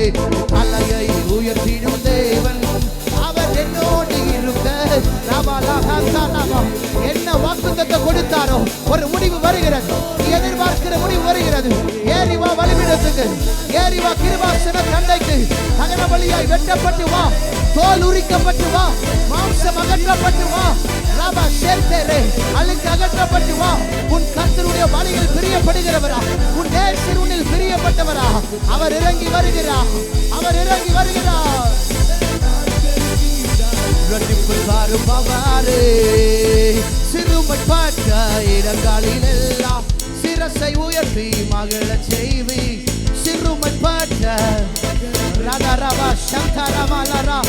S2: தலையை உயர்த்திடும் தேவன் கொடுத்தாரோ ஒரு முடிவு வருகிறது. நீ எதிர்பார்க்கிற முடிவு வருகிறது. ஏறி வா பலிபீடத்துக்கு, ஏறி வா கிருபாசன தண்டைக்கு. தகன பலியாய் வெட்டப்பட்டு வா, தோல் உரிக்கப்பட்டு வா, மாம்சம் அகற்றப்பட்டு வா, ராபா சேர்த்தேரே அழுக்கு அகற்றப்பட்டு வா. உன் கர்த்தருடைய பலியில் பிரியப்படுகிறவரா, உன் நேசர் உன்னில் பிரியப்பட்டவரா, அவர் இறங்கி வருகிறார், அவர் இறங்கி வருகிறார். இரட்டிப்பு தருபவரே, சிறுமைப்பட்ட இடங்களில் எல்லாம் சிரசை உயர்த்தி மகிழச் செய்வி. சிறுமைப்பட்ட ரகரவா சந்தரமலரா